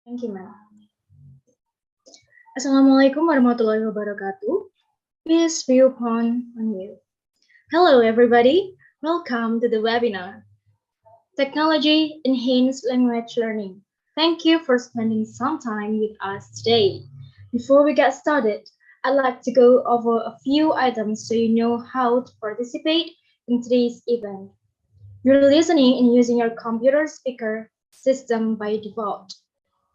Thank you, ma'am. Assalamualaikum warahmatullahi wabarakatuh. Peace be upon you. Hello, everybody. Welcome to the webinar, Technology Enhanced Language Learning. Thank you for spending some time with us today. Before we get started, I'd like to go over a few items so you know how to participate in today's event. You're listening and using your computer speaker system by default.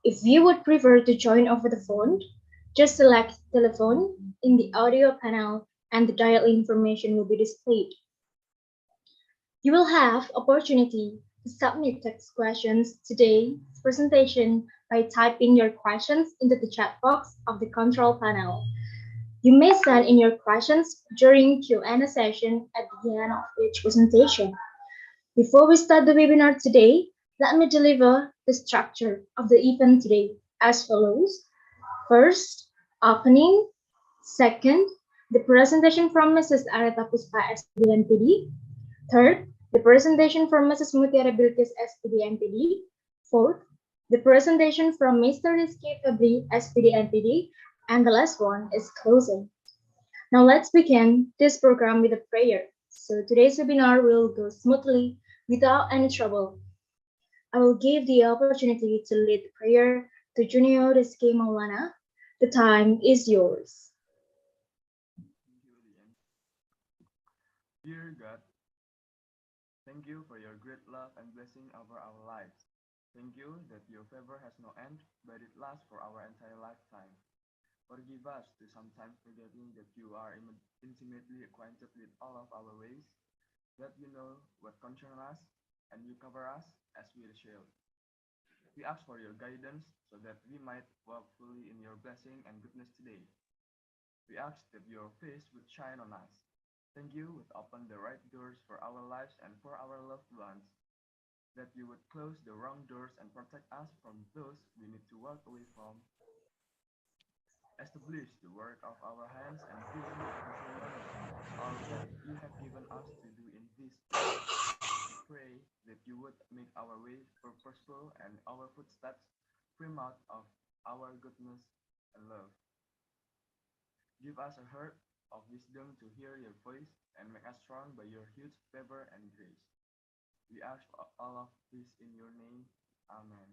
If you would prefer to join over the phone, just select telephone in the audio panel and the dial information will be displayed. You will have opportunity to submit text questions today's presentation by typing your questions into the chat box of the control panel. You may send in your questions during Q&A session at the end of each presentation. Before we start the webinar today, let me deliver the structure of the event today as follows. First, opening. Second, the presentation from Mrs. Areta Puspa, SPD NPD. Third, the presentation from Mrs. Mutiara Bilkis, SPD NPD. Fourth, the presentation from Mr. Rizky Febri, SPD NPD. And the last one is closing. Now let's begin this program with a prayer. So today's webinar will go smoothly without any trouble. I will give the opportunity to lead the prayer to Junior Rizky Maulana. The time is yours. Dear God, thank you for your great love and blessing over our lives. Thank you that your favor has no end, but it lasts for our entire lifetime. Forgive us to sometimes forgetting that you are intimately acquainted with all of our ways, that you know what concerns us, and you cover us as with a shield. We ask for your guidance so that we might walk fully in your blessing and goodness today. We ask that your face would shine on us. Thank you would open the right doors for our lives and for our loved ones, that you would close the wrong doors and protect us from those we need to walk away from. Establish the work of our hands and give me all that you have given us to do in this day. We pray that you would make our way purposeful and our footsteps frame out of our goodness and love. Give us a heart of wisdom to hear your voice and make us strong by your huge favor and grace. We ask all of this in your name. Amen.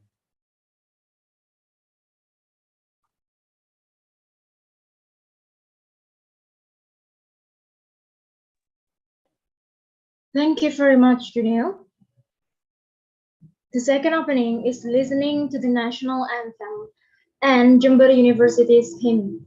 Thank you very much, Junior. The second opening is listening to the national anthem and Jember University's hymn.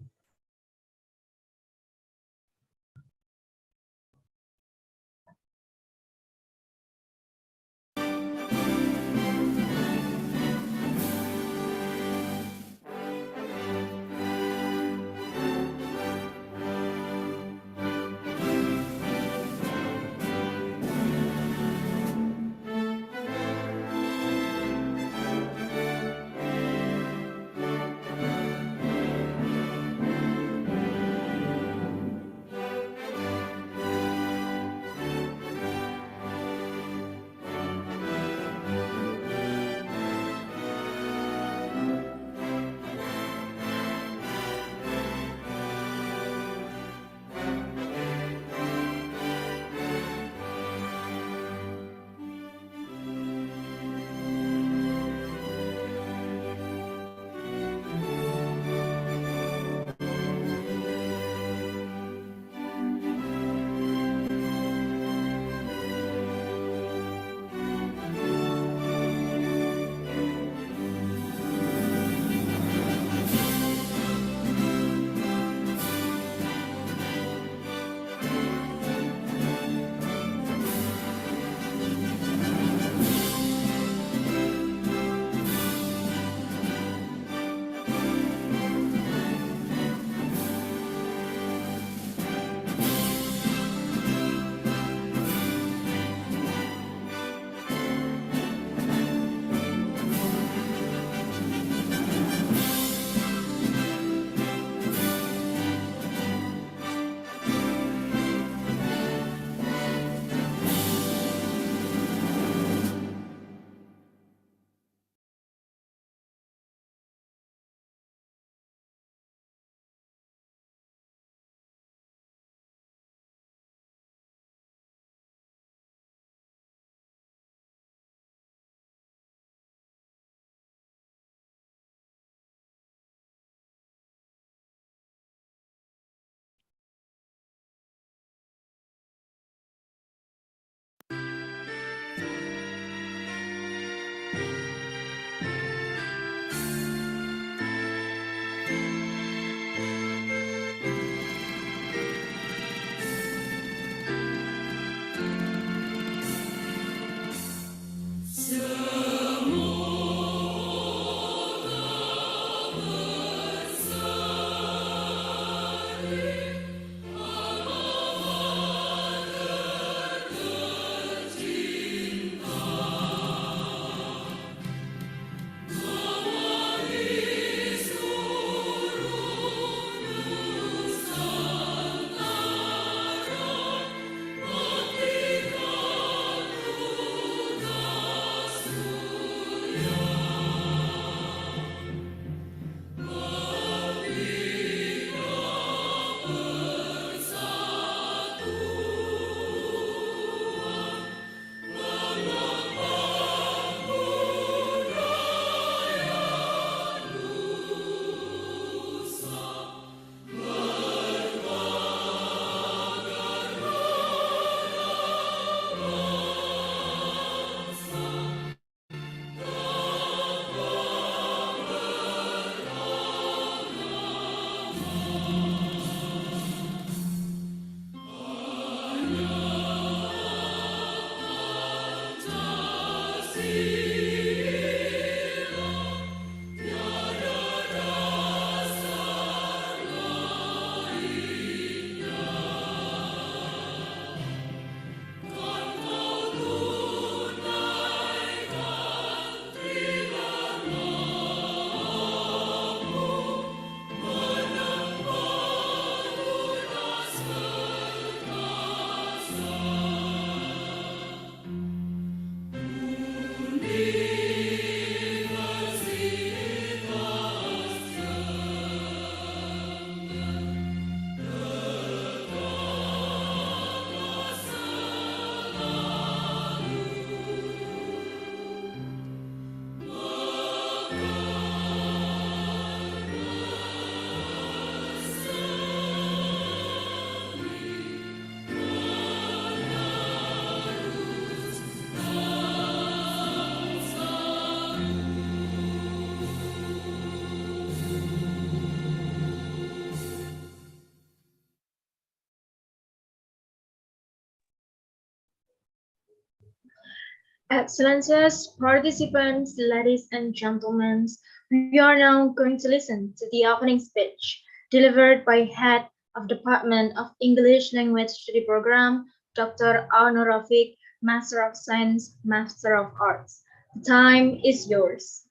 Excellencies, participants, ladies and gentlemen, we are now going to listen to the opening speech delivered by Head of Department of English Language Study Program, Dr. Arno Rafiq, Master of Science, Master of Arts. The time is yours.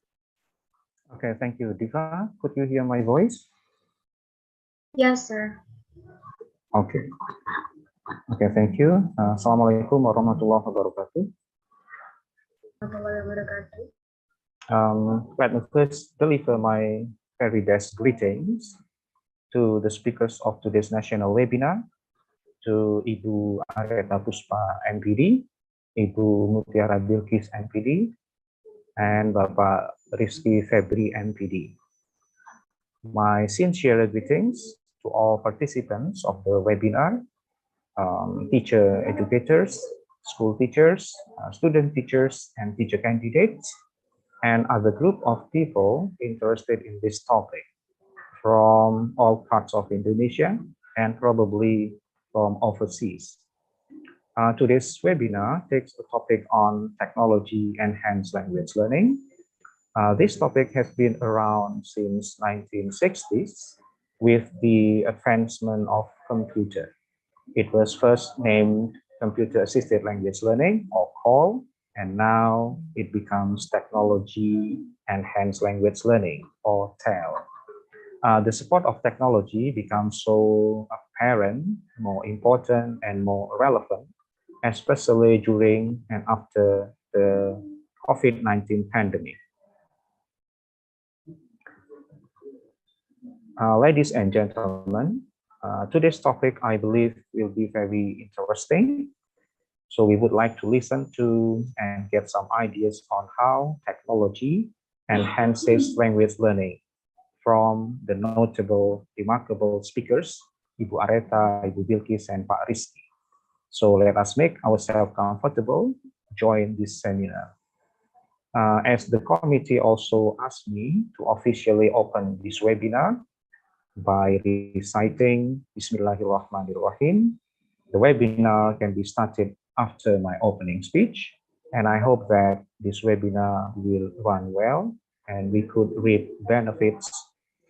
Okay, thank you. Diva, could you hear my voice? Yes, sir. Okay. Okay, thank you. Assalamualaikum warahmatullahi wabarakatuh. Warahmatullahi wabarakatuh. Let me first deliver my very best greetings to the speakers of today's national webinar, to Ibu Areta Puspa MPD, Ibu Mutiara Bilkis MPD, and Bapak Rizky Febri MPD. My sincere greetings to all participants of the webinar, teacher educators, school teachers, student teachers, and teacher candidates, and other group of people interested in this topic from all parts of Indonesia and probably from overseas. Today's webinar takes the topic on technology enhanced language learning. This topic has been around since 1960s with the advancement of computer. It was first named Computer Assisted Language Learning, or CALL, and now it becomes Technology Enhanced Language Learning, or TEL. The support of technology becomes so apparent, more important, and more relevant, especially during and after the COVID-19 pandemic. Ladies and gentlemen, today's topic, I believe, will be very interesting. So we would like to listen to and get some ideas on how technology enhances language learning from the notable, remarkable speakers, Ibu Areta, Ibu Bilkis, and Pak Rizky. So let us make ourselves comfortable, join this seminar. As the committee also asked me to officially open this webinar by reciting Bismillahirrahmanirrahim, the webinar can be started after my opening speech, and I hope that this webinar will run well and we could reap benefits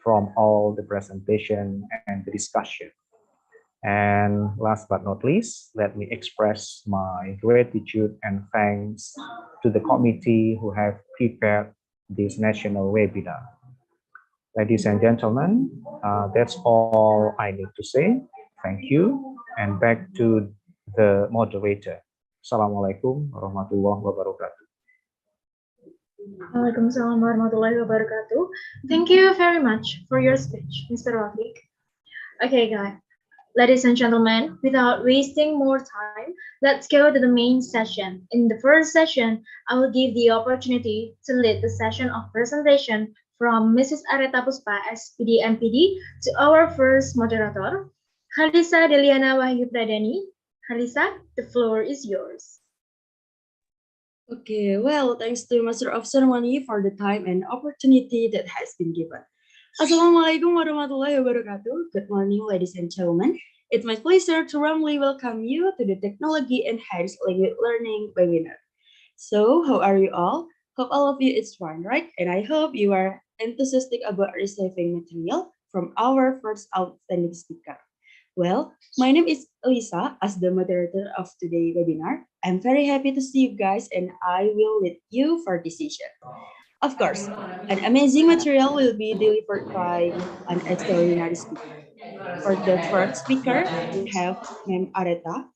from all the presentation and the discussion. And last but not least, let me express my gratitude and thanks to the committee who have prepared this national webinar. Ladies and gentlemen, that's all I need to say. Thank you. And back to the moderator. Assalamualaikum warahmatullahi wabarakatuh. Waalaikumsalam warahmatullahi wabarakatuh. Thank you very much for your speech, Mr. Rafiq. Okay, guys. Ladies and gentlemen, without wasting more time, let's go to the main session. In the first session, I will give the opportunity to lead the session of presentation from Mrs. Areta Puspa, SPD MPD, to our first moderator, Halisa Deliana Wahyu Pradani. Halisa, the floor is yours. Okay, well, thanks to Master of Ceremony for the time and opportunity that has been given. Assalamualaikum warahmatullahi wabarakatuh. Good morning, ladies and gentlemen. It's my pleasure to warmly welcome you to the Technology Enhanced Language Learning webinar. So, how are you all? Hope all of you is fine, right? And I hope you are enthusiastic about receiving material from our first outstanding speaker. Well, my name is Lisa as the moderator of today's webinar. I'm very happy to see you guys and I will lead you for this session. Of course, an amazing material will be delivered by an extraordinary speaker. For the first speaker, we have Ma'am Areta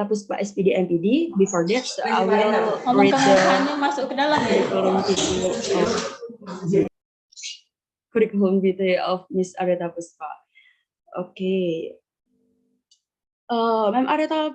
Puspa SPD MPD. Before that, I will read the curriculum vitae of Miss Areta Puspa. Okay. Ma'am Areta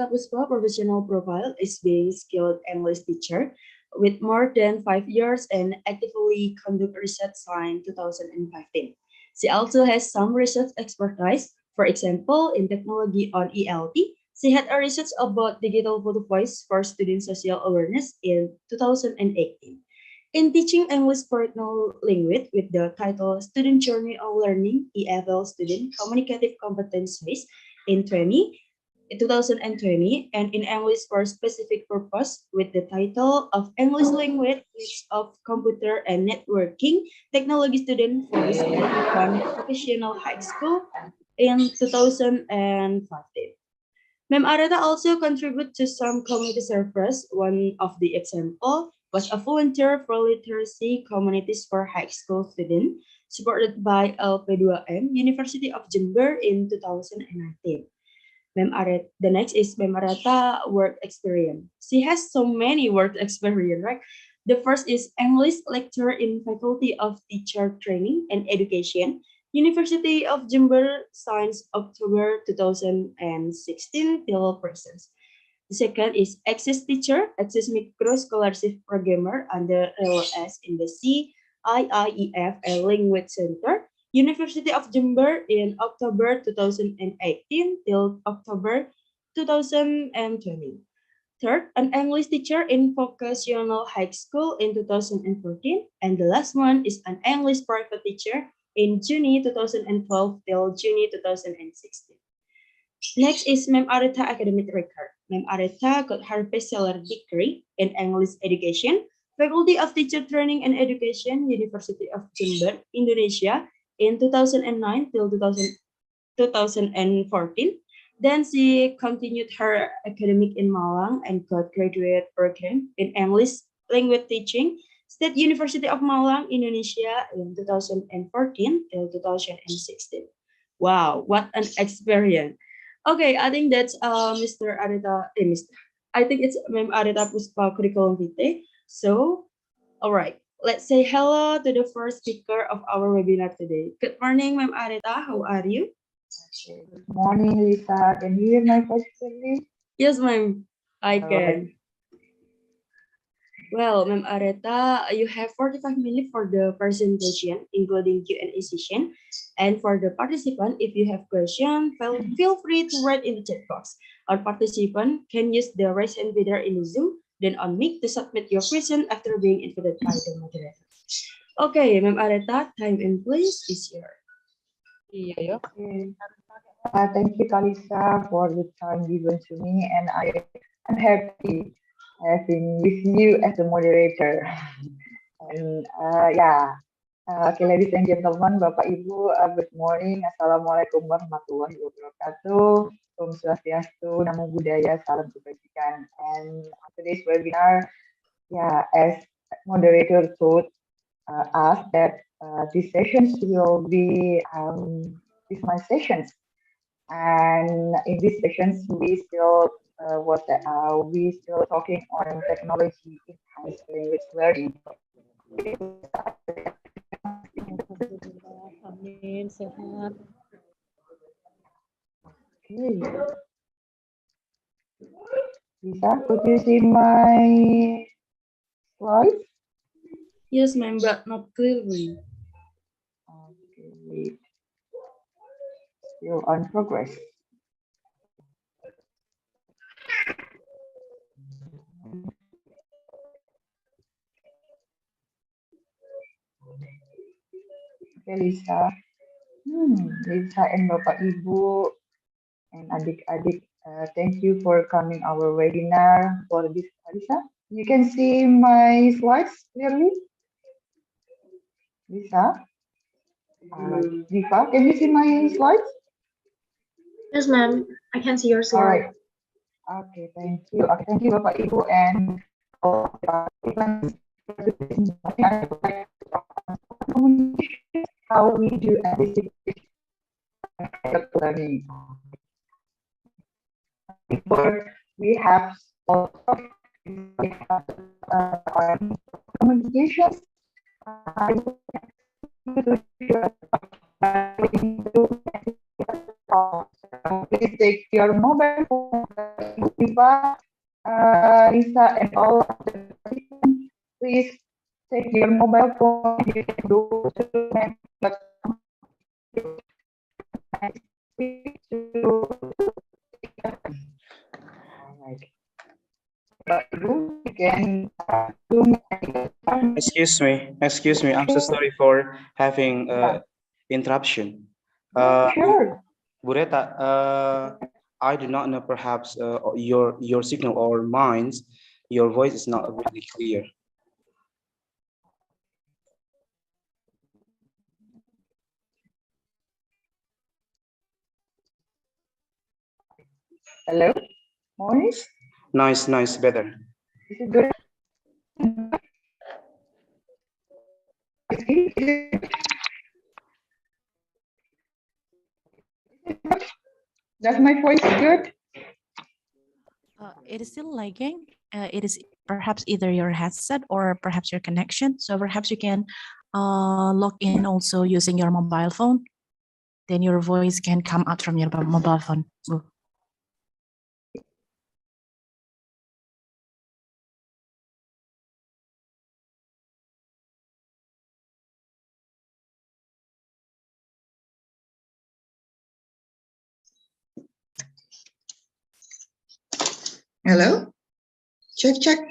Puspa professional profile is being skilled English teacher with more than 5 years and actively conduct research since 2015. She also has some research expertise, for example, in technology on ELT. She had a research about digital photo voice for student social awareness in 2018. In teaching English personal language with the title Student Journey of Learning, EFL Student Communicative Competencies in 20, in 2020, and in English for specific purpose with the title of English Language Mix of Computer and Networking Technology Student for Spanish Professional High School in 2015. Ma'am Areta also contributed to some community service. One of the example was a volunteer for literacy communities for high school students supported by LP2M University of Jember in 2019. Ma'am Areta, the next is Ma'am Areta work experience. She has so many work experience, right? The first is English lecturer in Faculty of Teacher Training and Education, University of Jember, since October 2016 till present. The second is Access Teacher, Access Micro Scholarship Programmer under LS in the CIIEF Language Center, University of Jember in October 2018 till October 2020. Third, an English teacher in vocational high school in 2014. And the last one is an English private teacher in June 2012 till June 2016. Next is Ma'am Areta academic record. Ma'am Areta got her bachelor degree in English education, Faculty of Teacher Training and Education, University of Jember, Indonesia in 2009 till 2014. Then she continued her academic in Malang and got graduate program in English language teaching, State University of Malang, Indonesia in 2014 till 2016. Wow, what an experience. Okay, I think that's Mr. Areta, I think it's Ma'am Areta Puspa curriculum vitae. So, all right, let's say hello to the first speaker of our webinar today. Good morning, Ma'am Areta. How are you? Good morning, Lisa. Can you hear my voice clearly? Yes, ma'am. I All can. right. Well, Ma'am Areta, you have 45 minutes for the presentation, including Q&A session. And for the participant, if you have questions, feel free to write in the chat box. Our participant can use the raise hand feature in Zoom, then on mic to submit your question after being invited by the moderator. Okay, Ma'am Areta, time and place is yours. Okay. Thank you, Kalisa, for the time given to me, and I'm happy having with you as a moderator. And okay, ladies and gentlemen, Bapak Ibu, good morning. Assalamualaikum warahmatullahi wabarakatuh. Om Swastiastu, Namo Buddhaya, Salam Kebajikan. And on today's webinar, as moderator told us that these sessions will be my sessions, and in these sessions we still talking on technology enhanced language learning. Amin, sehat. Okay. Lisa, could you see my slides? Yes, ma'am, but not clearly. Okay, wait. Still on progress. Okay, Lisa. Lisa and Bapak Ibu and adik-adik, thank you for coming our webinar for this. Lisa, you can see my slides clearly? Lisa? Diva, can you see my slides? Yes, ma'am. I can see your All right. slide. Okay, thank you. Okay, thank you, Bapak Ibu, and all the participants. I would like to talk about communication, how we do anticipation learning. Before we have communications, I would like to share please take your mobile phone, Diva, Lisa, and all of the participants. Please take your mobile phone. You can go to Excuse me. I'm so sorry for having interruption. Sure. Bu Reta, I do not know, perhaps your signal or mine's, your voice is not really clear. Hello? Noise? Nice, better. Is it good? Does my voice good? It is still lagging. It is perhaps either your headset or perhaps your connection. So perhaps you can log in also using your mobile phone. Then your voice can come out from your mobile phone. Hello? Check.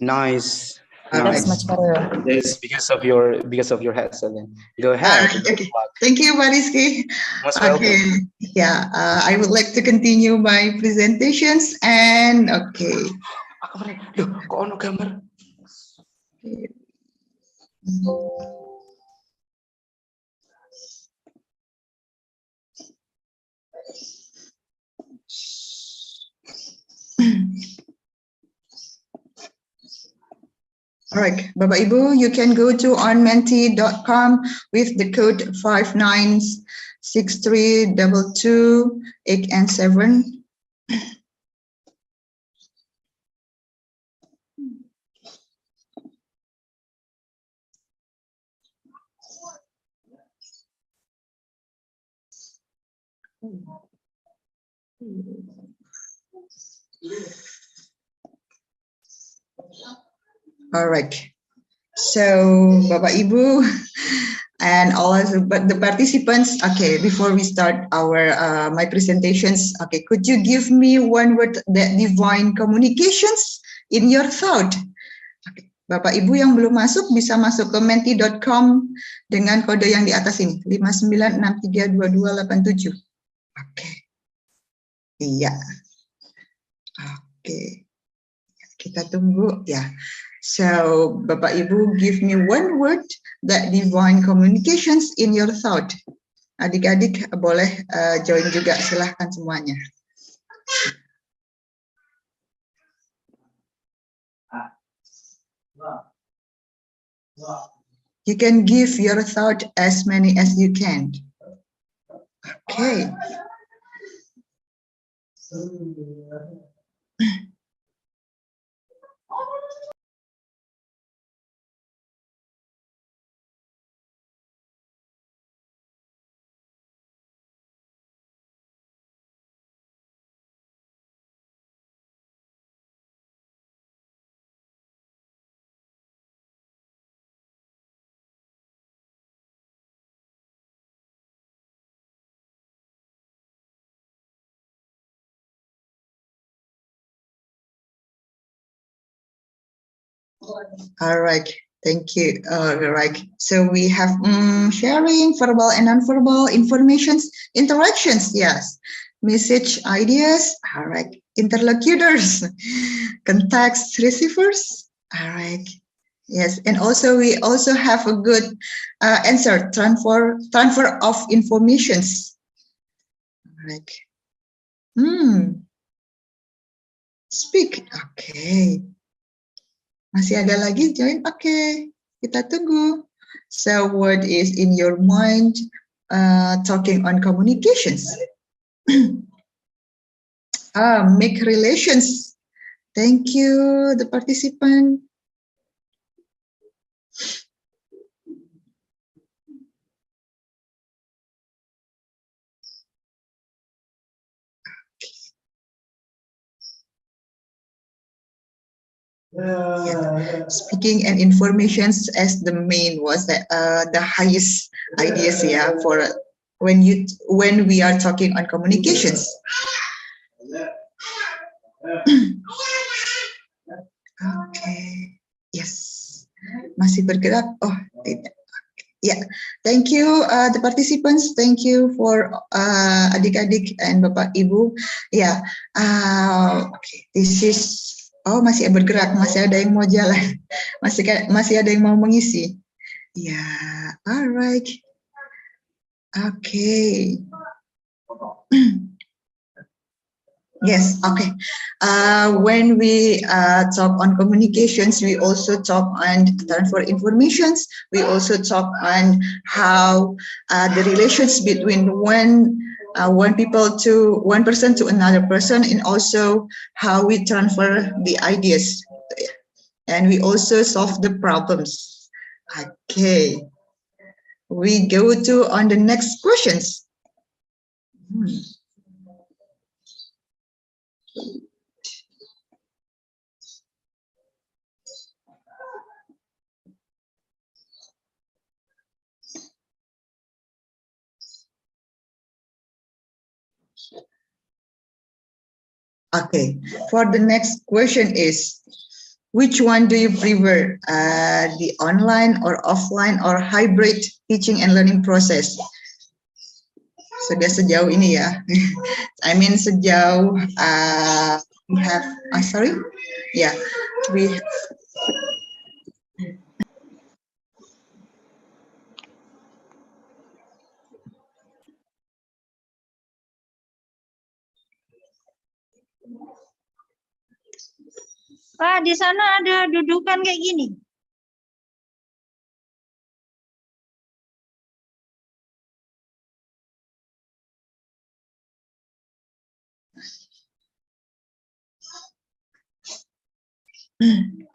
Nice. That's much better. It's because of your headset. Then go ahead. Okay. Thank you, Mariski. Most welcome. Okay. Yeah, I would like to continue my presentations and okay. Loh, kok ono gambar? All right, Bapak Ibu, you can go to onmenti.com with the code 5963228 and 7. All right. So, Bapak Ibu and all but the participants, okay, before we start our my presentations, okay, could you give me one word that define communications in your thought? Okay. Bapak Ibu yang belum masuk bisa masuk ke menti.com dengan kode yang di atas ini 59632287. Oke. Iya. Oke. Kita tunggu ya. So, Bapak Ibu, give me one word that define communications in your thought. Adik-adik boleh join juga, silahkan semuanya. You can give your thought as many as you can. Okay. All right, thank you. All right, so we have sharing, verbal and non-verbal informations, interactions, yes, message ideas, all right, interlocutors, context receivers, all right, yes, and also we also have a good answer, transfer of informations, all right, speak, okay. Masih ada lagi join? Oke, kita tunggu. So what is in your mind talking on communications? Make relations. Thank you, the participant. Yeah. Speaking and informations as the main was the highest ideas, yeah, for when we are talking on communications. Okay, yes, masih bergerak. Oh tidak, Yeah, thank you the participants. Thank you for adik-adik and bapak ibu. Yeah, okay. This is masih bergerak, masih ada yang mau jalan, masih ada yang mau mengisi. Yeah, alright. Okay. Yes, okay. When we talk on communications, we also talk on transfer informations. We also talk on how the relations between one person to another person, and also how we transfer the ideas, and we also solve the problems. Okay, we go to on the next questions. Okay, for the next question is, which one do you prefer, the online or offline or hybrid teaching and learning process? Sudah sejauh ini ya, I mean sejauh we have, sorry, yeah, we. Pak, di sana ada dudukan kayak gini.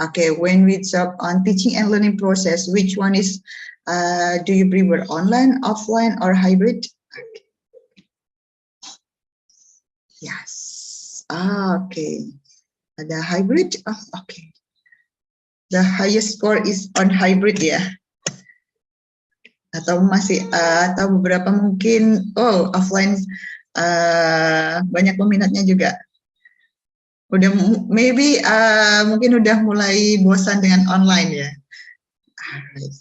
Okay, when we talk on teaching and learning process, which one is, do you prefer online, offline, or hybrid? Yes. Okay. The hybrid. Oh, okay. The highest score is on hybrid ya. Atau masih atau beberapa mungkin offline banyak peminatnya juga. Udah maybe mungkin udah mulai bosan dengan online ya. Alright.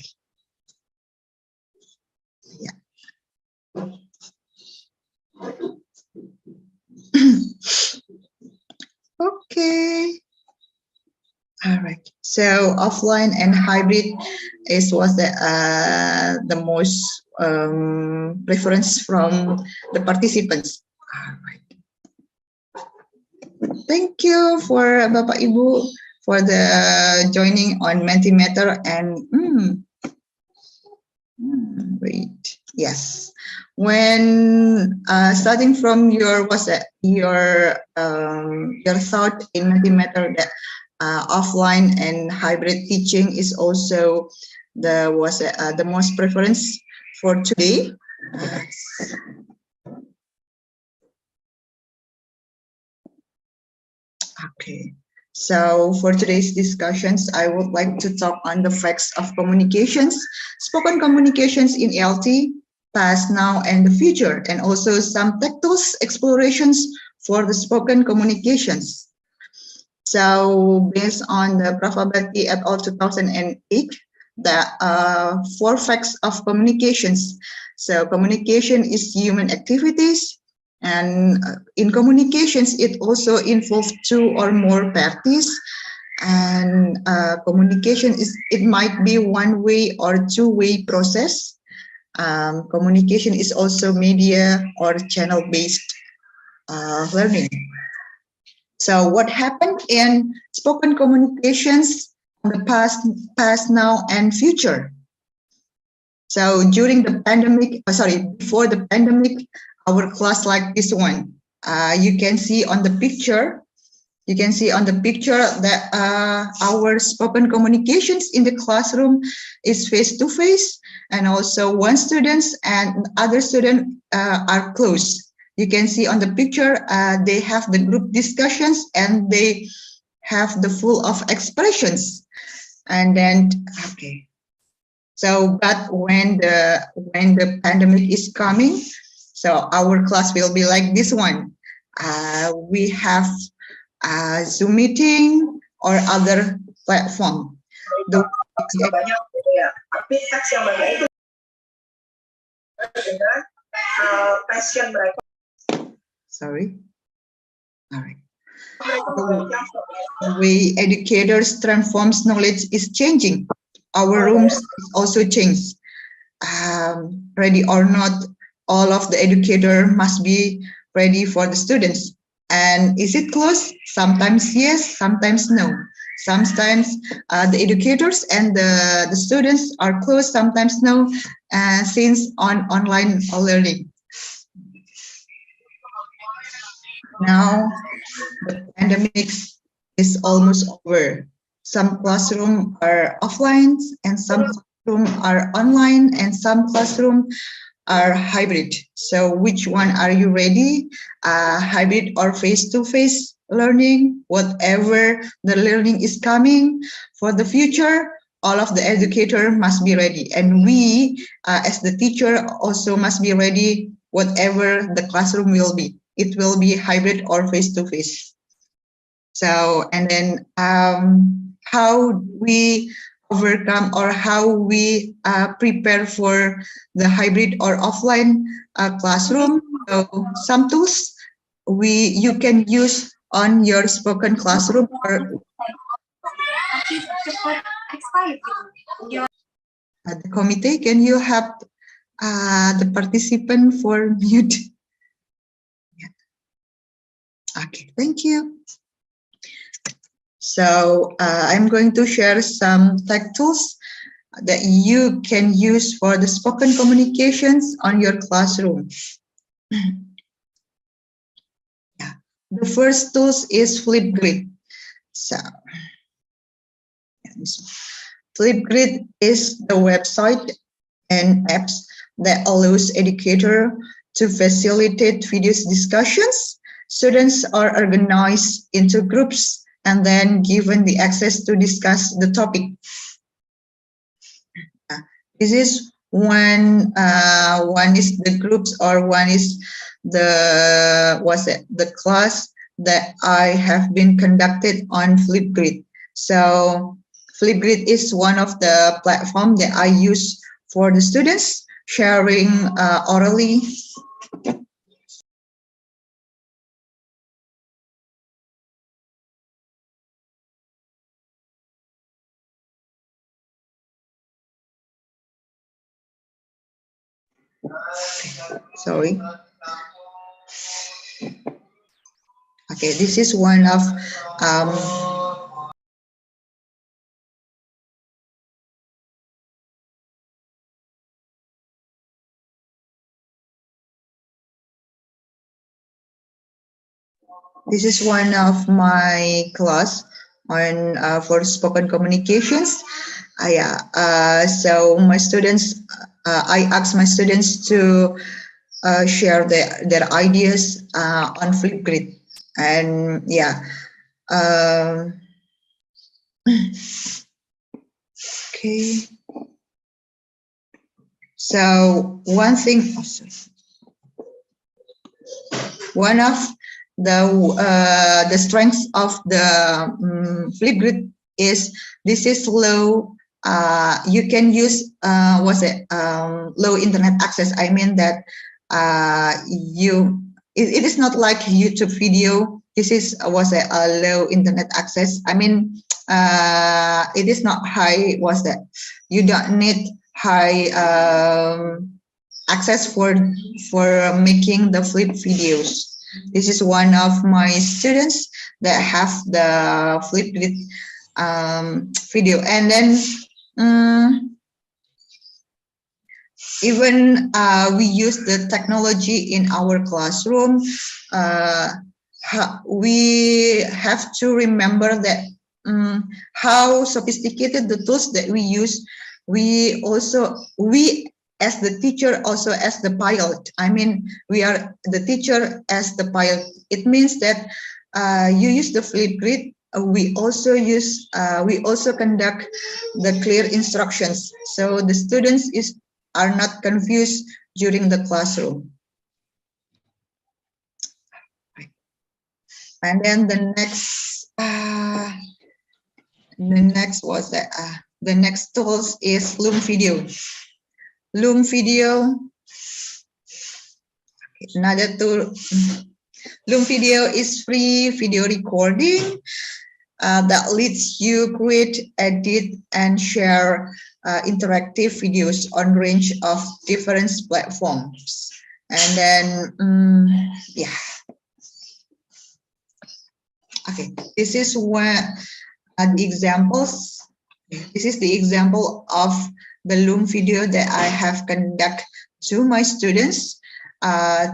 Yeah. Okay. All right. So offline and hybrid was the most preference from the participants. All right. Thank you for Bapak Ibu for the joining on Mentimeter and wait. Yes. When starting from your thought in Mentimeter that offline and hybrid teaching is also the most preference for today. Okay. So for today's discussions, I would like to talk on the facts of communications, spoken communications in LT, past, now, and the future, and also some tactile explorations for the spoken communications. So based on the Pravabati et al. 2008, the 4 facts of communications. So communication is human activities, and in communications, it also involves 2 or more parties. And communication it might be one-way or two-way process. Communication is also media or channel-based learning. So what happened in spoken communications in the past, now, and future? So during the pandemic, before the pandemic, our class like this one. You can see on the picture. You can see on the picture that our spoken communications in the classroom is face-to-face, and also one student and other student are close. You can see on the picture, they have the group discussions and they have the full of expressions. And then, okay. So, but when the pandemic is coming, so our class will be like this one. We have Zoom meeting or other platform. Sorry. All right. The way educators transforms knowledge is changing. Our rooms is also changed. Ready or not, all of the educator must be ready for the students. And is it close? Sometimes yes, sometimes no. Sometimes the educators and the students are close, sometimes no, since online learning. Now, the pandemic is almost over. Some classrooms are offline and some classrooms are online and some classrooms are hybrid. So which one are you ready? Hybrid or face-to-face learning? Whatever the learning is coming for the future, all of the educator must be ready. And we, as the teacher, also must be ready whatever the classroom will be. It will be hybrid or face-to-face. So, and then how we overcome or how we prepare for the hybrid or offline classroom. So some tools you can use on your spoken classroom or the committee. Can you help the participant for mute? Okay, thank you. So I'm going to share some tech tools that you can use for the spoken communications on your classroom. Yeah. The first tools is Flipgrid. So Flipgrid is the website and apps that allows educator to facilitate video discussions. Students are organized into groups and then given the access to discuss the topic. This is one is the groups or one is the class that I have been conducted on Flipgrid. So Flipgrid is one of the platform that I use for the students sharing orally. Sorry. Okay, this is one of this is one of my class on for spoken communications. So my students, I asked my students to share their ideas on Flipgrid, and yeah. Okay. So one thing, one of the strengths of the Flipgrid is this is low. You can use low internet access. I mean that it is not like YouTube video. This is a low internet access. I mean it is not high. You don't need high access for making the flip videos. This is one of my students that have the Flipgrid video, and then even we use the technology in our classroom. We have to remember that how sophisticated the tools that we use. We as the teacher, also as the pilot. I mean, we are the teacher as the pilot. It means that you use the Flipgrid. We also conduct the clear instructions, so the students are not confused during the classroom. And then the next tools is Loom Video. Loom Video Another tool, Loom Video is free video recording that lets you create, edit, and share interactive videos on range of different platforms. And then, yeah. Okay, this is where the examples. This is the example of the Loom video that I have conduct to my students to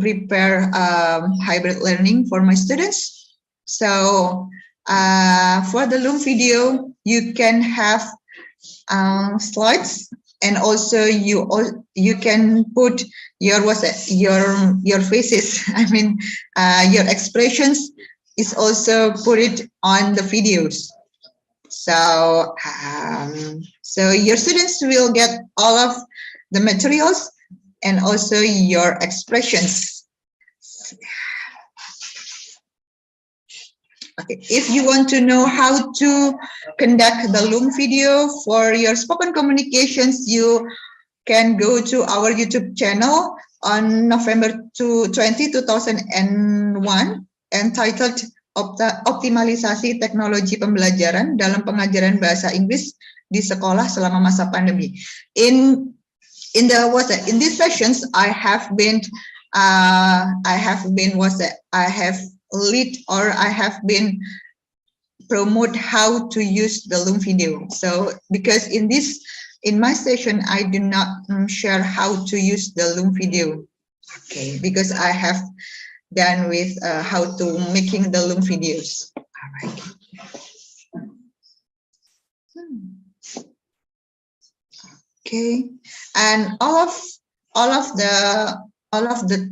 prepare hybrid learning for my students. So for the Loom video, you can have slides, and also you can put your your faces. I mean, your expressions is also put it on the videos. So so your students will get all of the materials and also your expressions. Okay, if you want to know how to conduct the Loom video for your spoken communications, you can go to our YouTube channel on November 20, 2001, entitled Optimalisasi Teknologi Pembelajaran dalam Pengajaran Bahasa Inggris di Sekolah Selama Masa Pandemi. In these sessions, I have promote how to use the Loom video. So because in my session, I do not share how to use the Loom video. Okay, because I have done with how to making the Loom videos. All right. Okay, and all of the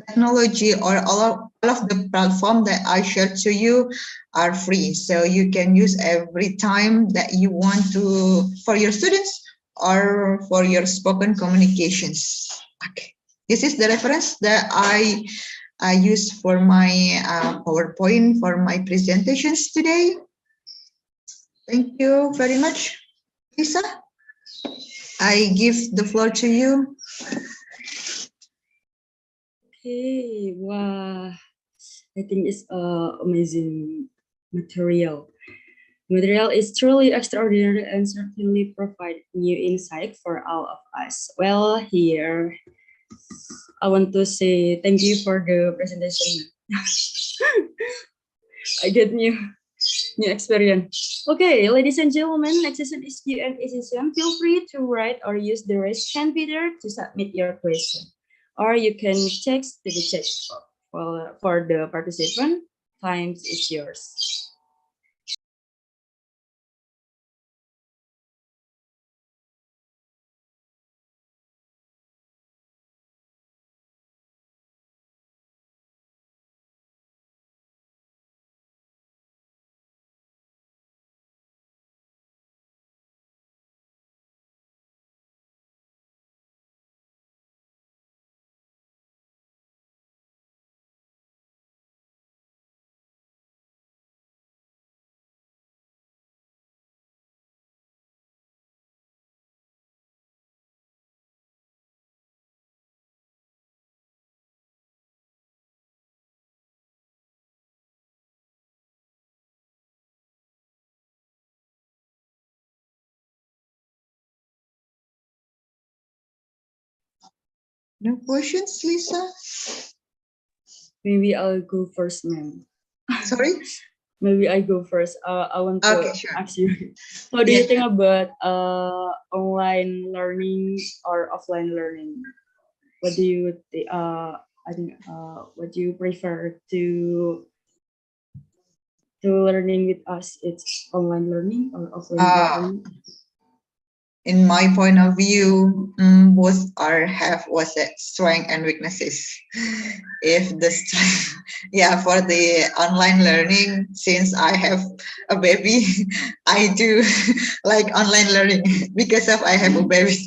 technology or all of the platform that I shared to you are free, so you can use every time that you want to for your students or for your spoken communications. Okay, this is the reference that I use for my PowerPoint for my presentations today. Thank you very much, Lisa. I give the floor to you. Okay, wow. I think it's amazing material. Material is truly extraordinary and certainly provide new insight for all of us. Well, here, I want to say thank you for the presentation. I get new experience. Okay, ladies and gentlemen, next session is Q&A session. Feel free to write or use the raise hand feature to submit your question. Or you can text to the chat for the participant. Time is yours. No questions, Lisa? Maybe I'll go first, ma'am. Sorry? Maybe I go first. I want to ask you, what do you think about online learning or offline learning? What do you what do you prefer to learning with us? It's online learning or offline learning? In my point of view, both have strength and weaknesses. If the strength, for the online learning, since I have a baby, I do like online learning because I have a baby.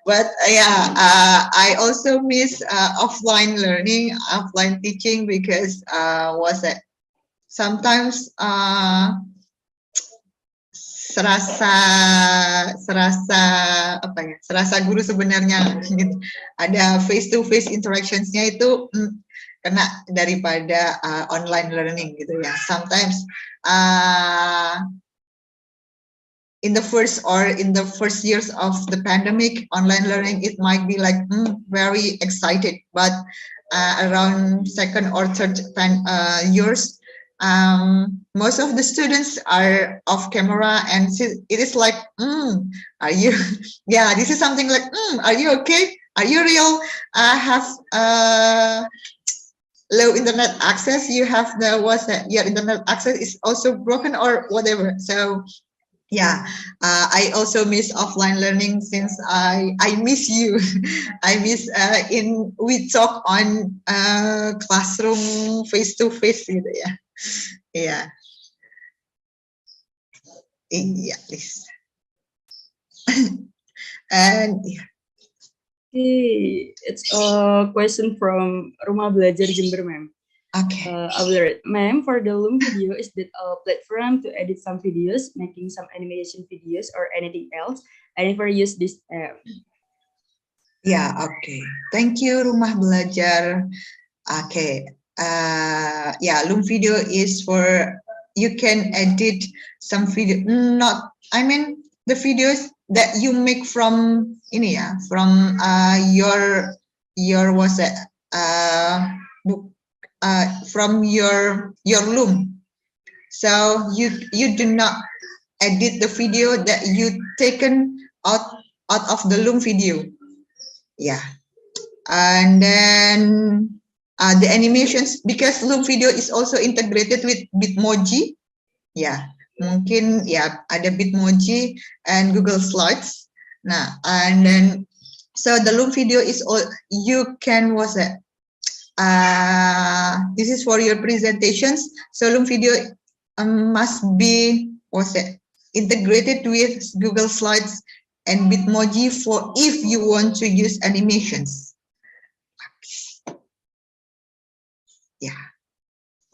But I also miss offline learning, offline teaching because sometimes serasa apa ya, serasa guru sebenarnya gitu. Ada face to face interactions-nya itu kena daripada online learning gitu ya. Sometimes in the first years of the pandemic, online learning, it might be like very excited, but around second or third years, most of the students are off camera, and it is like, are you? Yeah, this is something like, are you okay? Are you real? Have low internet access? You have your internet access is also broken or whatever. So yeah, I also miss offline learning since I miss you. I miss we talk on classroom face to face gitu ya. Yeah. Yeah, please. And yeah. Okay, it's a question from Rumah Belajar Jember, ma'am. Okay. I will read. Ma'am, for the Loom video, is that a platform to edit some videos, making some animation videos, or anything else? I never use this app. Yeah, okay. Thank you, Rumah Belajar. Okay. Yeah, Loom video is for, you can edit some video, I mean the videos that you make from ini ya, from your what's that, book, from your Loom. So you do not edit the video that you taken out of the Loom video. Yeah. And then the animations, because Loom video is also integrated with Bitmoji. Ya, mungkin ya ada Bitmoji and Google Slides. Nah, and then so the Loom video is all, you can what's that? This is for your presentations. So Loom video must be integrated with Google Slides and Bitmoji for if you want to use animations. Yeah.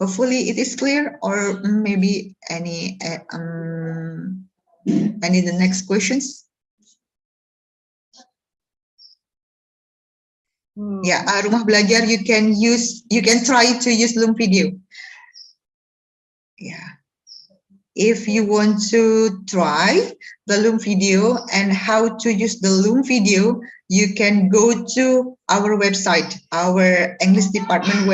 Hopefully it is clear, or maybe any the next questions. Yeah, Rumah Belajar, you can try to use Loom video. Yeah. If you want to try the Loom video and how to use the Loom video, you can go to our website, our English department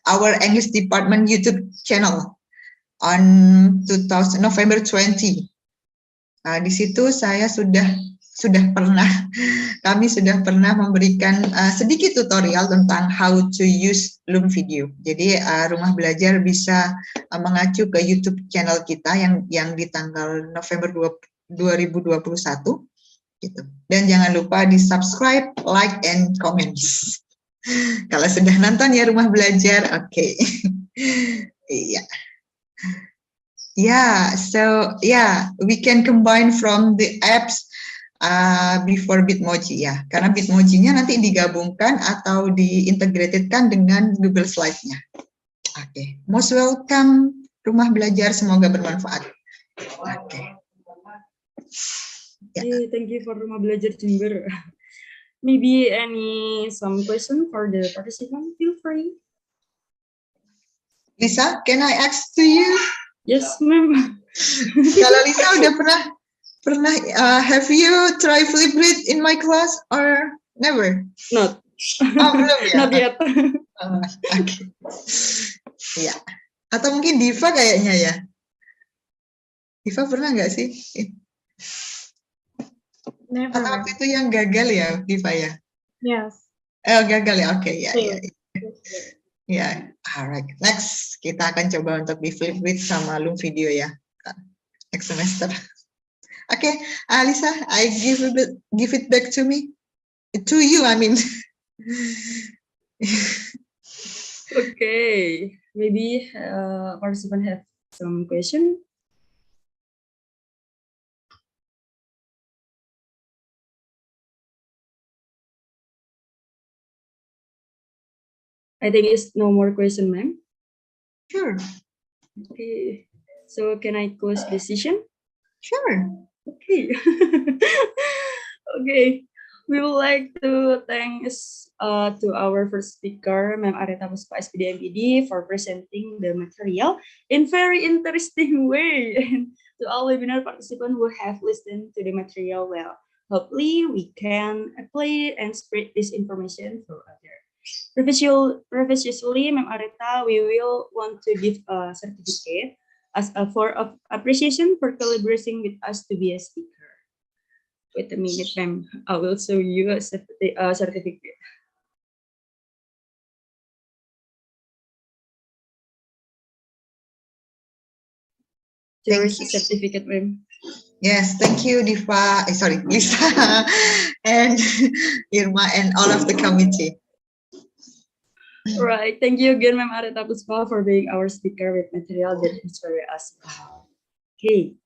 our English department YouTube channel on November 20. Di situ saya kami sudah pernah memberikan sedikit tutorial tentang how to use Loom video. Jadi Rumah Belajar bisa mengacu ke YouTube channel kita yang di tanggal November 2021 gitu. Dan jangan lupa di subscribe, like, and comment. Kalau sudah nonton ya Rumah Belajar, oke. Iya. Yeah, so yeah, we can combine from the apps before Bitmoji ya, karena Bitmoji-nya nanti digabungkan atau diintegratedkan dengan Google Slides-nya. Oke, most welcome Rumah Belajar, semoga bermanfaat. Oke. Yeah. Thank you for Rumah Belajar Jember. Maybe some question for the participant, feel free. Lisa, can I ask to you? Yes, ma'am. Kalau Lisa udah pernah have you try Flipgrid in my class or never? Not. Oh, belum ya? Not yet. Oke. Ya. Atau mungkin Diva kayaknya ya. Diva pernah nggak sih? Never. Atau waktu itu yang gagal ya, Diva ya? Yes. Oh, gagal ya. Oke, ya. Yeah. Alright. Next, kita akan coba untuk di Flipgrid sama Loom video ya. Next semester. Oke, Lisa, I give it back to me. To you, I mean. Okay, maybe participant have some question. I think it's no more question, ma'am. Sure. Okay, so can I close the session? Sure. Okay. Okay, we would like to thanks to our first speaker, Ma'am Areta Puspa SPD MPD, for presenting the material in very interesting way, and to all webinar participants who have listened to the material well. Hopefully, we can apply it and spread this information for others. Previously, Ma'am Areta, we will want to give a certificate as a form of appreciation for collaborating with us to be a speaker. Wait a minute, ma'am. I will show you a certificate. There's a certificate, ma'am. Yes, thank you, Diva. Sorry, Lisa, and Irma, and all of the committee. Right. Thank you again, Ma'am Areta Puspa, for being our speaker with material that inspires us. Okay.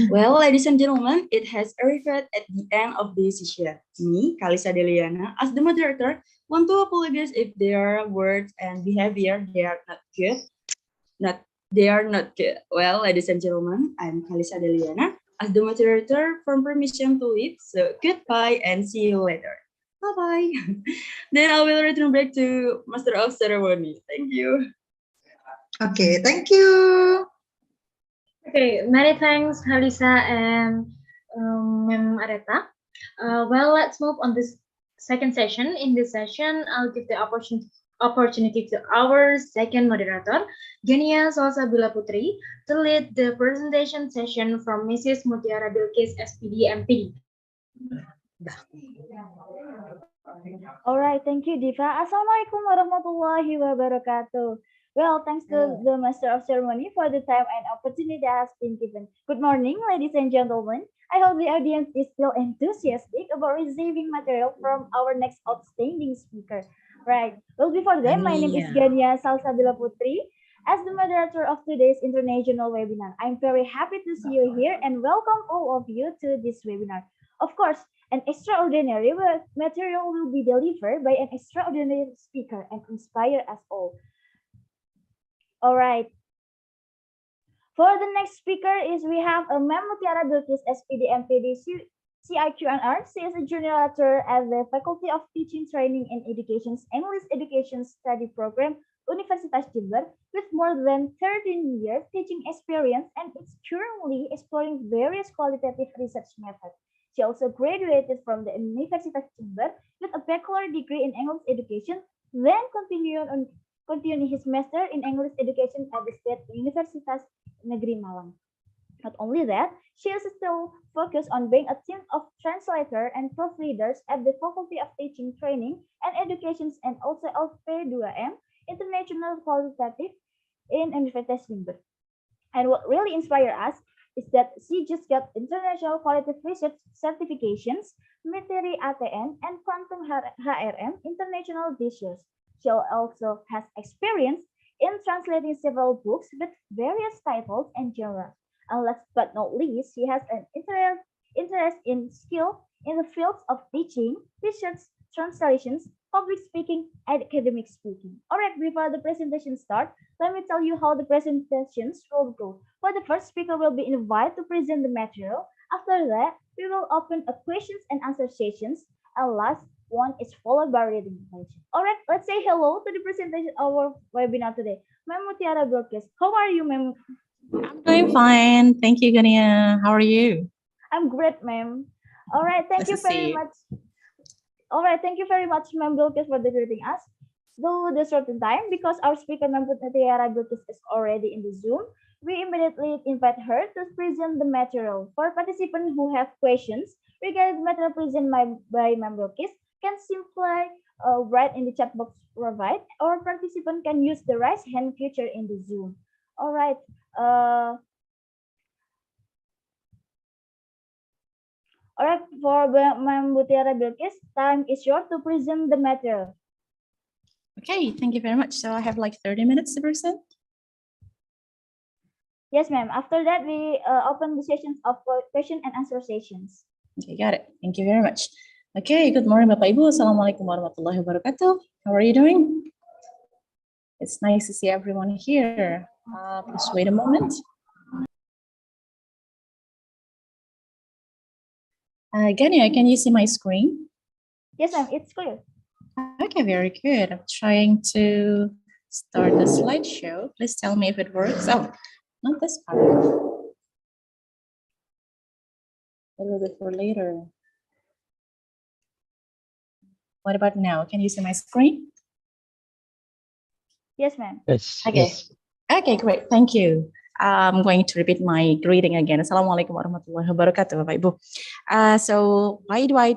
Well, ladies and gentlemen, it has arrived at the end of this session. Me, Kalisa Deliana, as the moderator, want to apologize if their words and behavior they are not good. They are not good. Well, ladies and gentlemen, I'm Kalisa Deliana, as the moderator from permission to leave. So goodbye and see you later. Bye-bye. Then I will return back to Master of Ceremony. Thank you. Okay, thank you. Okay, many thanks, Halisa and Mem Areta. Well, let's move on this second session. In this session, I'll give the opportunity to our second moderator, Genia Salsabila Putri, to lead the presentation session from Mrs. Mutiara Bilkis, SPD, MPD. All right, thank you, Diva. Assalamualaikum warahmatullahi wabarakatuh. Well, thanks to the Master of Ceremony for the time and opportunity that has been given. Good morning, ladies and gentlemen. I hope the audience is still enthusiastic about receiving material from our next outstanding speaker. Right. Well, before that, my name is Gania Salsabila Putri. As the moderator of today's international webinar, I'm very happy to see you here and welcome all of you to this webinar. Of course, an extraordinary material will be delivered by an extraordinary speaker and inspire us all. All right. For the next speaker we have a Ma'am Mutiara Bilkis, SPD, MPD, CIQNR. She is a junior lecturer at the Faculty of Teaching, Training and Education's English Education Study Program, Universitas Jember, with more than 13 years teaching experience and is currently exploring various qualitative research methods. She also graduated from the Universitas Jember with a bachelor degree in English education, then continuing his master in English education at the State Universitas Negeri Malang. Not only that, she is still focused on being a team of translator and proofreaders at the Faculty of Teaching, Training and Education and also LP2M, International Qualitative in Universitas Jember. And what really inspired us is that she just got International Qualitative Research Certifications, Materi ATN, and Quantum HRM International this year. She also has experience in translating several books with various titles and genres. And last but not least, she has an interest in skill in the fields of teaching, research, translations, public speaking, and academic speaking. All right, before the presentation starts, let me tell you how the presentations will go. For the first speaker will be invited to present the material. After that, we will open a questions and answer sessions. And last one is followed by reading information. All right, let's say hello to the presentation of our webinar today. Ma'am Mutiara Bilkis, how are you, ma'am? I'm doing fine. Thank you, Gania. How are you? I'm great, ma'am. All right, thank you very much. All right, thank you very much, Ma'am Bilkis, for greeting us. Though the certain time, because our speaker, Ma'am Mutiara Bilkis, is already in the Zoom, we immediately invite her to present the material. For participants who have questions regarding the material presented by Ma'am Bilkis, can simply write in the chat box provided, or participant can use the raise hand feature in the Zoom. All right. All right, for Ma'am Mutiara Bilkis, time is yours to present the material. Okay, thank you very much. So I have like 30 minutes to present. Yes, ma'am. After that, we open the sessions of question and answer sessions. Okay, got it. Thank you very much. Okay, good morning, Bapak Ibu. Assalamualaikum warahmatullahi wabarakatuh. How are you doing? It's nice to see everyone here. Please wait a moment. Gania, can you see my screen? Yes, ma'am, it's clear. Okay, very good. I'm trying to start the slideshow. Please tell me if it works. Oh, not this part. A little bit for later. What about now? Can you see my screen? Yes, ma'am. Yes. Okay. Yes. Okay, great. Thank you. I'm going to repeat my greeting again. Assalamualaikum warahmatullahi wabarakatuh, Bapak Ibu. So why do I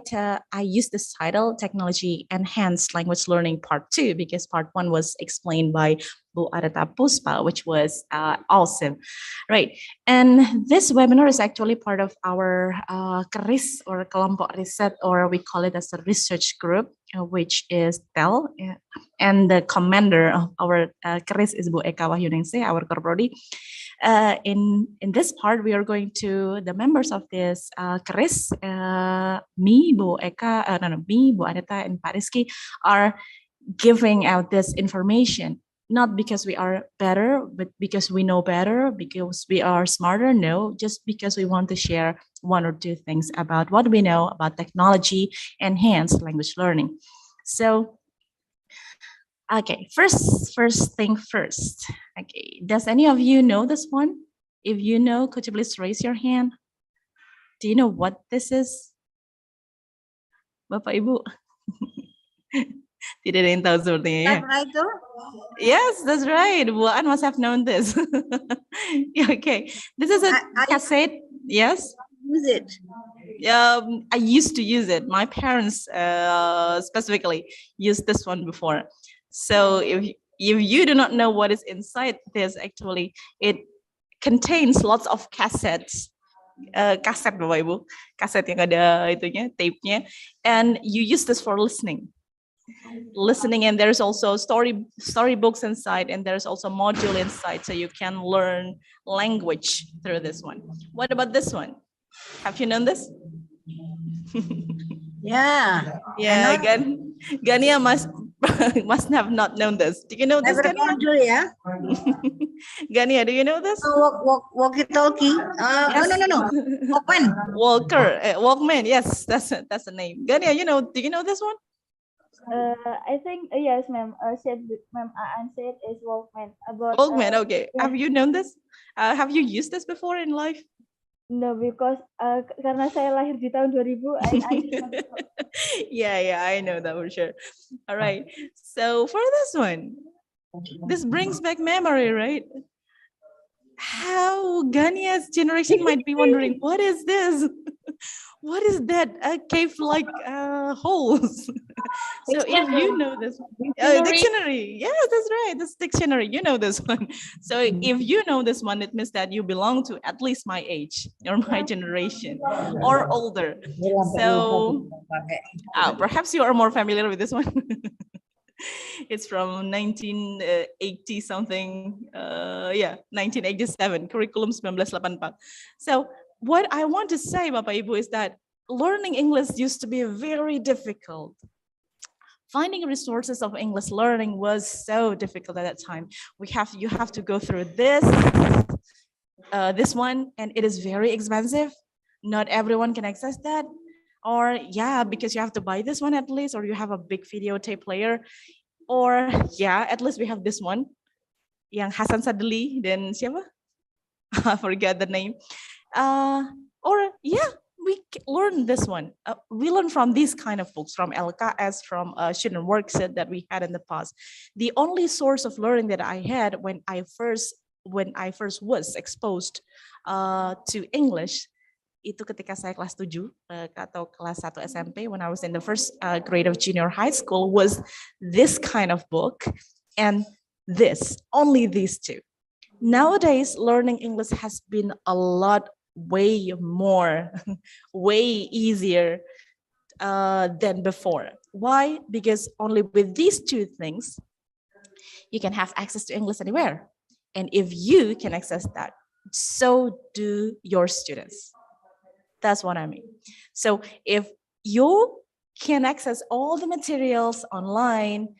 use this title, Technology Enhanced Language Learning Part 2? Because Part 1 was explained by Bu Areta Puspa, which was awesome, right? And this webinar is actually part of our KRIS or Kelompok Riset, or we call it as a research group, which is TEL. And the commander of our KRIS is Bu Eka Wahyuningsih, our Korprodi. In this part, we are going to, the members of this KRIS, me, Bu Eka, me, Bu Areta, and Pak Rizky are giving out this information. Not because we are better, but because we know better, because we are smarter. No, just because we want to share one or two things about what we know about technology, enhanced language learning. So, okay, first thing first. Okay, does any of you know this one? If you know, could you please raise your hand? Do you know what this is? Bapak Ibu? Tidak ada yang tahu sepertinya ya. Typewriter? Yes, that's right. Bu An must have known this. Yeah, okay, this is a cassette. Yes. Use it. I used to use it. My parents specifically used this one before. So if you do not know what is inside this, actually, it contains lots of cassettes. Kaset Bapak Ibu, kaset yang ada itunya, tape-nya, and you use this for listening, and there's also storybooks inside, and there's also module inside, so you can learn language through this one. What about this one? Have you known this? Yeah. Yeah, Gania must have not known this. Do you know this, Gania? Module, yeah. Gania, do you know this? Walkie-talkie. No. Walkman. Yes, that's the name. Gania, do you know this one? I think yes, ma'am. Ma'am Aan said is Walkman. Walkman. Okay. Yeah. Have you known this? Have you used this before in life? No, because karena saya lahir di tahun 2000, Yeah, I know that for sure. All right. So for this one, this brings back memory, right? How Gania's generation might be wondering, what is this? What is that? Cave-like holes. So if you know this, dictionary. Yes, that's right. This dictionary. You know this one. So if you know this one, it means that you belong to at least my age or my generation or older. So perhaps you are more familiar with this one. It's from 1980 something. 1987. Curriculum 1984. So what I want to say, Bapak Ibu, is that learning English used to be very difficult. Finding resources of English learning was so difficult at that time. You have to go through this one, and it is very expensive. Not everyone can access that. Or because you have to buy this one at least, or you have a big videotape player. Or at least we have this one. Yang Hasan Sadli dan siapa? I forgot the name. We learn this one. We learn from these kind of books, from LKS, from student workset that we had in the past. The only source of learning that I had when I first was exposed to English, itu ketika saya kelas 7 atau kelas 1 SMP, when I was in the first grade of junior high school, was this kind of book and only these two. Nowadays, learning English has been a lot way more, way easier than before. Why? Because only with these two things, you can have access to English anywhere. And if you can access that, so do your students. That's what I mean. So if you can access all the materials online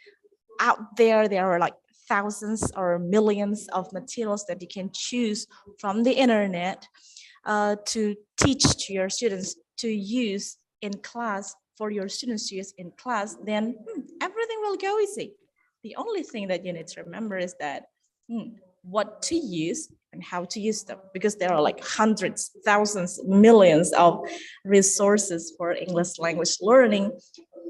out there are like thousands or millions of materials that you can choose from the internet to teach to your students. to use in class, for your students to use in class, then everything will go easy. The only thing that you need to remember is that what to use and how to use them, because there are like hundreds, thousands, millions of resources for English language learning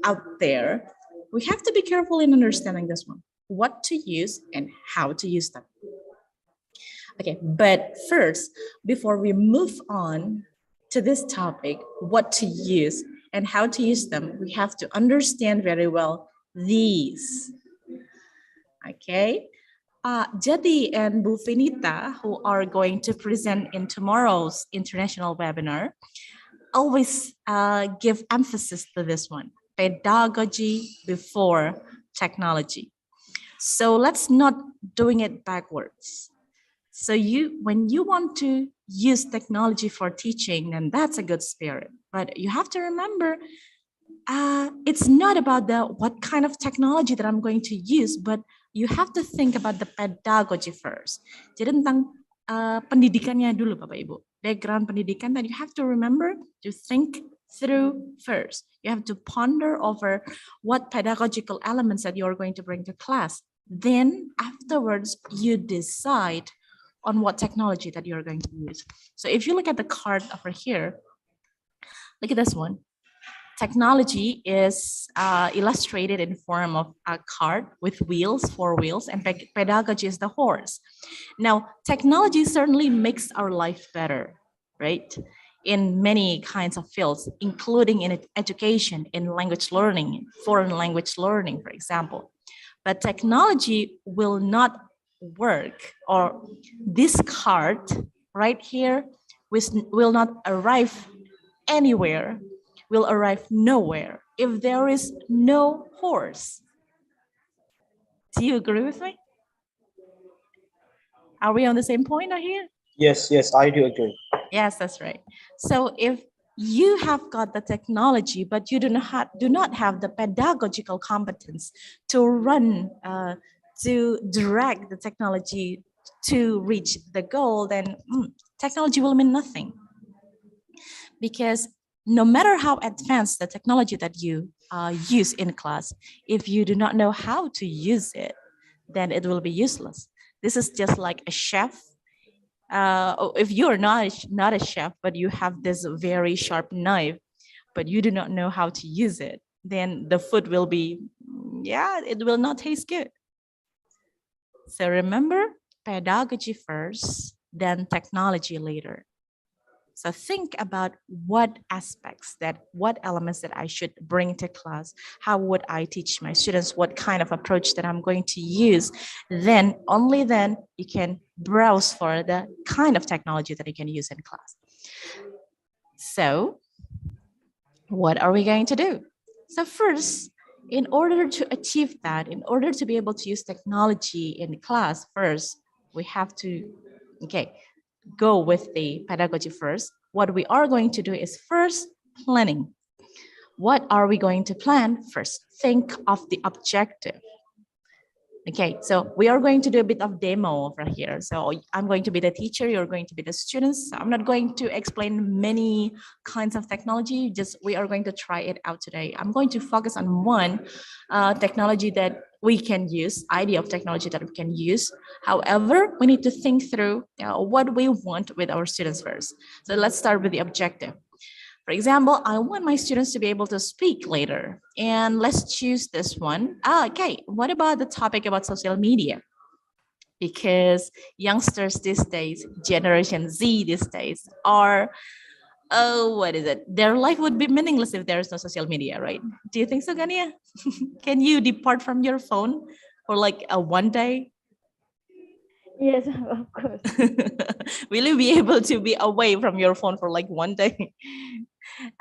out there. We have to be careful in understanding this one, what to use and how to use them. Okay, but first, before we move on to this topic, what to use and how to use them, we have to understand very well these. Okay, Jadi and Bu Finita, who are going to present in tomorrow's international webinar, always give emphasis to this one, pedagogy before technology. So let's not doing it backwards. So when you want to use technology for teaching, then that's a good spirit. But you have to remember, it's not about what kind of technology that I'm going to use, but you have to think about the pedagogy first. Jadi tentang pendidikannya dulu, Bapak Ibu. Background pendidikan, that you have to remember to think through first. You have to ponder over what pedagogical elements that you're going to bring to class. Then afterwards, you decide on what technology that you're going to use. So if you look at the card over here, look at this one. Technology is illustrated in form of a cart with wheels, 4 wheels, and pedagogy is the horse. Now, technology certainly makes our life better, right? In many kinds of fields, including in education, in language learning, foreign language learning, for example. But technology will not work, or this cart right here will not arrive anywhere, will arrive nowhere if there is no horse. Do you agree with me? Are we on the same point here? Yes, I do agree. Yes, that's right. So if you have got the technology, but you do not have the pedagogical competence to run, to direct the technology to reach the goal, then technology will mean nothing. Because no matter how advanced the technology that you use in class, if you do not know how to use it, then it will be useless. This is just like a chef. If you're not a chef, but you have this very sharp knife, but you do not know how to use it, then the food will be, it will not taste good. So remember, pedagogy first, then technology later. So think about what elements that I should bring to class. How would I teach my students? What kind of approach that I'm going to use? Then, only then, you can browse for the kind of technology that you can use in class. So, what are we going to do? So first, in order to achieve that, in order to be able to use technology in class, first, we have to, go with the pedagogy first. What we are going to do is first planning. What are we going to plan? First, think of the objective. Okay, so we are going to do a bit of demo over here. So I'm going to be the teacher, you're going to be the students. I'm not going to explain many kinds of technology, just we are going to try it out today. I'm going to focus on one technology that we can use, idea of technology that we can use. However, we need to think through what we want with our students first. So let's start with the objective. For example, I want my students to be able to speak later, and let's choose this one. Okay, what about the topic about social media? Because youngsters these days, Generation Z these days are, their life would be meaningless if there is no social media, right? Do you think so, Gania? Can you depart from your phone for like one day? Yes, of course. Will you be able to be away from your phone for like one day?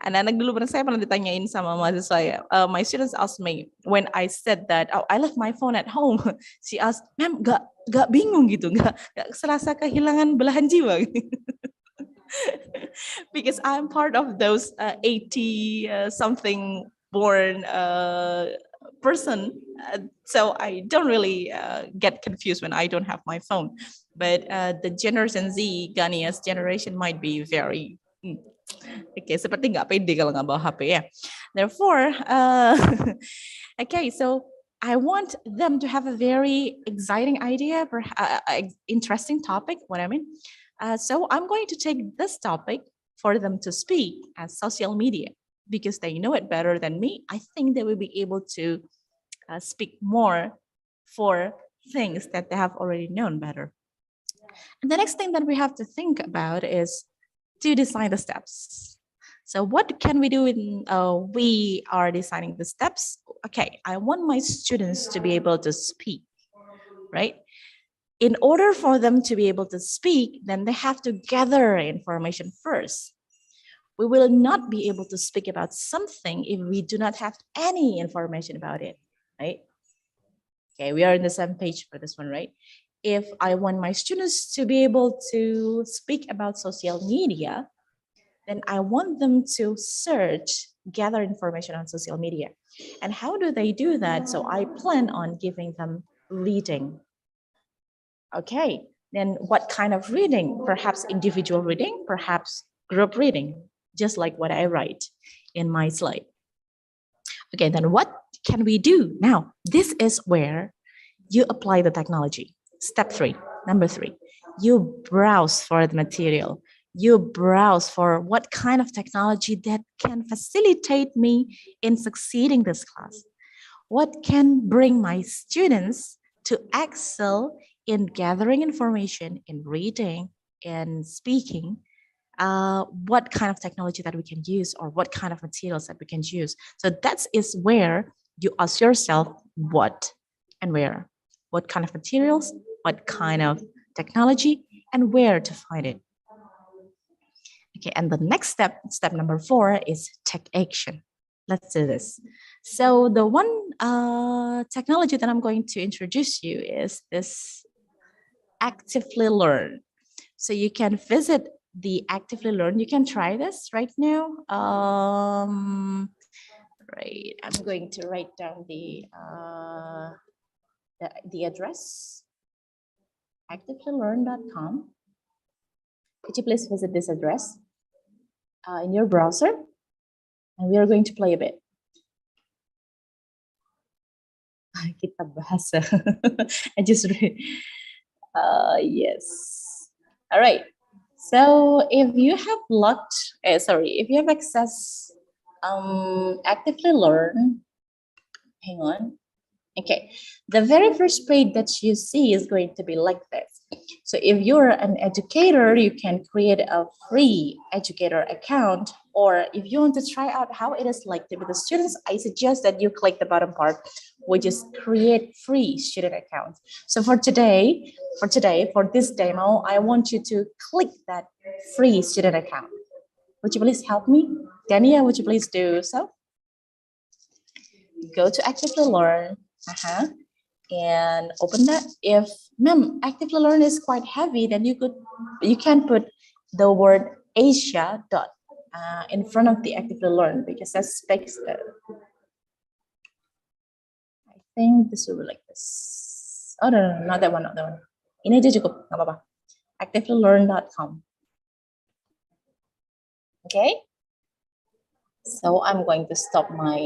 Anak-anak dulu saya pernah ditanyain sama mahasiswa saya. My students asked me when I said that, I left my phone at home. She asked, "Ma'am, gak bingung gitu, gak serasa kehilangan belahan jiwa?" Because I'm part of those 80 something born person, so I don't really get confused when I don't have my phone. But the Generation Z, Ghania's generation, might be very Oke, seperti nggak pede kalau nggak bawa HP ya. Therefore, okay, so I want them to have a very exciting idea, interesting topic, what I mean. So I'm going to take this topic for them to speak as social media because they know it better than me. I think they will be able to speak more for things that they have already known better. And the next thing that we have to think about is to design the steps. So what can we do when we are designing the steps? Okay, I want my students to be able to speak, right? In order for them to be able to speak, then they have to gather information first. We will not be able to speak about something if we do not have any information about it, right? Okay, we are on the same page for this one, right? If I want my students to be able to speak about social media, then I want them to search, gather information on social media. And how do they do that? So I plan on giving them reading. Okay, then what kind of reading? Perhaps individual reading, perhaps group reading, just like what I write in my slide. Okay, then what can we do? Now, this is where you apply the technology. Step 3, number 3, you browse for the material. You browse for what kind of technology that can facilitate me in succeeding this class. What can bring my students to excel in gathering information, in reading, in speaking, what kind of technology that we can use or what kind of materials that we can use. So that is where you ask yourself what and where. What kind of materials, what kind of technology, and where to find it. Okay, and the next step, step number 4, is take action. Let's do this. So the one technology that I'm going to introduce you is this Actively Learn. So you can visit the Actively Learn. You can try this right now. Right, I'm going to write down the address, activelylearn.com. Could you please visit this address in your browser? And we are going to play a bit. Kita bahasa. I just read. Yes. All right. So if you have if you have access Actively Learn, hang on. Okay, the very first page that you see is going to be like this. So if you're an educator, you can create a free educator account, or if you want to try out how it is like to be the students, I suggest that you click the bottom part, which is create free student account. So for today, for this demo, I want you to click that free student account. Would you please help me? Dania, would you please do so? Go to Actively Learn. And open that. If Actively Learn is quite heavy, then you can put the word Asia dot in front of the Actively Learn because that speaks better. I think this will be like this. Oh no, not that one, not that one. Ini aja cukup, nggak apa-apa. Activelylearn.com. Okay. So I'm going to stop my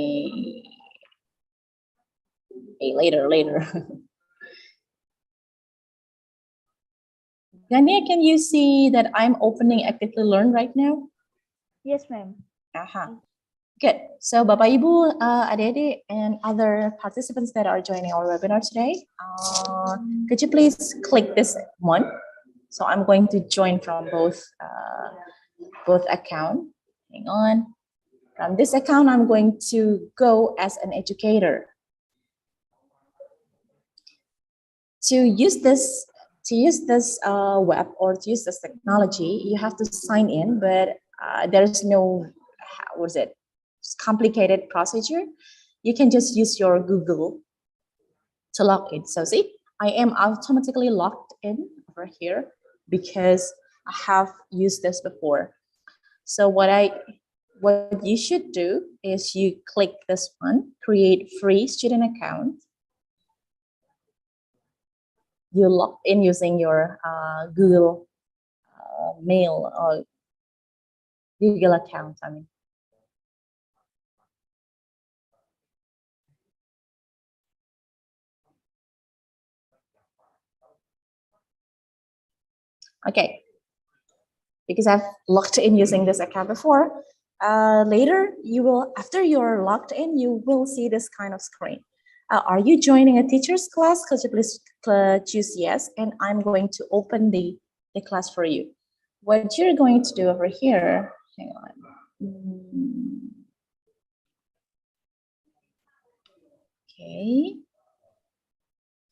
later. Gania, can you see that I'm opening Actively Learn right now? Yes, ma'am. Good. So Bapak Ibu, adik-adik, and other participants that are joining our webinar today, could you please click this one? So I'm going to join from both account. Hang on. From this account, I'm going to go as an educator. To use this web or to use this technology, you have to sign in, but there is no complicated procedure. You can just use your Google to log in. So see, I am automatically logged in over here because I have used this before. So what you should do is you click this one, create free student account. You log in using your Google Mail or Google account, I mean. Okay, because I've logged in using this account before. Later, after you're logged in, you will see this kind of screen. Are you joining a teacher's class? Could you please choose yes, and I'm going to open the class for you. What you're going to do over here, hang on. Okay.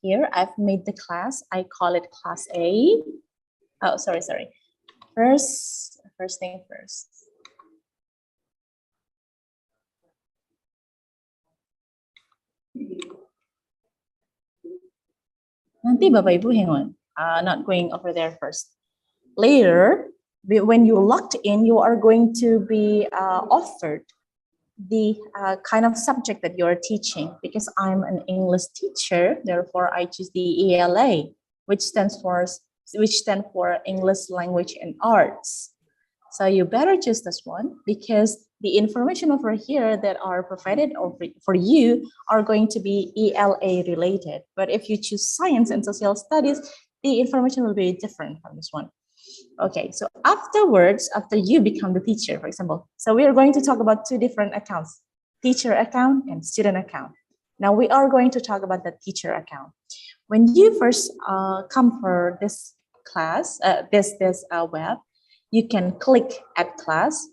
Here, I've made the class. I call it class A. Oh, sorry. First thing first. Nanti Bapak Ibu, hang on. Not going over there first. Later, when you logged in, you are going to be offered the kind of subject that you're teaching. Because I'm an English teacher, therefore I choose the ELA, which stands for English Language and Arts. So you better choose this one because the information over here that are provided for you are going to be ELA related. But if you choose Science and Social Studies, the information will be different from this one. Okay, so afterwards, after you become the teacher, for example, so we are going to talk about two different accounts, teacher account and student account. Now we are going to talk about the teacher account. When you first come for this class, this web, you can click Add Class.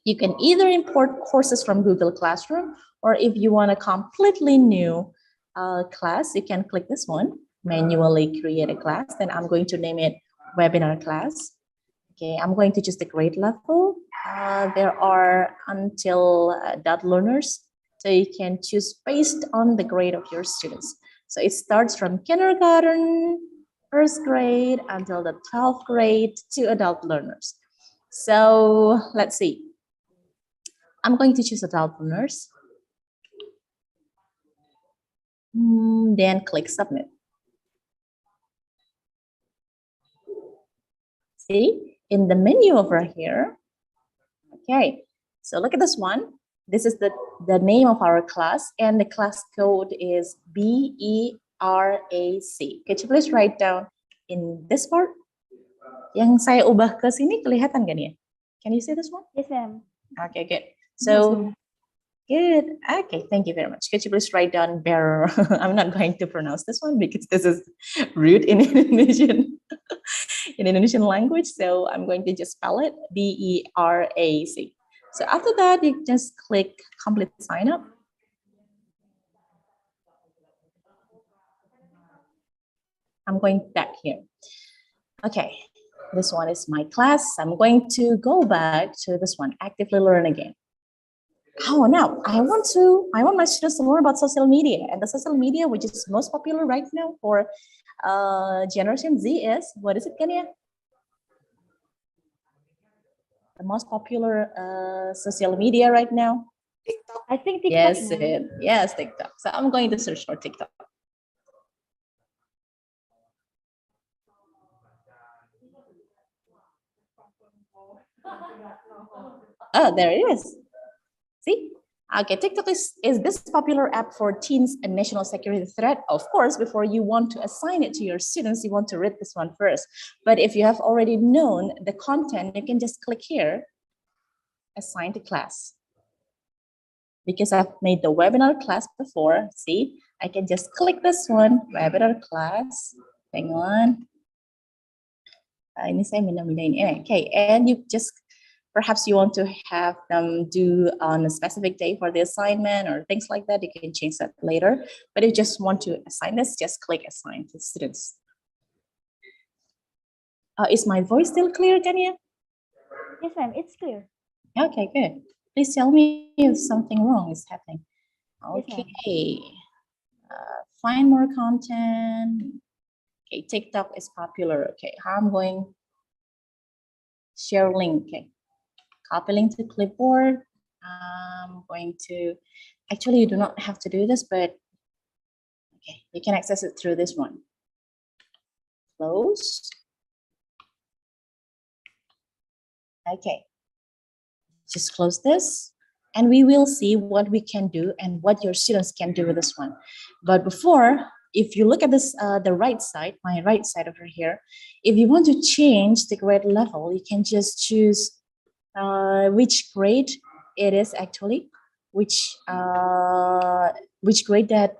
You can either import courses from Google Classroom, or if you want a completely new class, you can click this one, manually create a class. Then I'm going to name it webinar class. Okay, I'm going to choose the grade level. There are until adult learners, so you can choose based on the grade of your students. So it starts from kindergarten, first grade until the 12th grade to adult learners. So let's see. I'm going to choose adult learners. Then click submit. See, in the menu over here. Okay, so look at this one. This is the name of our class, and the class code is BERAC. Could you please write down in this part? Yang saya ubah ke sini kelihatan kan ya? Can you see this one? Yes, ma'am. Okay, good. So, good. Okay, thank you very much. Could you please write down bearer? I'm not going to pronounce this one because this is rude in Indonesian. In Indonesian language, so I'm going to just spell it BERAC. So after that, you just click complete sign up. I'm going back here. Okay, this one is my class. I'm going to go back to this one, actively learn again. Oh, now I want my students to learn about social media, and the social media which is most popular right now for Generation Z is, what is it, Kenya? The most popular social media right now? TikTok. I think TikTok. Yes, TikTok. So I'm going to search for TikTok. Oh, there it is. See? Okay, TikTok is this popular app for teens and national security threat. Of course, before you want to assign it to your students, you want to read this one first. But if you have already known the content, you can just click here, assign to class. Because I've made the webinar class before, see, I can just click this one, webinar class. Hang on. Ini saya mindah-mindahin ini. Okay, and you just, perhaps you want to have them do on a specific day for the assignment or things like that. You can change that later. But if you just want to assign this, just click assign to students. Is my voice still clear, Kenya? Yes, ma'am, it's clear. Okay, good. Please tell me if something wrong is happening. Okay. Yes, find more content. Okay, TikTok is popular. Okay, I'm going share link. Okay, copy link to clipboard. I'm going to, actually you do not have to do this, but okay, you can access it through this one. Close. Okay, Just close this, and we will see what we can do and what your students can do with this one. But before, if you look at this, the right side, my right side over here, if you want to change the grade level, you can just choose which grade it is actually, which grade that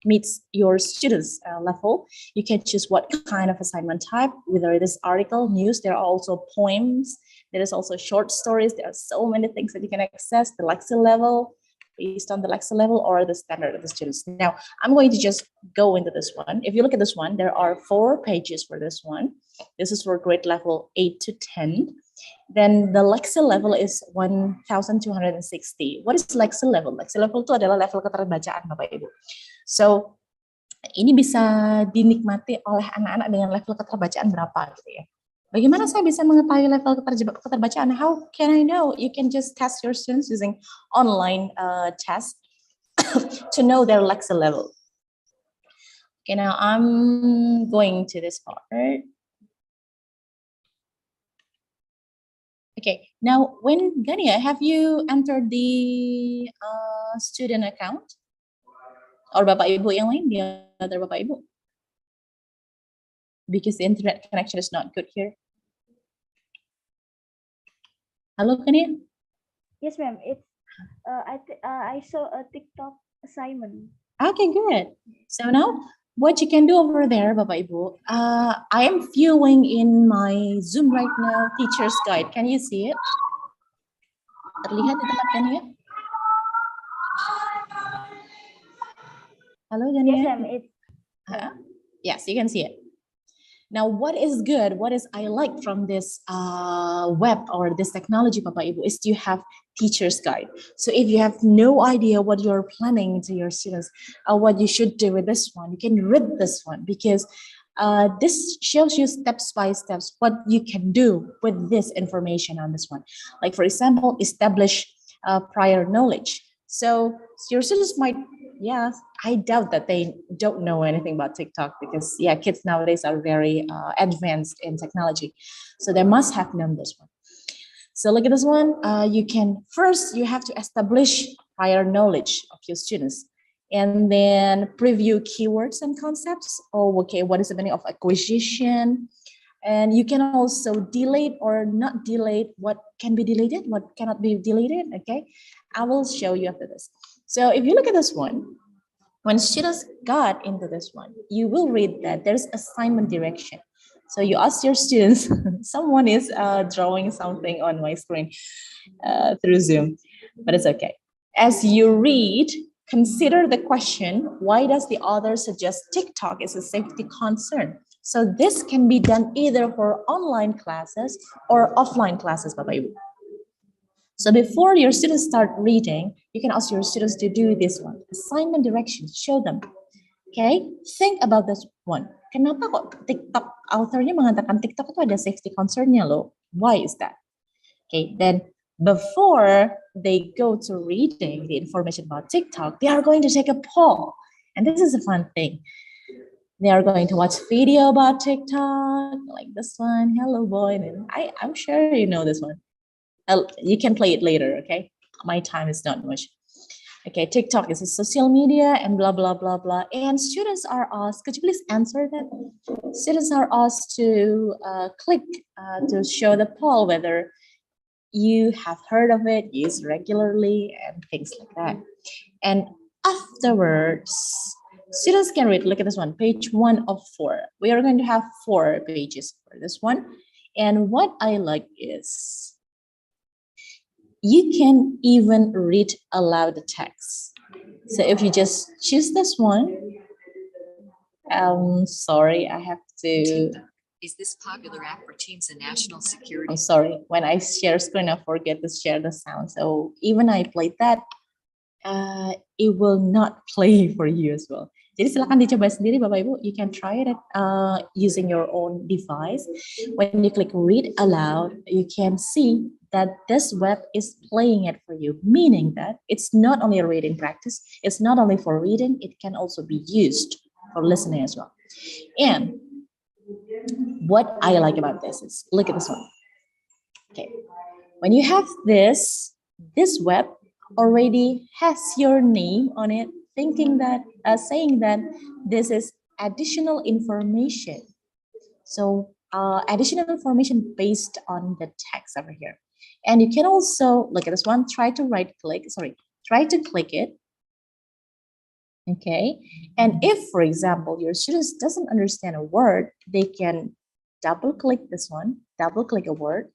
meets your students' level. You can choose what kind of assignment type, whether it is article, news. There are also poems. There is also short stories. There are so many things that you can access. The Lexi level, based on the Lexi level, or the standard of the students. Now, I'm going to just go into this one. If you look at this one, there are 4 pages for this one. This is for grade level 8 to 10. Then the Lexi level is 1,260. What is Lexi level? Lexi level itu adalah level keterbacaan, Bapak Ibu. So, ini bisa dinikmati oleh anak-anak dengan level keterbacaan berapa gitu ya. Bagaimana saya bisa mengetahui level keterbacaan? How can I know? You can just test your students using online test to know their Lexi level. Okay, now I'm going to this part. Okay, now when Gania, have you entered the student account? Or Bapak Ibu yang lain, the other Bapak Ibu? Because the internet connection is not good here. Hello, Gania? Yes, ma'am. It's I saw a TikTok assignment. Okay, good. So now, what you can do over there, Bapak Ibu, I am viewing in my Zoom right now, teacher's guide. Can you see it? Terlihat di tempat Gania? Hello, Gania? Yes, ma'am. It's Yes, you can see it. Now, what is good, what is I like from this web or this technology, Papa Ibu, is you have teacher's guide. So if you have no idea what you're planning to your students or what you should do with this one, you can read this one because this shows you steps by steps what you can do with this information on this one. Like, for example, establish prior knowledge. So your students might, yeah, I doubt that they don't know anything about TikTok because, yeah, kids nowadays are very advanced in technology. So they must have known this one. So look at this one. You have to establish prior knowledge of your students and then preview keywords and concepts. Oh, okay, what is the meaning of acquisition? And you can also delete or not delete what can be deleted, what cannot be deleted, okay? I will show you after this. So if you look at this one, when students got into this one, you will read that there's assignment direction. So you ask your students, someone is drawing something on my screen through Zoom, but it's okay. As you read, consider the question, why does the author suggest TikTok is a safety concern? So this can be done either for online classes or offline classes, Bapak Ibu. So before your students start reading, you can ask your students to do this one. Assignment directions, show them. Okay, think about this one. Kenapa kok TikTok, authornya mengatakan TikTok itu ada safety concern-nya loh? Why is that? Okay, then before they go to reading the information about TikTok, they are going to take a poll. And this is a fun thing. They are going to watch video about TikTok, like this one, hello boy. And I'm sure you know this one. You can play it later, okay? My time is not much. Okay, TikTok is a social media and blah, blah, blah, blah. And students are asked, could you please answer that? Students are asked to click to show the poll whether you have heard of it, use regularly, and things like that. And afterwards, students can read, look at this one, page 1 of 4. We are going to have 4 pages for this one. And what I like is, you can even read aloud the text. So if you just choose this one, sorry, I have to. Is this popular app for teams and national security? I'm sorry, when I share screen, I forget to share the sound. So even I played that, it will not play for you as well. Jadi silakan dicoba sendiri, Bapak Ibu. You can try it using your own device. When you click read aloud, you can see that this web is playing it for you, meaning that it's not only a reading practice, it's not only for reading, it can also be used for listening as well. And what I like about this is, look at this one. Okay, When you have this web already has your name on it, thinking that, saying that this is additional information. So additional information based on the text over here. And you can also look at this one, try to click it. Okay. And if, for example, your students doesn't understand a word, they can double click this one, double click a word.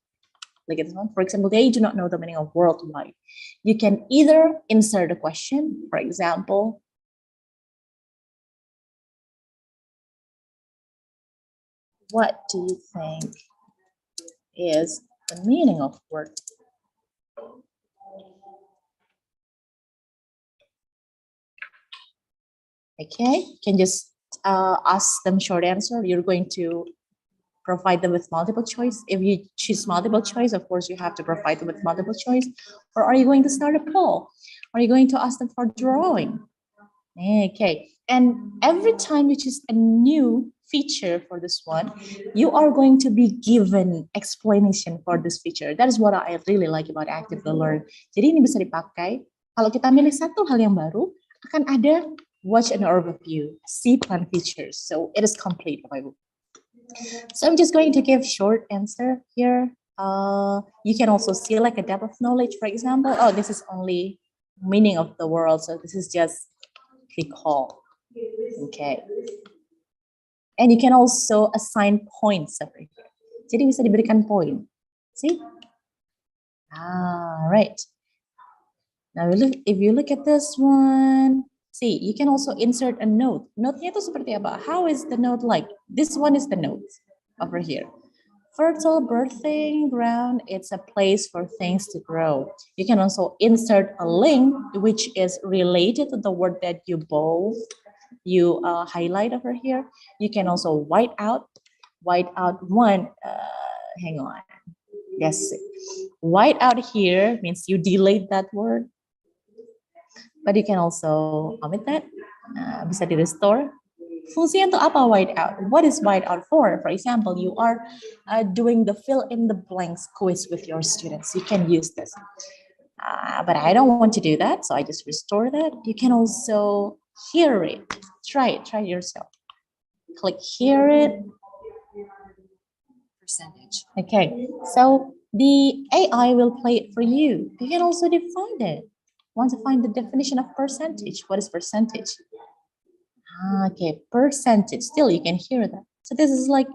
Look at this one. For example, they do not know the meaning of worldwide. You can either insert a question, for example, what do you think is the meaning of word? Okay, you can just ask them short answer. You're going to provide them with multiple choice. If you choose multiple choice, of course, you have to provide them with multiple choice. Or are you going to start a poll? Are you going to ask them for drawing? Okay, and every time you choose a new feature for this one, you are going to be given explanation for this feature. That is what I really like about Active to Learn. Jadi ini bisa dipakai, kalau kita milih satu hal yang baru, akan ada watch an overview, see plan features. So it is complete, Bapak Ibu. So I'm just going to give short answer here. You can also see like a depth of knowledge, for example. Oh, this is only meaning of the world. So this is just recall. Okay. And you can also assign points over here. Jadi bisa diberikan poin. See? Right. Now if you look at this one, see, you can also insert a note. Note-nya itu seperti apa? How is the note like? This one is the note over here. Fertile birthing ground, it's a place for things to grow. You can also insert a link which is related to the word that you bold, you highlight over here. You can also white out one, hang on. Yes, white out here means you delete that word. But you can also omit that, bisa di restore. Fungsinya untuk apa white out? What is white out for? For example, you are doing the fill in the blanks quiz with your students. You can use this. But I don't want to do that, so I just restore that. You can also hear it. Try it yourself. Click hear it. Percentage. Okay, so the AI will play it for you. You can also define it. Want to find the definition of percentage? What is percentage? Okay, percentage. Still, you can hear that. So this is like,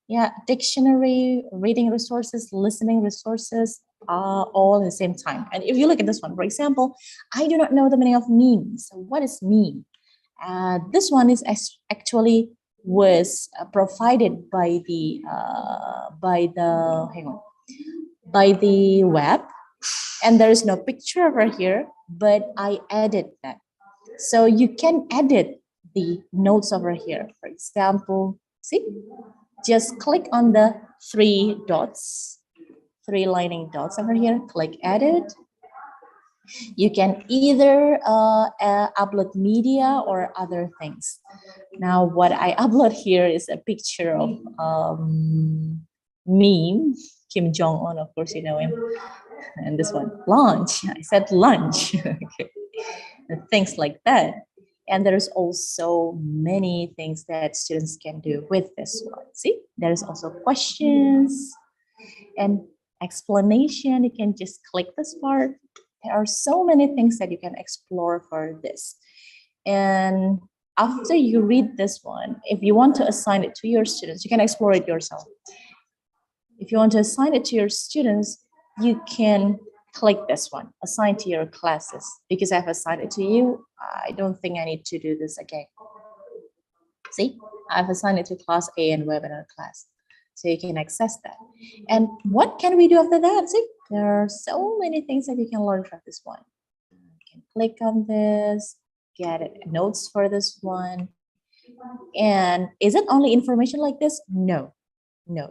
yeah, dictionary, reading resources, listening resources, all at the same time. And if you look at this one, for example, I do not know the meaning of meme. So what is meme? This one is actually was provided by the web, and there is no picture over here, but I added that. So you can edit the notes over here. For example, see, just click on the three lining dots over here, click edit. You can either upload media or other things. Now, what I upload here is a picture of meme, Kim Jong-un, of course you know him. And this one, lunch, I said lunch. Okay. Things like that. And there's also many things that students can do with this one. See, there's also questions and explanation. You can just click this part. There are so many things that you can explore for this. And after you read this one, if you want to assign it to your students, you can explore it yourself. If you want to assign it to your students, you can click this one, assign to your classes. Because I've assigned it to you, I don't think I need to do this again. See, I've assigned it to class A and webinar class. So you can access that. And what can we do after that? See, there are so many things that you can learn from this one. You can click on this, get notes for this one. And is it only information like this? No,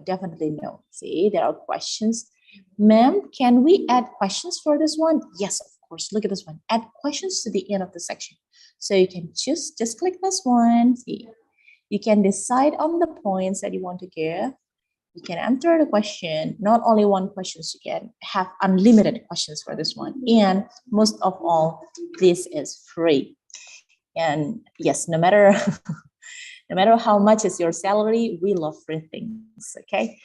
definitely no. See, there are questions. Ma'am, can we add questions for this one? Yes, of course. Look at this one. Add questions to the end of the section. So you can just click this one. See, you can decide on the points that you want to give. You can enter the question, not only one question, you can have unlimited questions for this one. And most of all, this is free. And yes, no matter no matter how much is your salary, we love free things, okay?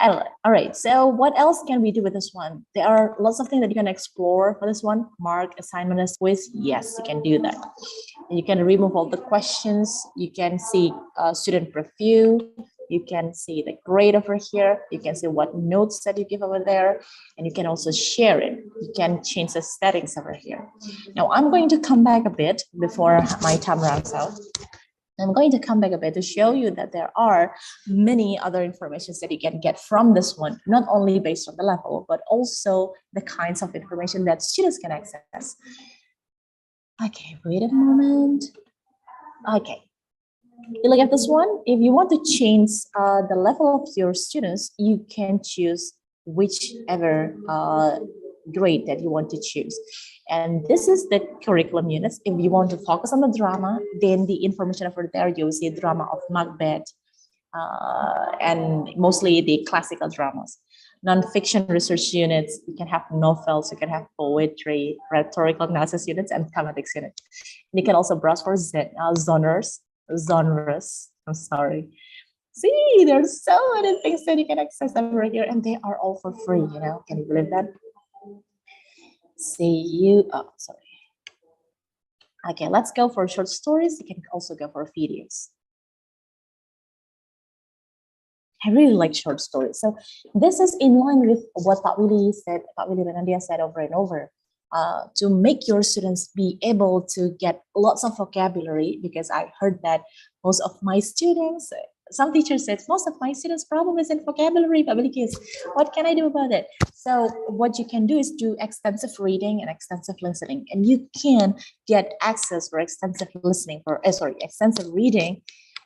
All right, so what else can we do with this one? There are lots of things that you can explore for this one. Mark, assignment as quiz, yes, you can do that. And you can remove all the questions. You can see student preview. You can see the grade over here. You can see what notes that you give over there. And you can also share it. You can change the settings over here. Now I'm going to come back a bit before my time runs out. I'm going to come back a bit to show you that there are many other informations that you can get from this one, not only based on the level, but also the kinds of information that students can access. Okay, wait a moment. Okay, you look at this one. If you want to change the level of your students, you can choose whichever grade that you want to choose. And this is the curriculum units. If you want to focus on the drama, then the information over there, you'll see drama of Macbeth and mostly the classical dramas. Non-fiction research units, you can have novels, you can have poetry, rhetorical analysis units, and thematics units. And you can also browse for genres. I'm sorry. See, there's so many things that you can access over here, and they are all for free, you know. Can you believe that? Sorry. Okay, let's go for short stories. You can also go for videos. I really like short stories. So this is in line with what Pak Willy said, Pak Willy Renandia said over and over, to make your students be able to get lots of vocabulary, because I heard that most of my students, some teachers said, most of my students' problem is in vocabulary, Pak Willy Kids. What can I do about it? So what you can do is do extensive reading and extensive listening, and you can get access for extensive listening extensive reading,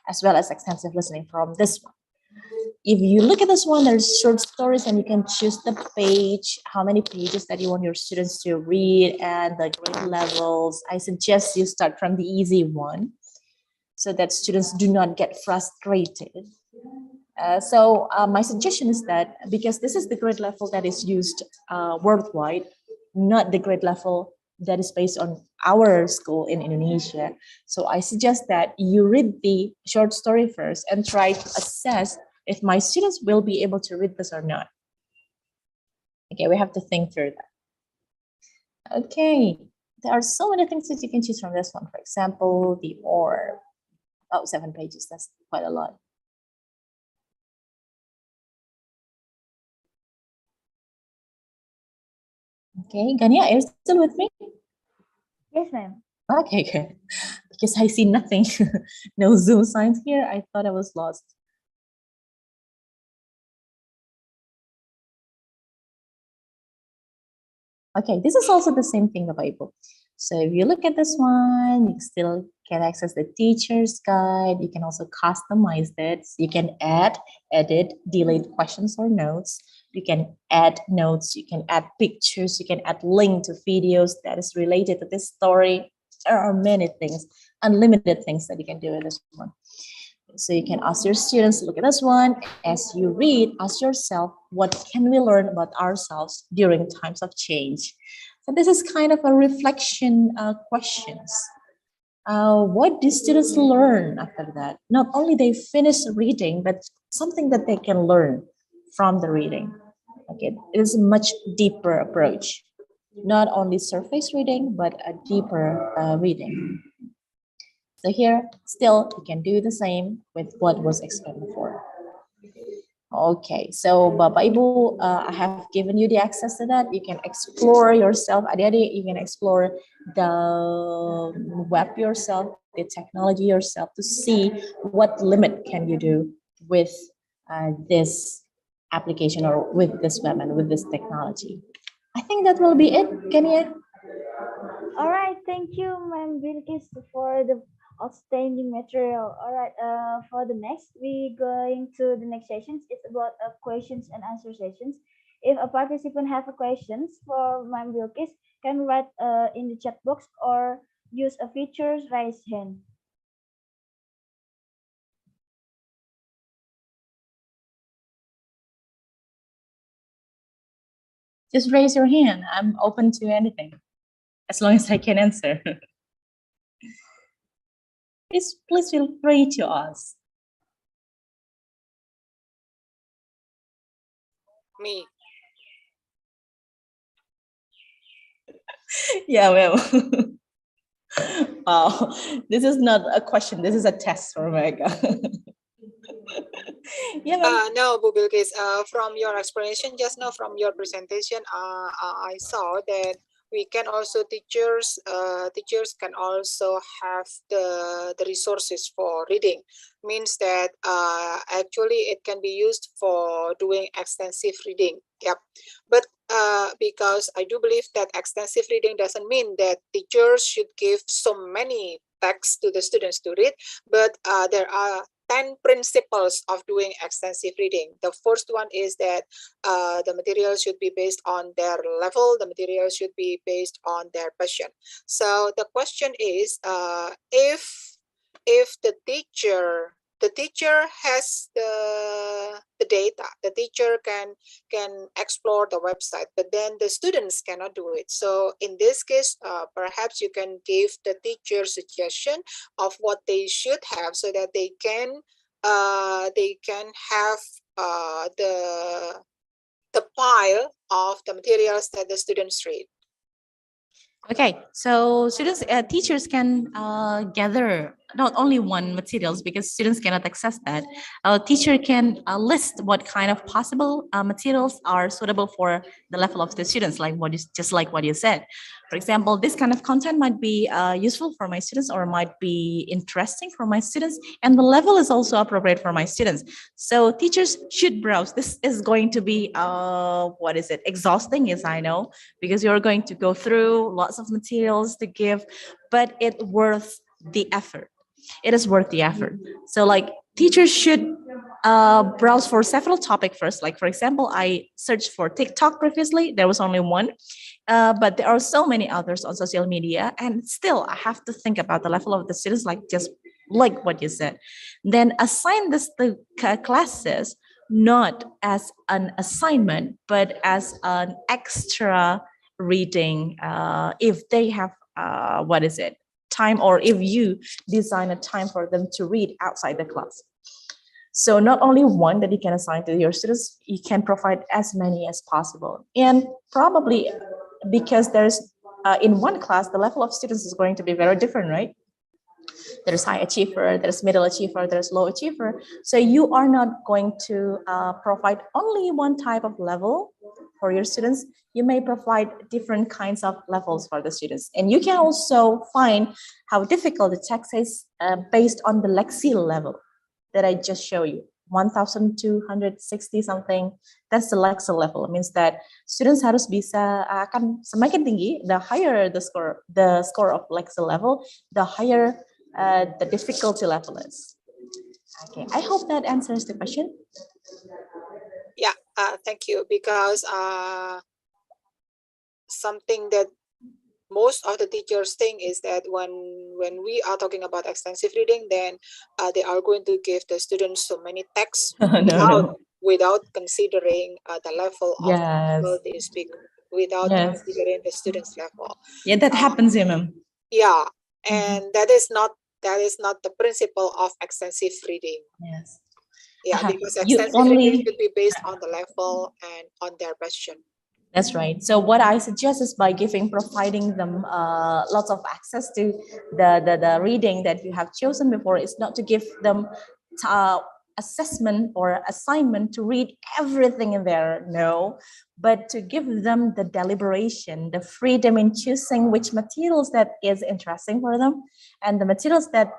as well as extensive listening from this one. If you look at this one, there's short stories, and you can choose the page, how many pages that you want your students to read, and the grade levels. I suggest you start from the easy one so that students do not get frustrated. My suggestion is that, because this is the grade level that is used worldwide, not the grade level that is based on our school in Indonesia. So I suggest that you read the short story first and try to assess if my students will be able to read this or not. Okay, we have to think through that. Okay, there are so many things that you can choose from this one. For example, the or. Oh, 7 pages, that's quite a lot. Okay, Gania, are you still with me? Yes, ma'am. Okay, good. Because I see nothing, no Zoom signs here. I thought I was lost. Okay, this is also the same thing, the Bible. So if you look at this one, you still can access the teacher's guide. You can also customize it. You can add, edit, delete questions or notes. You can add notes. You can add pictures. You can add link to videos that is related to this story. There are many things, unlimited things that you can do with this one. So you can ask your students, look at this one. As you read, ask yourself, what can we learn about ourselves during times of change? So this is kind of a reflection questions. What do students learn after that? Not only they finish reading, but something that they can learn from the reading. Okay, it is a much deeper approach. Not only surface reading, but a deeper reading. So here, still, you can do the same with what was explained before. Okay, so Bapak Ibu, I have given you the access to that. You can explore yourself. Adik-adik, you can explore the web yourself, the technology yourself, to see what limit can you do with this application or with this web and with this technology. I think that will be it, Kenya. All right, thank you, Ma'am Bilkis, for the outstanding material. All right, for the next, we going to the next sessions. It's about questions and answer sessions. If a participant have a questions for Ma'am Bilkis, can write in the chat box or use a feature raise hand. Just raise your hand. I'm open to anything, as long as I can answer. Please feel free to ask. Me. Yeah, well. Wow, this is not a question. This is a test for Mega. Yeah, No, Bu Bilkis, from your explanation just now, from your presentation, I saw that we can also teachers can also have the resources for reading. Means that actually it can be used for doing extensive reading. Yep. But because I do believe that extensive reading doesn't mean that teachers should give so many texts to the students to read, but there are 10 principles of doing extensive reading. The first one is that the material should be based on their level, the material should be based on their passion. So the question is, if the teacher has the data, the teacher can explore the website, but then the students cannot do it. So in this case, perhaps you can give the teacher suggestion of what they should have so that they can have the pile of the materials that the students read. Okay, so teachers can gather not only one materials because students cannot access that. A teacher can list what kind of possible materials are suitable for the level of the students, like just like what you said. For example, this kind of content might be useful for my students or might be interesting for my students, and the level is also appropriate for my students. So teachers should browse. This is going to be exhausting, yes, I know, because you're going to go through lots of materials to give, but it's worth the effort. It is worth the effort. So like teachers should browse for several topics first. Like for example, I searched for TikTok previously. There was only one, but there are so many others on social media, and still I have to think about the level of the students, like just like what you said. Then assign this to classes not as an assignment, but as an extra reading if they have time, or if you design a time for them to read outside the class. So not only one that you can assign to your students, you can provide as many as possible. And probably because there's in one class, the level of students is going to be very different, right? There's high achiever, there's middle achiever, there's low achiever. So you are not going to provide only one type of level for your students. You may provide different kinds of levels for the students. And you can also find how difficult the text is based on the Lexile level that I just showed you, 1,260 something. That's the Lexile level. It means that students harus bisa akan semakin tinggi, the higher the score of Lexile level, the higher the difficulty level is. Okay, I hope that answers the question. Yeah, thank you. Because something that most of the teachers think is that when we are talking about extensive reading, then they are going to give the students so many texts without considering the level of people they speak, without considering the students' level. Yeah, that happens, ma'am. Yeah, and that is not the principle of extensive reading. Yes. Yeah, because extensive reading should be based on the level and on their passion. That's right. So what I suggest is by providing them lots of access to the reading that you have chosen before, is not to give them assessment or assignment to read everything in there, no, but to give them the deliberation, the freedom in choosing which materials that is interesting for them and the materials that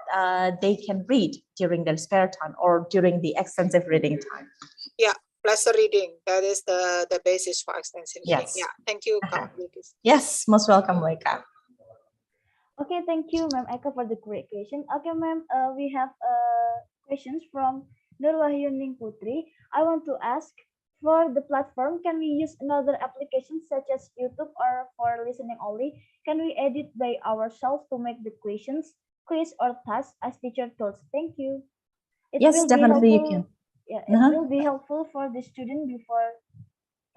they can read during their spare time or during the extensive reading time. Yeah. Pleasure reading, that is the basis for extensive reading. Yes. Yeah, thank you, Kak. Yes, most welcome, Moika. Okay, thank you, Ma'am Eka, for the great question. Okay, ma'am, we have questions from Nurwahyuning Putri. I want to ask, for the platform, can we use another application such as YouTube, or for listening only, can we edit by ourselves to make the questions, quiz, or task as teacher told? Thank you. Yes, definitely you can. Yeah, it will be helpful for the student before.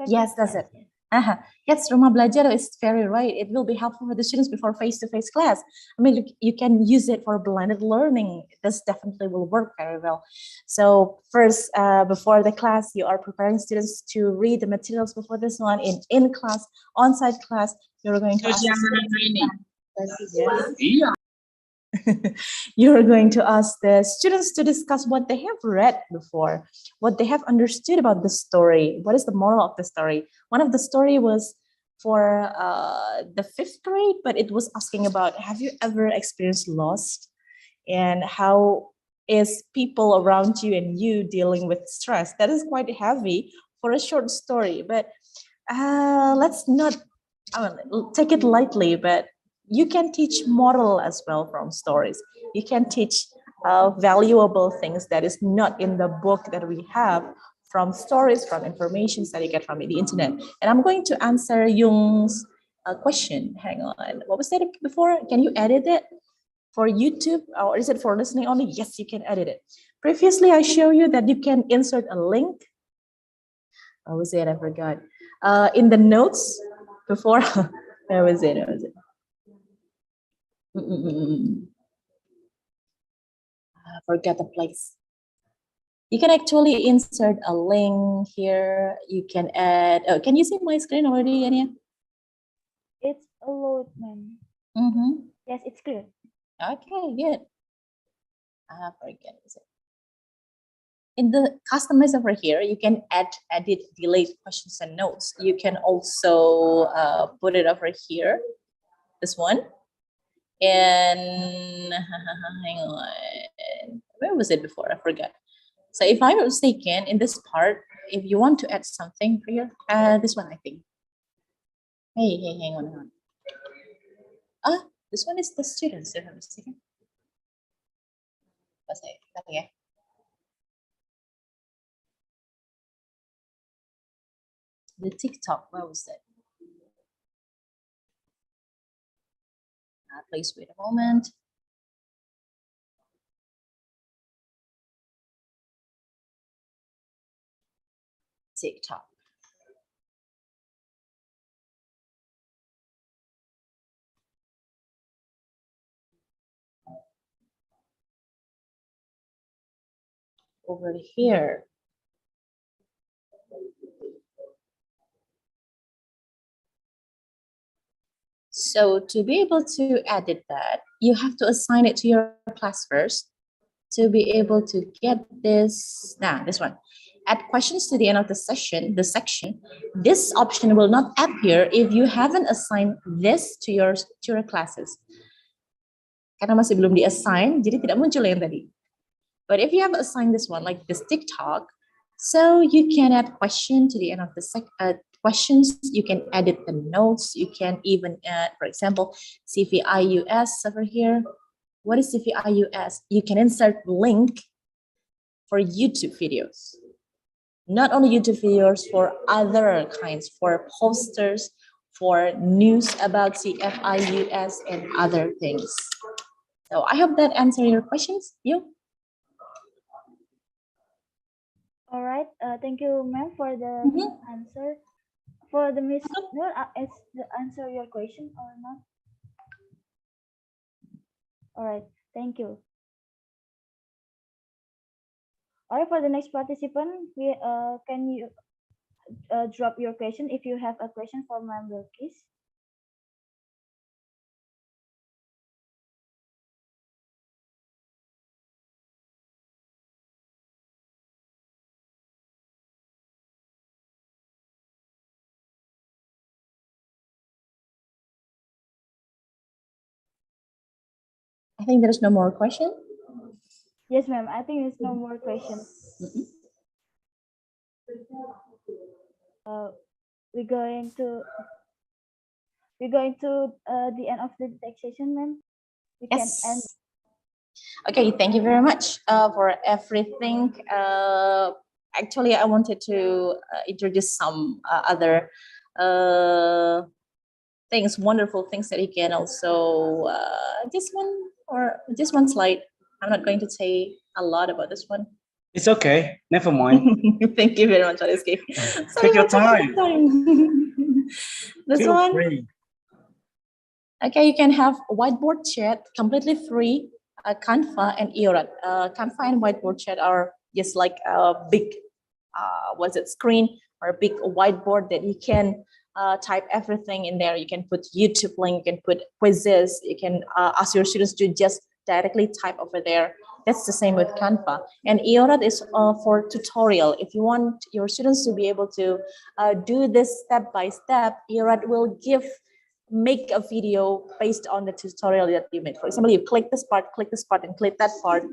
Yes, that's it. Yes, Rumah Belajar is very right. It will be helpful for the students before face-to-face class. I mean, you can use it for blended learning. This definitely will work very well. So first, before the class, you are preparing students to read the materials before this one in class, on-site class. You're going to ask you're going to ask the students to discuss what they have read before, what they have understood about the story. What is the moral of the story? One of the story was for the 5th grade, but it was asking about, have you ever experienced loss? And how is people around you and you dealing with stress? That is quite heavy for a short story, but let's not take it lightly, but you can teach moral as well from stories. You can teach valuable things that is not in the book that we have, from stories, from information that you get from the internet. And I'm going to answer Jung's question. Hang on, what was that before? Can you edit it for YouTube, or is it for listening only? Yes, you can edit it. Previously, I showed you that you can insert a link. What was it? I forgot. In the notes before, where was it? Where was it? I forgot the place. You can actually insert a link here. You can add. Can you see my screen already, Ania? It's Aloud, ma'am. Yes, it's clear. Okay, good. I forget. In the customize over here, you can add, edit, delete questions and notes. You can also put it over here. This one. And hang on, where was it before? I forgot. So if I'm mistaken, in this part, if you want to add something here, this one, I think. Hey, hang on. This one is the students, if I'm mistaken. What's it? Okay. The TikTok, where was that? Please wait a moment. TikTok. Over here. So to be able to edit that, you have to assign it to your class first to be able to get this. Now, this one. Add questions to the end of the section. This option will not appear if you haven't assigned this to your classes. Karena masih belum di-assign, jadi tidak muncul yang tadi. But if you have assigned this one, like this TikTok, so you can add question to the end of the questions. You can edit the notes. You can even add, for example, CVIUS over here. What is CVIUS? You can insert link for YouTube videos. Not only YouTube videos, for other kinds, for posters, for news about CFIUS and other things. So I hope that answers your questions. You? All right. Thank you, ma'am, for the answer. For the Miss Nur, is the answer your question or not? All right. Thank you. All right. For the next participant, can you drop your question if you have a question for Ma'am Bilkis? I think there's no more question. Yes, ma'am. I think there's no more questions. We're going to the end of the session, ma'am. We can end. Okay, thank you very much for everything. Actually, I wanted to introduce some other things, wonderful things that you can also just one slide. I'm not going to say a lot about this one. It's okay. Never mind. Thank you very much, Rizky. Take your time. This Feel one, free. okay, you can have whiteboard chat completely free, Canva and Eorad. Canva and whiteboard chat are just like a big, screen or a big whiteboard that you can type everything in there. You can put YouTube link, you can put quizzes, you can ask your students to just directly type over there. That's the same with Canva. And Eorad is for tutorial. If you want your students to be able to do this step by step, Eorad will make a video based on the tutorial that you made. For example, you click this part, and click that part.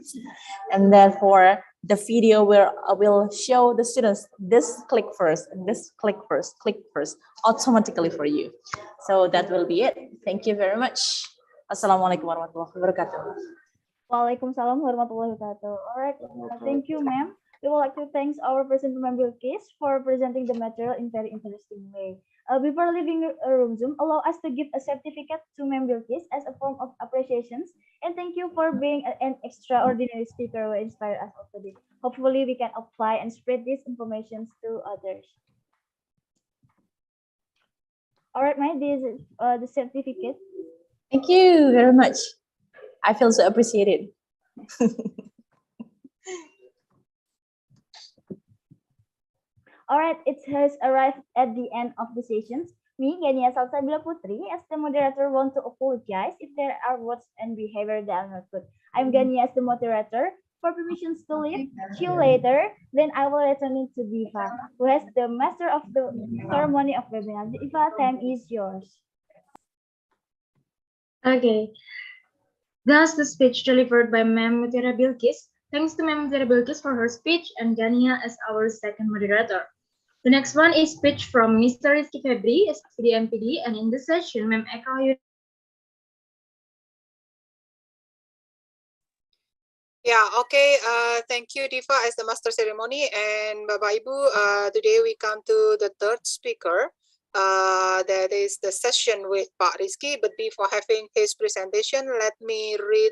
And therefore, the video will show the students this click first, and this click first, automatically for you. So that will be it. Thank you very much. Assalamualaikum warahmatullahi wabarakatuh. Waalaikumsalam warahmatullahi wabarakatuh. All right, thank you, ma'am. We would like to thank our presenter, Ma'am Bilkis, for presenting the material in very interesting way. Before leaving room Zoom, allow us to give a certificate to Ma'am Bilkis as a form of appreciation, and thank you for being an extraordinary speaker who inspired us all today. Hopefully, we can apply and spread these information to others. All right, ma'am, this is the certificate. Thank you very much. I feel so appreciated. All right, it has arrived at the end of the sessions. Me, Gania Salsabila Putri, as the moderator, want to apologize if there are words and behavior that are not good. I'm Gania as the moderator. For permissions to leave, see you later. Then I will return it to Diva, who has the master of the ceremony of webinar. Diva, time is yours. Okay. Thus, the speech delivered by Ma'am Mutiara Bilkis. Thanks to Ma'am Mutiara Bilkis for her speech and Gania as our second moderator. The next one is speech from Mr. Rizky Febri, SPD MPD, and in this session, Ma'am Eka. Yeah, okay. Thank you, Diva, as the master ceremony. And Bapak Ibu, today we come to the third speaker. That is the session with Pak Rizky. But before having his presentation, let me read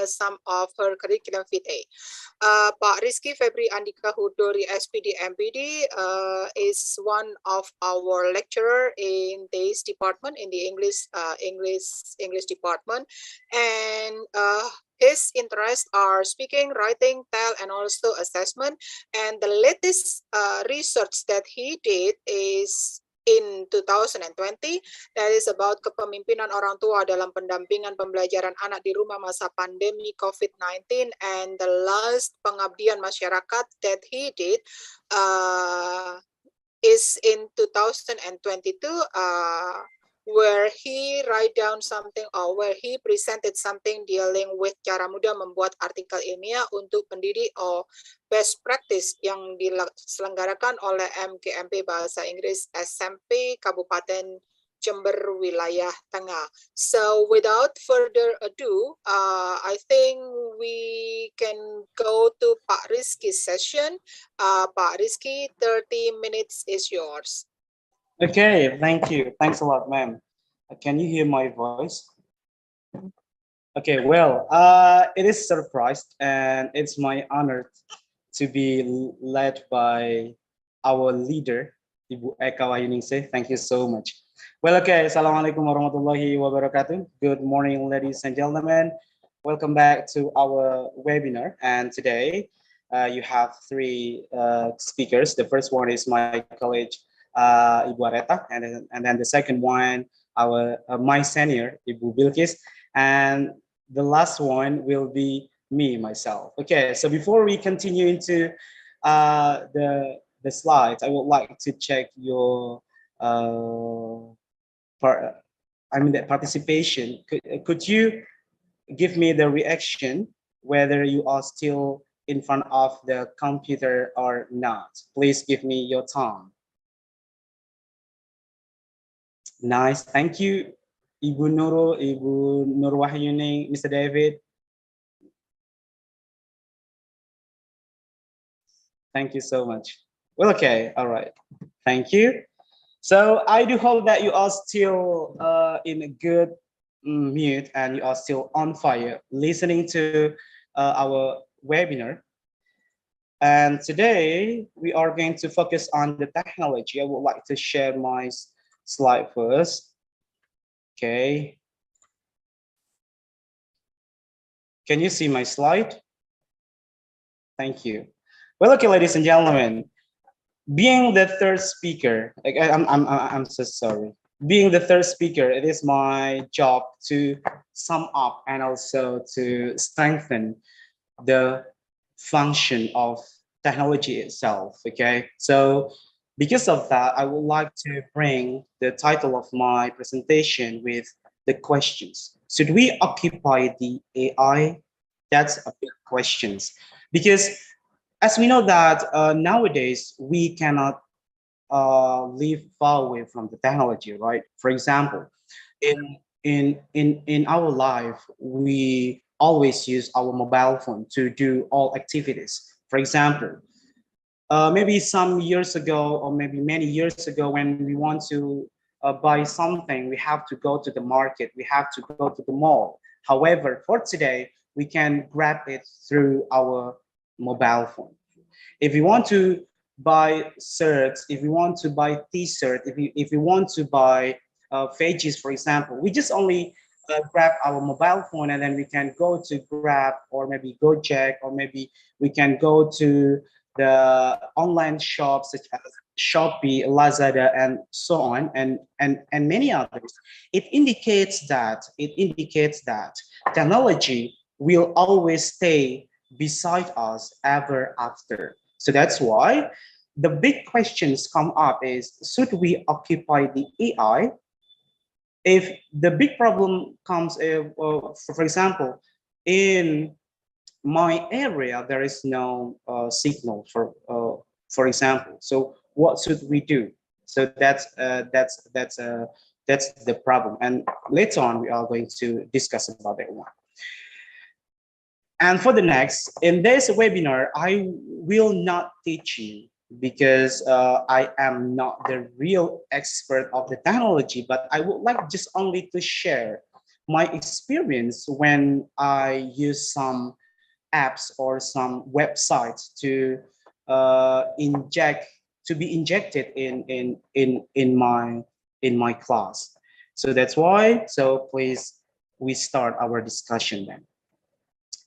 some of her curriculum vitae. Pak Rizky Febri Andika Hudori SPD MPD is one of our lecturer in this department, in the English department, and his interests are speaking, writing, tell, and also assessment. And the latest research that he did is in 2020, that is about kepemimpinan orang tua dalam pendampingan pembelajaran anak di rumah masa pandemi COVID-19. And the last pengabdian masyarakat that he did is in 2022, where he write down something or where he presented something dealing with cara mudah membuat artikel ilmiah untuk pendidik or best practice yang diselenggarakan oleh MGMP Bahasa Inggris SMP Kabupaten Jember Wilayah Tengah. So without further ado, I think we can go to Pak Rizky's session. Pak Rizky, 30 minutes is yours. Okay, thank you. Thanks a lot, ma'am. Can you hear my voice? Okay, well, it is surprised and it's my honor to be led by our leader, Ibu Eka Wayuningsih. Thank you so much. Well, okay, Assalamualaikum warahmatullahi wabarakatuh. Good morning, ladies and gentlemen. Welcome back to our webinar. And today you have three speakers. The first one is my colleague, Ibu Areta, and then the second one, my senior, Ibu Bilkis, and the last one will be me, myself. Okay, so before we continue into the slides, I would like to check your participation. Could you give me the reaction whether you are still in front of the computer or not? Please give me your time. Nice, thank you, Ibu Nurul, Ibu Nur Wahyuni, Mr. David. Thank you so much. Well, okay, all right, thank you. So I do hope that you are still in a good mood and you are still on fire listening to our webinar. And today we are going to focus on the technology. I would like to share my slide first. Okay. Can you see my slide? Thank you. Well, okay, ladies and gentlemen, being the third speaker, I'm so sorry. Being the third speaker, it is my job to sum up and also to strengthen the function of technology itself. Okay, so because of that, I would like to bring the title of my presentation with the questions. Should we occupy the AI? That's a big question because as we know that nowadays we cannot live far away from the technology, right? For example, in our life, we always use our mobile phone to do all activities. For example, maybe some years ago or maybe many years ago when we want to buy something, we have to go to the market, we have to go to the mall. However, for today, we can grab it through our mobile phone. If you want to buy shirts, if you want to buy t-shirt, if you want to buy veggies, for example, we just only grab our mobile phone and then we can go to Grab or maybe Gojek or maybe we can go to the online shops such as Shopee, Lazada, and so on, and many others. It indicates that technology will always stay beside us ever after. So that's why the big questions come up is, should we occupy the AI? If the big problem comes, for example, in my area, there is no signal, for example. So what should we do? So that's the problem. And later on, we are going to discuss about that one. And for the next, in this webinar, I will not teach you because I am not the real expert of the technology, but I would like just only to share my experience when I use some apps or some websites to be injected in my class. So that's why. So please, we start our discussion then.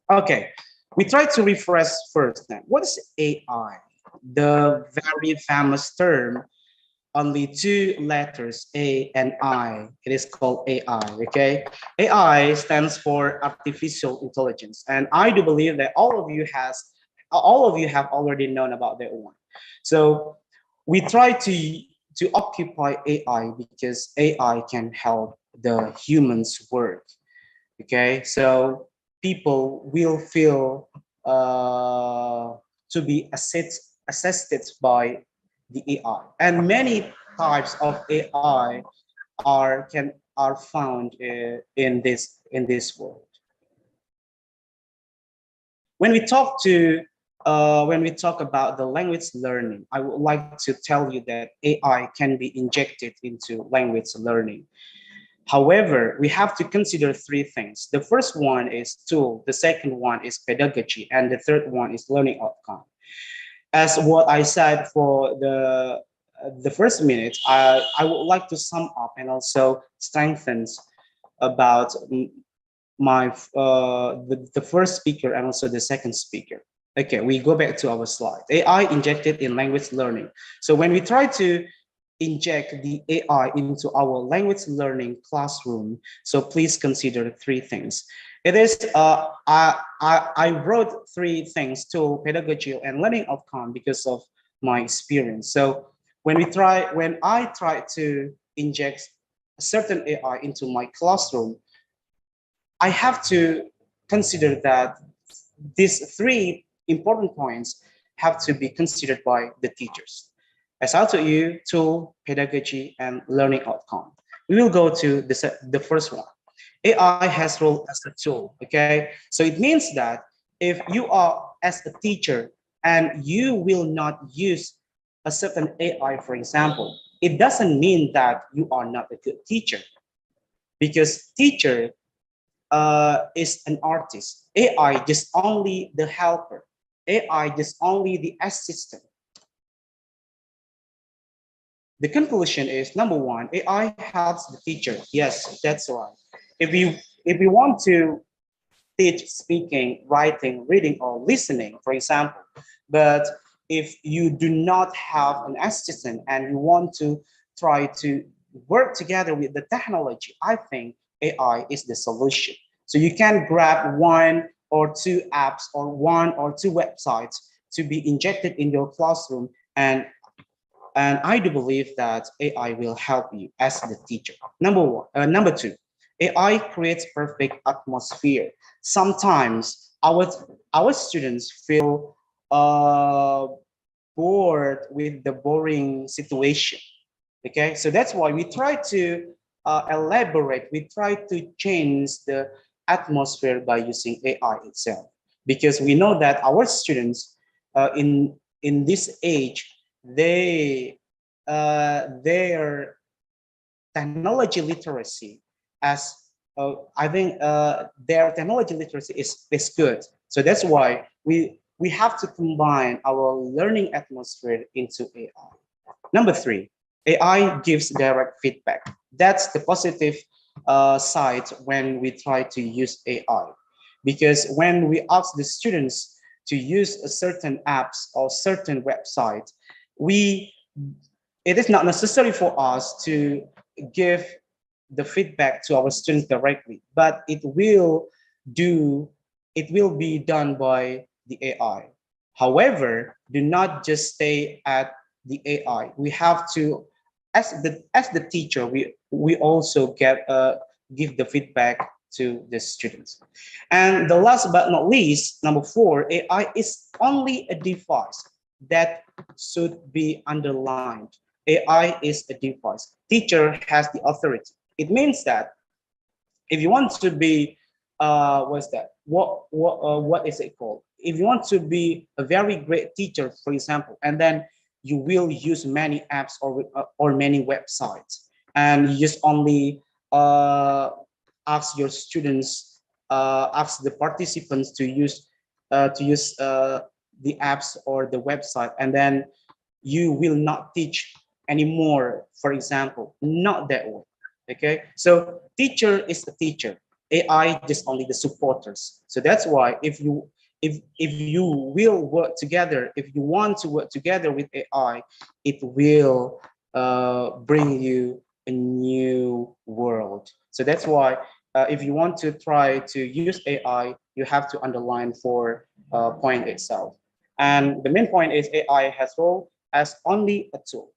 Okay, we try to refresh first then. What is AI? The very famous term, only two letters, A and I. It is called AI, okay? AI stands for artificial intelligence. And I do believe that all of you have already known about that one. So we try to occupy AI because AI can help the humans work. Okay, so people will feel to be assisted by the AI, and many types of AI are found in this world. When we talk about the language learning, I would like to tell you that AI can be injected into language learning. However, we have to consider three things. The first one is tool, the second one is pedagogy, and the third one is learning outcome. As what I said for the first minute, I would like to sum up and also strengthen about the first speaker and also the second speaker. Okay, we go back to our slide. AI injected in language learning. So when we try to inject the AI into our language learning classroom, so please consider three things. It is I wrote three things: tool, pedagogy, and learning outcome because of my experience. So when I try to inject a certain AI into my classroom, I have to consider that these three important points have to be considered by the teachers. As I told you, tool, pedagogy, and learning outcome. We will go to the first one. AI has role as a tool, okay? So it means that if you are as a teacher and you will not use a certain AI, for example, it doesn't mean that you are not a good teacher, because teacher is an artist. AI just only the helper. AI just only the assistant. the conclusion is number one, AI helps the teacher. Yes, that's right. If you want to teach speaking, writing, reading, or listening, for example, but if you do not have an assistant and you want to try to work together with the technology, I think AI is the solution. So you can grab one or two apps or one or two websites to be injected in your classroom, and I do believe that AI will help you as the teacher. Number two, AI creates perfect atmosphere. Sometimes our students feel uh, bored with the boring situation. Okay, so that's why we try to elaborate. We try to change the atmosphere by using AI itself, because we know that our students in this age, their technology literacy as I think their technology literacy is good. So that's why we have to combine our learning atmosphere into AI. Number three, AI gives direct feedback. That's the positive side when we try to use AI. Because when we ask the students to use a certain apps or certain website, we it is not necessary for us to give the feedback to our students directly, but do it will be done by the AI. However, do not just stay at the AI. We have to, as the teacher, we also give the feedback to the students. And the last but not least, number four, AI is only a device that should be underlined. AI is a device. Teacher has the authority. It means that if you want to be what's that what is it called, if you want to be a very great teacher, for example, and then you will use many apps or many websites, and you just only uh, ask your students, ask the participants to use the apps or the website, and then you will not teach anymore, for example, not that way. Okay, so teacher is the teacher, AI just only the supporters. So that's why if you will work together, if you want to work together with AI, it will bring you a new world. So that's why if you want to try to use AI, you have to underline for point itself. And the main point is AI has role as only a tool.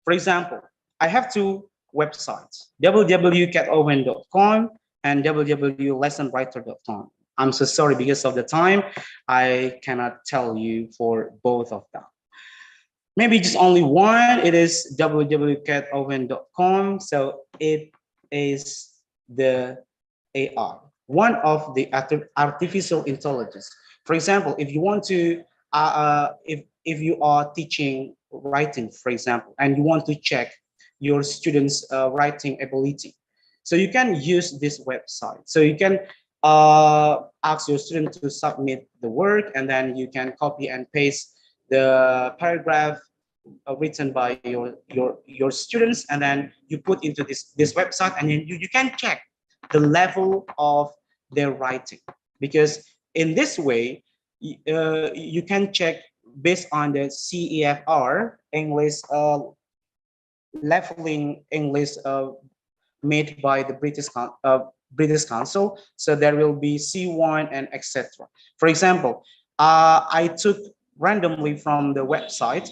For example, I have two websites, www.catowen.com and www.lessonwriter.com. I'm so sorry, because of the time, I cannot tell you for both of them. Maybe just only one, it is www.catowen.com. So it is the AI, one of the artificial intelligence. For example, if you want to, if you are teaching writing, for example, and you want to check your students' writing ability, so you can use this website. So you can ask your student to submit the work, and then you can copy and paste the paragraph written by your students, and then you put into this website, and then you can check the level of their writing, because in this way you can check based on the CEFR English leveling English made by the British Council. So there will be C1 and etc. For example, I took randomly from the website,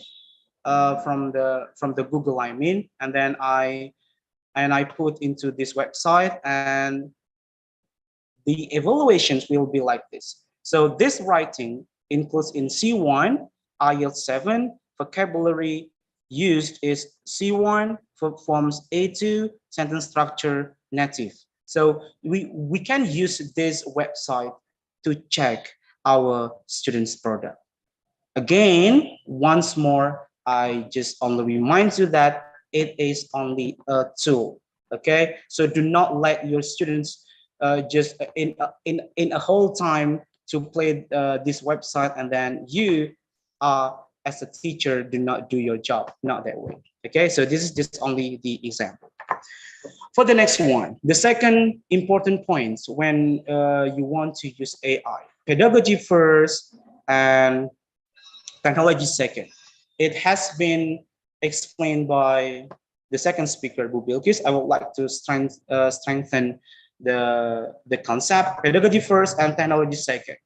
from the Google, I mean, and then I put into this website, and the evaluations will be like this. So this writing includes in C1, IELTS 7, vocabulary used is C1, for forms A2, sentence structure, native. So we can use this website to check our students' product. Again, once more, I just only remind you that it is only a tool. Okay, so do not let your students just in a whole time to play this website, and then you are as a teacher do not do your job, not that way. Okay, so this is just only the example. For the next one, the second important point when you want to use AI, pedagogy first and technology second. It has been explained by the second speaker, Bu Bilkis. I would like to strengthen the concept, pedagogy first and technology second.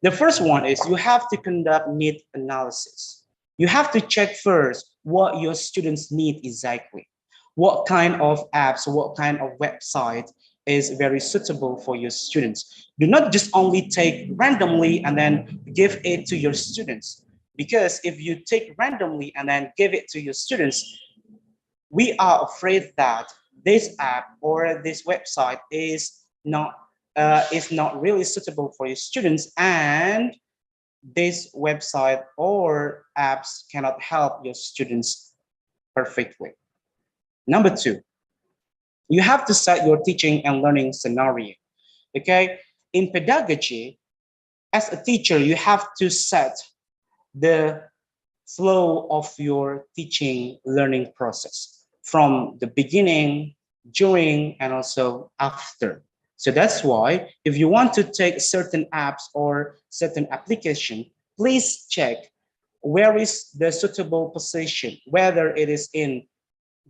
The first one is you have to conduct need analysis. You have to check first what your students need exactly. What kind of apps, what kind of website is very suitable for your students. Do not just only take randomly and then give it to your students. Because if you take randomly and then give it to your students, we are afraid that this app or this website is not really suitable for your students, and this website or apps cannot help your students perfectly. Number two, you have to set your teaching and learning scenario. Okay, in pedagogy, as a teacher, you have to set the flow of your teaching learning process from the beginning, during, and also after. So that's why if you want to take certain apps or certain application, please check where is the suitable position, whether it is in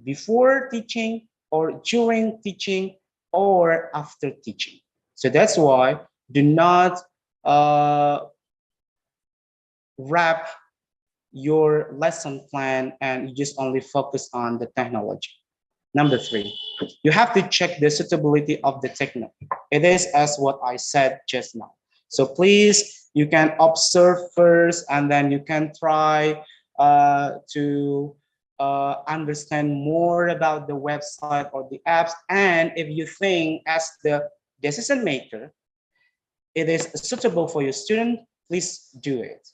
before teaching or during teaching or after teaching. So that's why do not wrap your lesson plan and you just only focus on the technology. Number three, you have to check the suitability of the technique. It is as what I said just now. So please, you can observe first and then you can try to understand more about the website or the apps. And if you think as the decision maker, it is suitable for your student, please do it.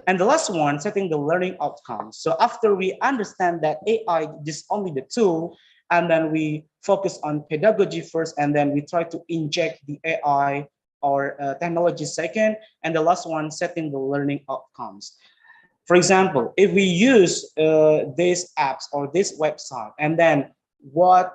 And the last one, setting the learning outcomes. So after we understand that AI is only the tool, and then we focus on pedagogy first, and then we try to inject the AI or technology second, and the last one, setting the learning outcomes. For example, if we use these apps or this website, and then what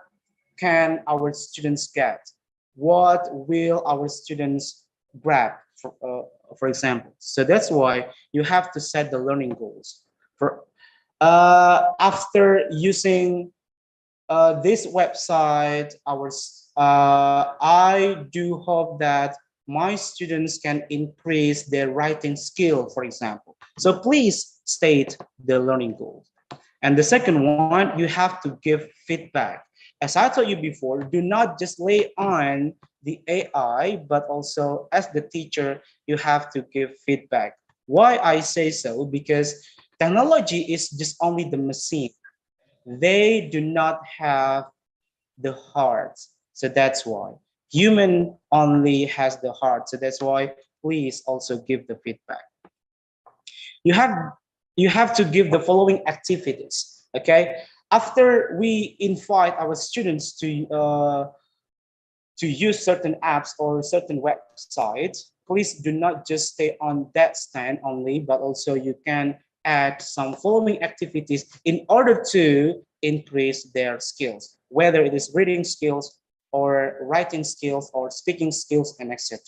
can our students get? What will our students grab, for example? So that's why you have to set the learning goals. After using this website, I do hope that my students can increase their writing skill, for example. So please state the learning goals. And the second one, you have to give feedback. As I told you before, do not just lay on the AI, but also as the teacher, you have to give feedback. Why I say so? Because technology is just only the machine. They do not have the heart. So that's why. Human only has the heart. So that's why please also give the feedback. You have to give the following activities. Okay, after we invite our students to use certain apps or certain websites, please do not just stay on that stand only, but also you can add some following activities in order to increase their skills, whether it is reading skills or writing skills or speaking skills and etc.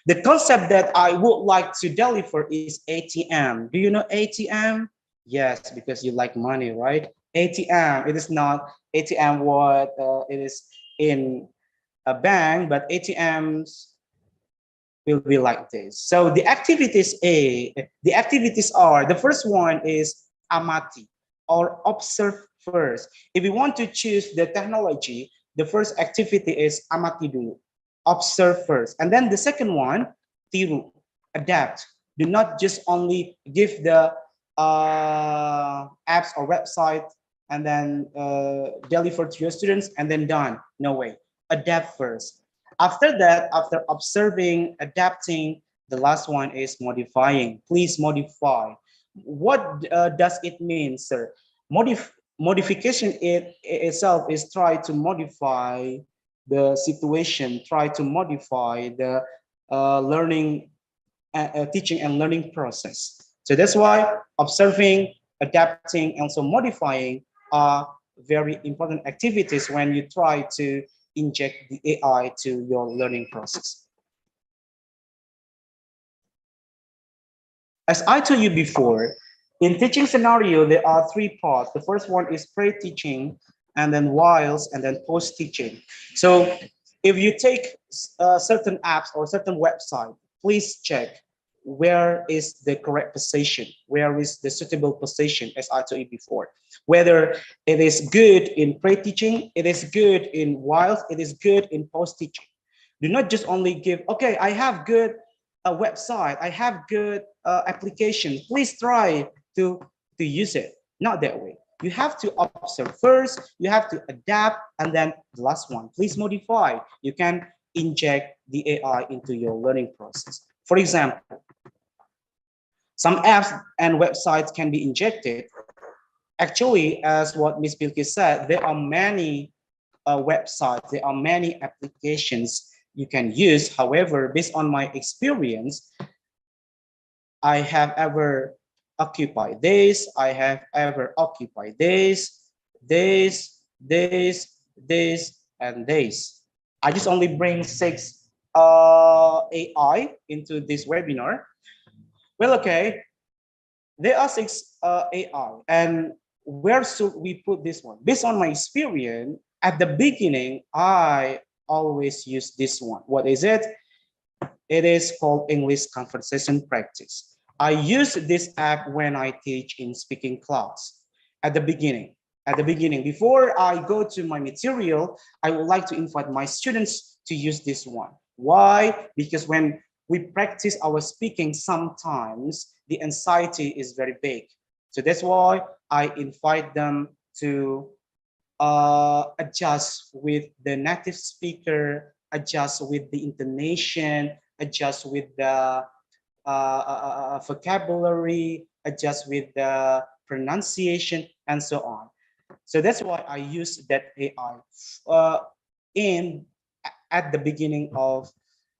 The concept that I would like to deliver is ATM. Do you know ATM? Yes, because you like money, right? ATM, it is not ATM what it is in a bank, but ATMs will be like this. So the activities are, the first one is amati or observe first. If we want to choose the technology, the first activity is amati dulu, observe first. And then the second one, tiru, adapt. Do not just only give the apps or website and then deliver to your students and then done. No way. Adapt first. After that, after observing, adapting, the last one is modifying. Please modify. What does it mean, sir? Modification itself is try to modify the situation, try to modify the learning teaching and learning process. So that's why observing, adapting, and also modifying are very important activities when you try to inject the AI to your learning process. As I told you before, in teaching scenario, there are three parts. The first one is pre-teaching, and then whilst, and then post-teaching. So if you take certain apps or certain website, please check where is the correct position, where is the suitable position, as I told you before. Whether it is good in pre-teaching, it is good in whilst, it is good in post-teaching. Do not just only give, okay, I have good website, I have good application, please try to use it. Not that way. You have to observe first, you have to adapt, and then the last one, please modify. You can inject the AI into your learning process. For example, some apps and websites can be injected. Actually, as what Ms. Bilkis said, there are many websites, there are many applications you can use. However, based on my experience, I have ever occupied this, I have ever occupied this, and this. I just only bring 6 AI into this webinar. Well, okay, there are 6 AI, and where should we put this one? Based on my experience, at the beginning, I always use this one. What is it? It is called English Conversation Practice. I use this app when I teach in speaking class. At the beginning, before I go to my material, I would like to invite my students to use this one. Why? Because when we practice our speaking, sometimes the anxiety is very big. So that's why I invite them to adjust with the native speaker, adjust with the intonation, adjust with the vocabulary, adjust with the pronunciation, and so on. So that's why I use that AI at the beginning of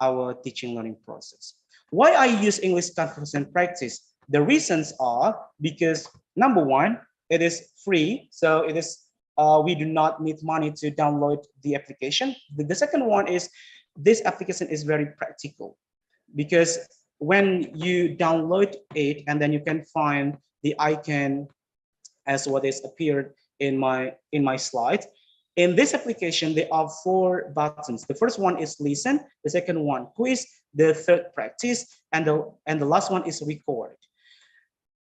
our teaching learning process. Why I use English conversation practice? The reasons are because number one, it is free, so it is we do not need money to download the application. The second one is this application is very practical because when you download it and then you can find the icon as what is appeared in my slide. In this application, there are 4 buttons. The first one is listen, the second one quiz, the third practice, and the last one is record.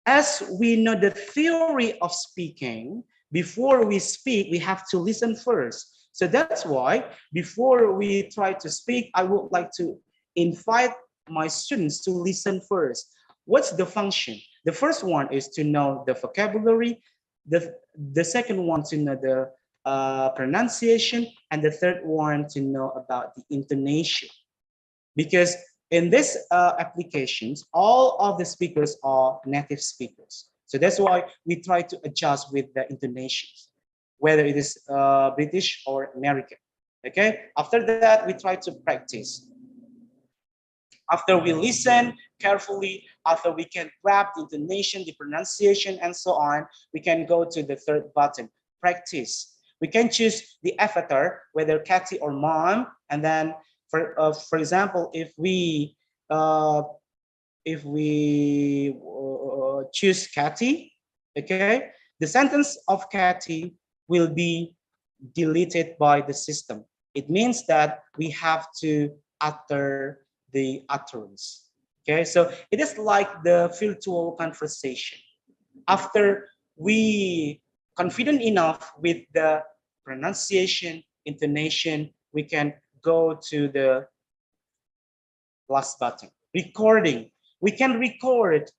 As we know the theory of speaking, before we speak, we have to listen first. So that's why before we try to speak, I would like to invite my students to listen first. What's the function? The first one is to know the vocabulary. The second one to know the pronunciation, and the third one to know about the intonation. Because in this applications, all of the speakers are native speakers. So that's why we try to adjust with the intonations, whether it is British or American. Okay. After that, we try to practice. After we listen carefully, after we can grab the intonation, the pronunciation, and so on, we can go to the third button, practice. We can choose the avatar, whether Cathy or Mom, and then, for example, if we choose Cathy, okay, the sentence of Cathy will be deleted by the system. It means that we have to utter the utterance. Okay, so it is like the virtual conversation. After we confident enough with the pronunciation, intonation, we can go to the last button, recording. We can record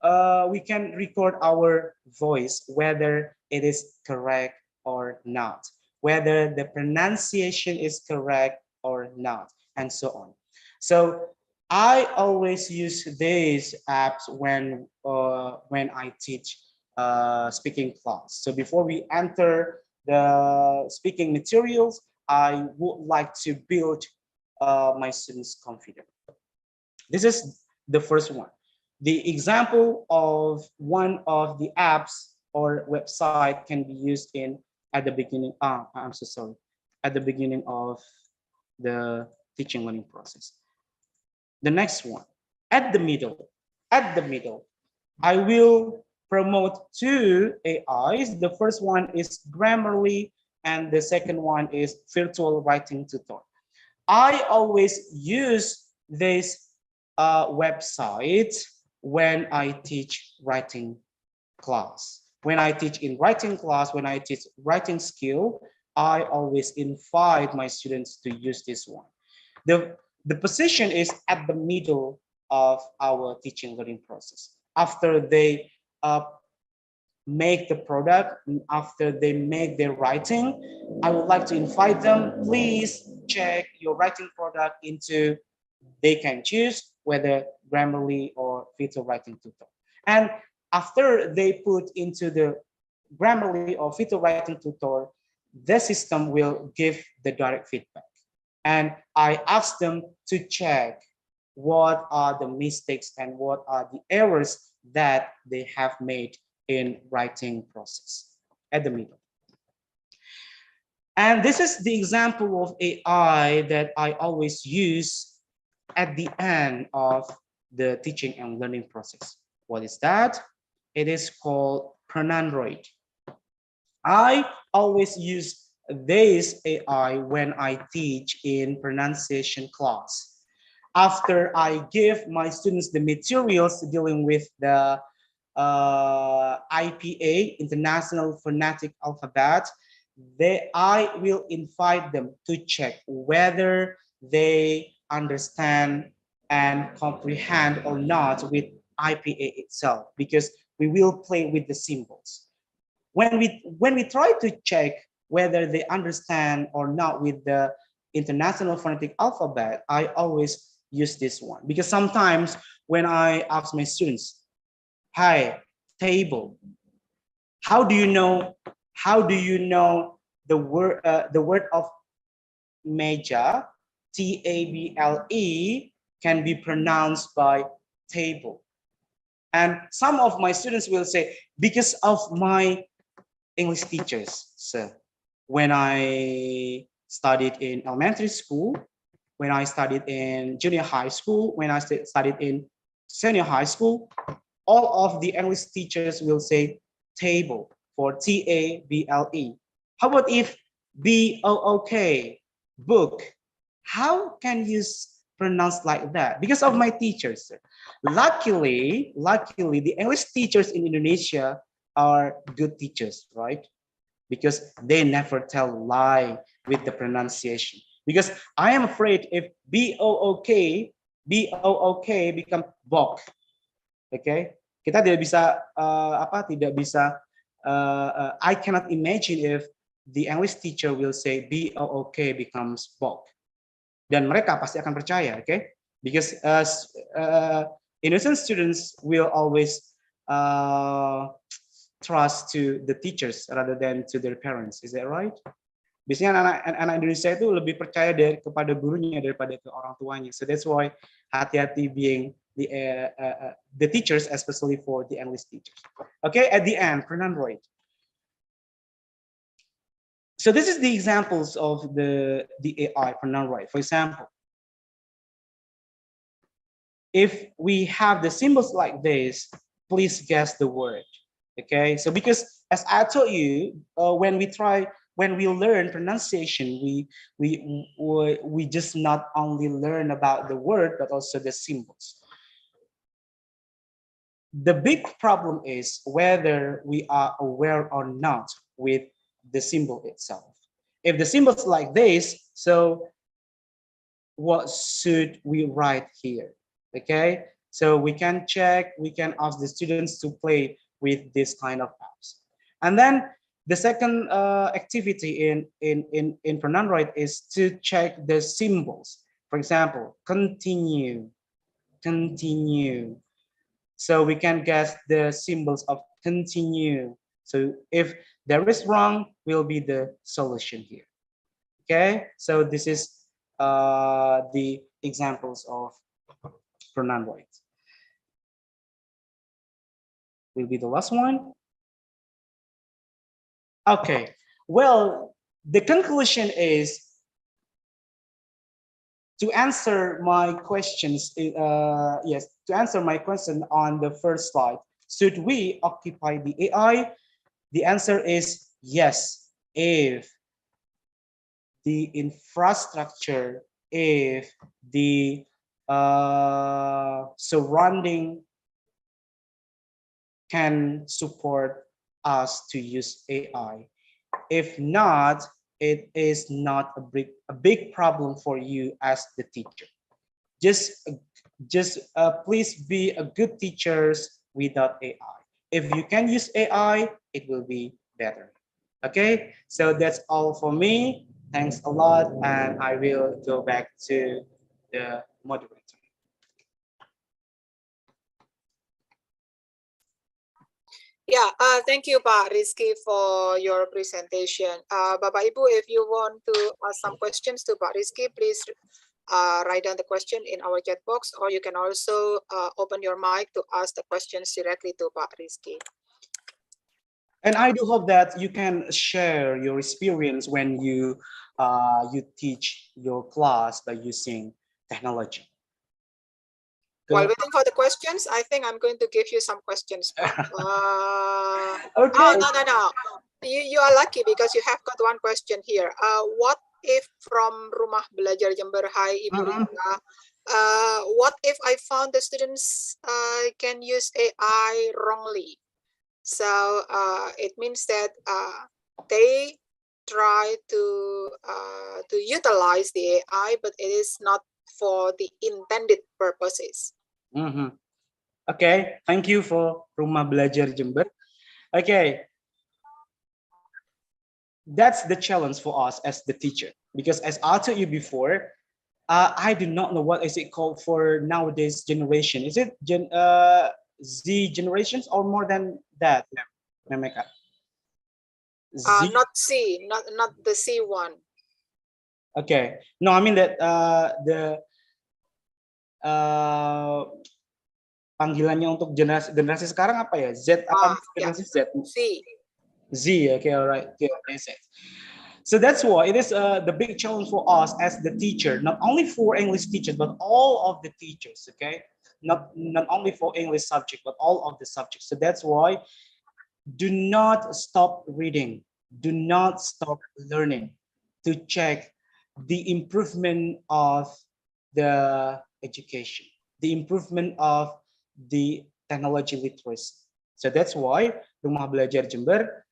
our voice, whether it is correct or not, whether the pronunciation is correct or not, and so on. So I always use these apps when I teach speaking class. So before we enter the speaking materials, I would like to build my students' confidence. This is the first one. The example of one of the apps or website can be used in at the beginning. I'm so sorry. At the beginning of the teaching learning process. The next one, at the middle, at the middle, I will promote two AIs. The first one is Grammarly, and the second one is Virtual Writing Tutor. I always use this website when I teach writing class. When I teach in writing class, when I teach writing skill, I always invite my students to use this one. The position is at the middle of our teaching learning process. After they make the product, after they make their writing, I would like to invite them, please check your writing product into, they can choose whether Grammarly or Virtual Writing Tutor. And after they put into the Grammarly or Virtual Writing Tutor, the system will give the direct feedback. And I ask them to check what are the mistakes and what are the errors that they have made in writing process at the middle. And this is the example of AI that I always use at the end of the teaching and learning process. What is that? It is called Pronandroid. I always use this AI when I teach in pronunciation class. After I give my students the materials dealing with the IPA, International Phonetic Alphabet, I will invite them to check whether they understand and comprehend or not with IPA itself, because we will play with the symbols. When we try to check whether they understand or not with the International Phonetic Alphabet, I always use this one, because sometimes when I ask my students, hi, table, how do you know the word of meja, table, can be pronounced by table? And some of my students will say, because of my English teachers, sir. When I studied in elementary school, when I studied in junior high school, when I studied in senior high school, all of the English teachers will say table for table. How about if book, book? How can you pronounce like that? Because of my teachers. Luckily, the English teachers in Indonesia are good teachers, right? Because they never tell lie with the pronunciation. Because I am afraid if book become bok, okay? Kita tidak bisa I cannot imagine if the English teacher will say book becomes bok, dan mereka pasti akan percaya, okay? Because innocent students will always trust to the teachers rather than to their parents. Is that right? Biasanya anak Indonesia itu lebih percaya kepada gurunya daripada ke orang tuanya. So that's why hati-hati being the teachers, especially for the English teachers. Okay, at the end, Pronandroid. So this is the examples of the AI Pronandroid. For example, if we have the symbols like this, please guess the word. Okay, so because as I told you, when we learn pronunciation, we just not only learn about the word but also the symbols. The big problem is whether we are aware or not with the symbol itself. If the symbol's like this, so what should we write here? Okay, so we can check, we can ask the students to play with this kind of apps. And then the second activity in Pronandroid is to check the symbols. For example, continue. So we can guess the symbols of continue. So if there is wrong, will be the solution here. Okay, so this is the examples of Pronandroid. will be the last one. Okay, well, the conclusion is to answer my questions. Yes, to answer my question on the first slide, should we occupy the AI? The answer is yes, if the infrastructure, if the surrounding can support us to use AI. If not, it is not a big problem for you as the teacher. Just, please be a good teachers without AI. If you can use AI, it will be better. Okay, so that's all for me. Thanks a lot, and I will go back to the moderator. Yeah, thank you, Pak Rizky, for your presentation. Bapak Ibu, if you want to ask some questions to Pak Rizky, please write down the question in our chat box, or you can also open your mic to ask the questions directly to Pak Rizky. And I do hope that you can share your experience when you teach your class by using technology. While waiting for the questions, I think I'm going to give you some questions. Okay. Oh, no. You are lucky because you have got one question here. What if from Rumah Belajar Jember, hi Ibu Rita, what if I found the students can use AI wrongly? So it means that they try to utilize the AI, but it is not for the intended purposes. Okay, thank you for Rumah Belajar Jember. Okay, that's the challenge for us as the teacher, because as I told you before, I do not know what is it called for nowadays generation. Is it Z generations or more than that, Memeka? Not C, not the C one. Okay, no, I mean that panggilannya untuk generasi sekarang apa ya? Z apa generasi Z? Z, okay, all right. Okay, so that's why it is the big challenge for us as the teacher, not only for English teachers, but all of the teachers, okay? Not only for English subject, but all of the subjects. So that's why do not stop reading, do not stop learning to check the improvement of the education, the improvement of the technology literacy. So that's why Rumah Belajar Jember,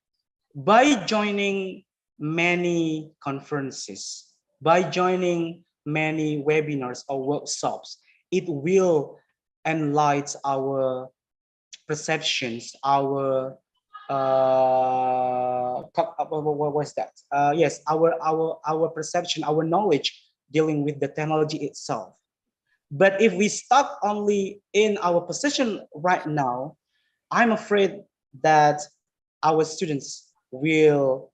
by joining many conferences, by joining many webinars or workshops, it will enlighten our perceptions, our what was that? Yes, our perception, our knowledge dealing with the technology itself. But if we stuck only in our position right now, I'm afraid that our students will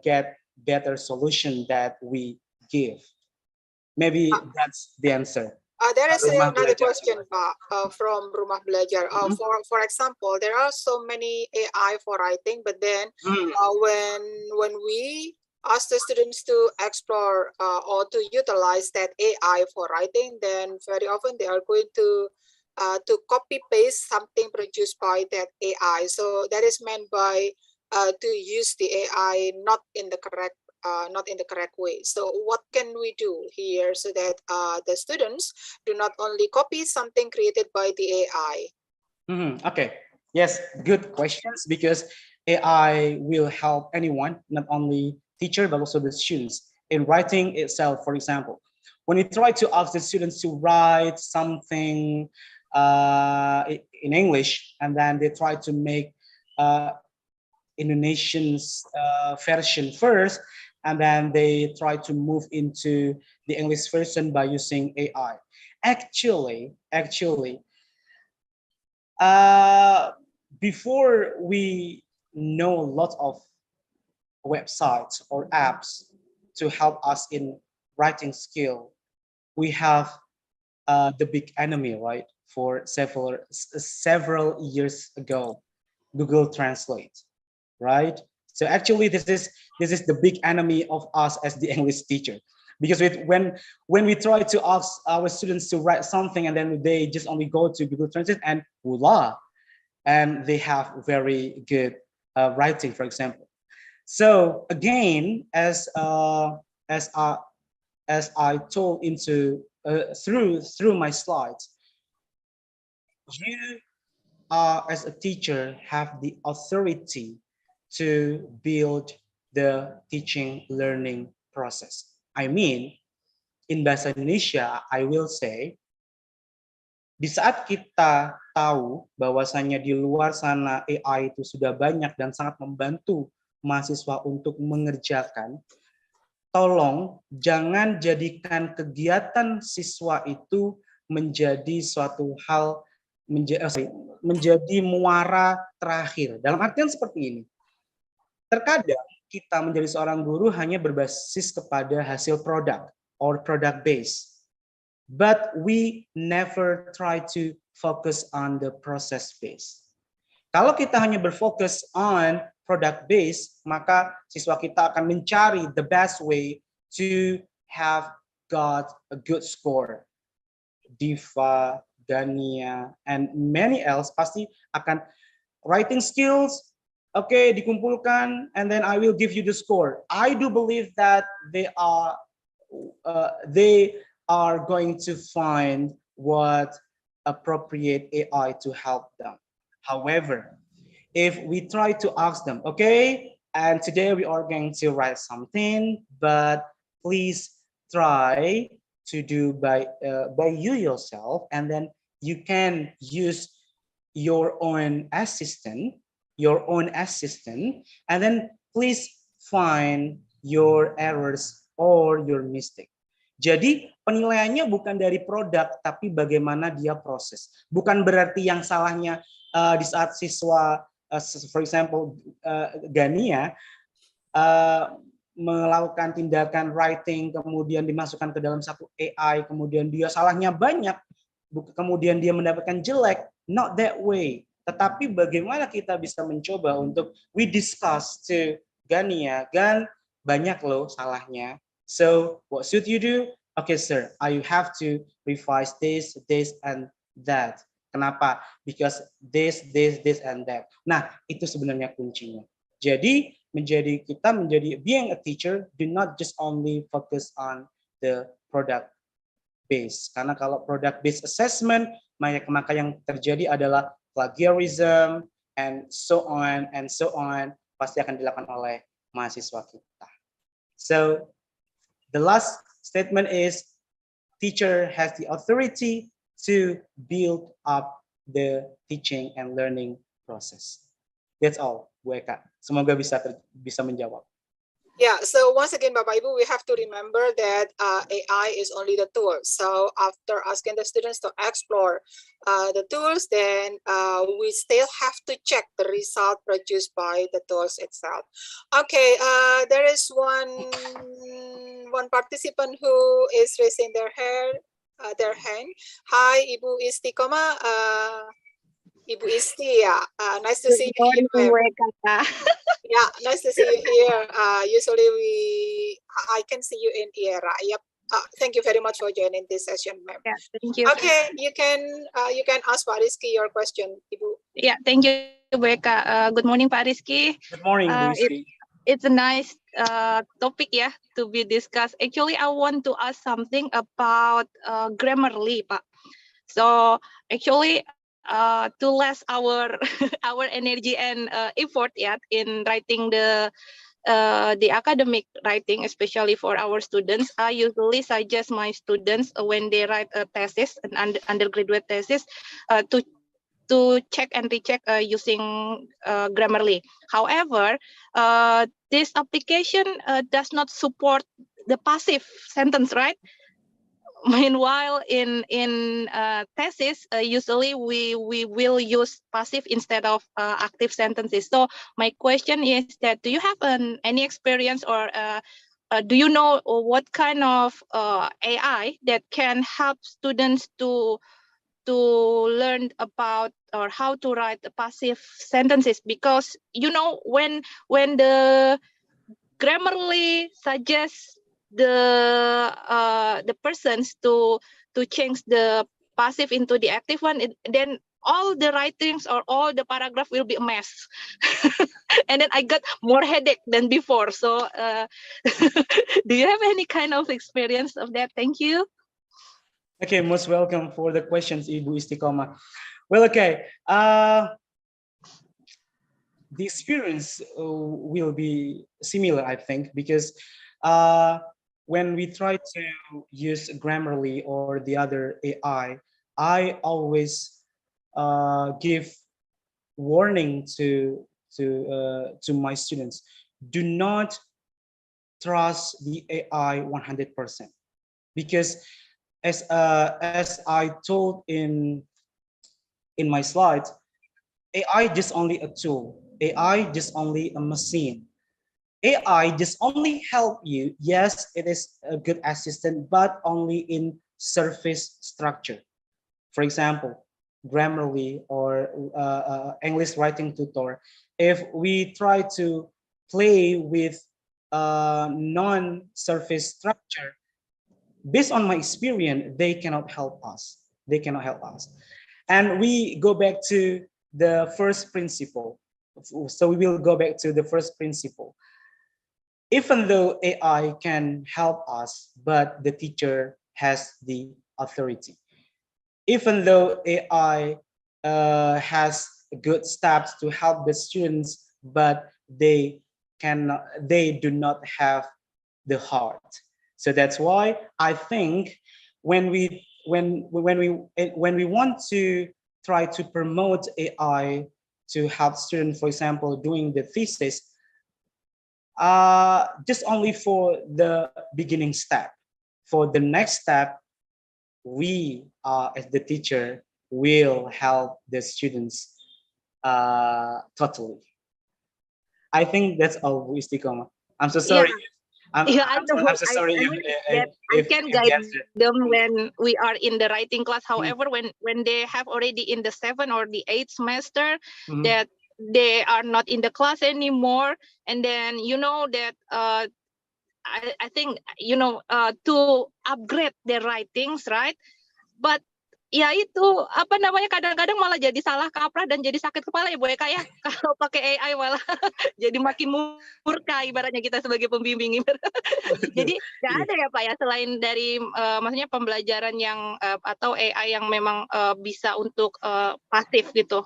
get better solution that we give. Maybe that's the answer. There is another question, from Rumah Belajar. For example, there are so many AI for writing, but then when we ask the students to explore or to utilize that AI for writing, then very often they are going to copy paste something produced by that AI. So that is meant by to use the AI not in the correct way. So what can we do here so that the students do not only copy something created by the AI? Okay, yes, good questions, because AI will help anyone, not only teacher, but also the students in writing itself. For example, when you try to ask the students to write something in English, and then they try to make Indonesian's version first, and then they try to move into the English version by using AI. Actually, before we know lots of websites or apps to help us in writing skill, we have the big enemy, right? for several years ago, Google Translate, right? So actually, this is the big enemy of us as the English teacher, because when we try to ask our students to write something and then they just only go to Google Translate and voila, and they have very good writing, for example. So again, as I told into through my slides, you as a teacher have the authority to build the teaching learning process. I mean, in bahasa Indonesia, I will say, di saat kita tahu bahwasannya di luar sana AI itu sudah banyak dan sangat membantu mahasiswa untuk mengerjakan, tolong jangan jadikan kegiatan siswa itu menjadi suatu hal menjadi muara terakhir. Dalam artian seperti ini. Terkadang kita menjadi seorang guru hanya berbasis kepada hasil produk or product base. But we never try to focus on the process base. Kalau kita hanya berfokus on product base, maka siswa kita akan mencari the best way to have got a good score. Diva, Dania, and many else pasti akan writing skills, okay, dikumpulkan, and then I will give you the score. I do believe that they are going to find what appropriate AI to help them. However, if we try to ask them, okay, and today we are going to write something, but please try to do by you yourself, and then you can use your own assistant, and then please find your errors or your mistake. Jadi penilaiannya bukan dari produk, tapi bagaimana dia proses. Bukan berarti yang salahnya di saat siswa, for example, Gania, melakukan tindakan writing, kemudian dimasukkan ke dalam satu AI, kemudian dia salahnya banyak, kemudian dia mendapatkan jelek. Not that way. Tetapi bagaimana kita bisa mencoba untuk we discuss to Gania, Gan, banyak loh salahnya. So what should you do? Okay, sir, I have to revise this, and that. Kenapa? Because this, and that. Nah, itu sebenarnya kuncinya. Jadi kita menjadi being a teacher, do not just only focus on the product base. Karena kalau product based assessment, maka yang terjadi adalah plagiarism and so on, pasti akan dilakukan oleh mahasiswa kita. So the last statement is teacher has the authority to build up the teaching and learning process. That's all, Bu Eka. Semoga bisa menjawab. Yeah, so once again, Bapak Ibu, we have to remember that AI is only the tool. So after asking the students to explore the tools, then we still have to check the result produced by the tools itself. Okay, there is one participant who is raising their hand. Hi, Ibu Istiqomah. Ibu Isti, yeah. Nice to see you here. Yeah, nice to see you here. Usually I can see you in ERA. Yep. Thank you very much for joining this session, ma'am. Yeah, thank you. Okay, you can ask Pak Rizky your question, Ibu. Yeah, thank you, Bu Eka. Good morning, Pak Rizky. Good morning, Bu Rizky. It's a nice topic, yeah, to be discussed. Actually, I want to ask something about Grammarly, Pak. So actually, to less our our energy and effort, yeah, in writing the academic writing, especially for our students, I usually suggest my students when they write a thesis, an undergraduate thesis, to check and recheck using Grammarly. However, this application does not support the passive sentence, right? Meanwhile, in thesis, usually we will use passive instead of active sentences. So my question is that, do you have any experience, or do you know what kind of AI that can help students to to learn about or how to write the passive sentences, because when the Grammarly suggests the persons to change the passive into the active one, then all the writings or all the paragraph will be a mess. And then I got more headache than before. So do you have any kind of experience of that? Thank you. Okay, most welcome for the questions, Ibu Istiqomah. Well, okay. The experience will be similar, I think, because when we try to use Grammarly or the other AI, I always give warning to my students: do not trust the AI 100%, because as I told in my slides, AI just only a tool. AI just only a machine. AI just only help you. Yes, it is a good assistant, but only in surface structure. For example, Grammarly or English writing tutor. If we try to play with non-surface structure, based on my experience, they cannot help us. They cannot help us. And we go back to the first principle. So we will go back to the first principle. Even though AI can help us, but the teacher has the authority. Even though AI has good steps to help the students, but they do not have the heart. So that's why I think when we want to try to promote AI to help students, for example, doing the thesis, just only for the beginning step. For the next step, we as the teacher will help the students totally. I think that's all, Bu Istiqomah. I'm so sorry. Yeah, I know. I'm so sorry I mean that I can guide them when we are in the writing class. However, when they have already in the 7th or the 8th semester, that they are not in the class anymore, and then that I think to upgrade their writings, right? But ya itu apa namanya, kadang-kadang malah jadi salah kaprah dan jadi sakit kepala ya Bu Eka ya. Kalau pakai AI malah jadi makin murka ibaratnya kita sebagai pembimbing. Jadi nggak ada ya Pak ya, selain dari maksudnya pembelajaran yang atau AI yang memang bisa untuk pasif gitu.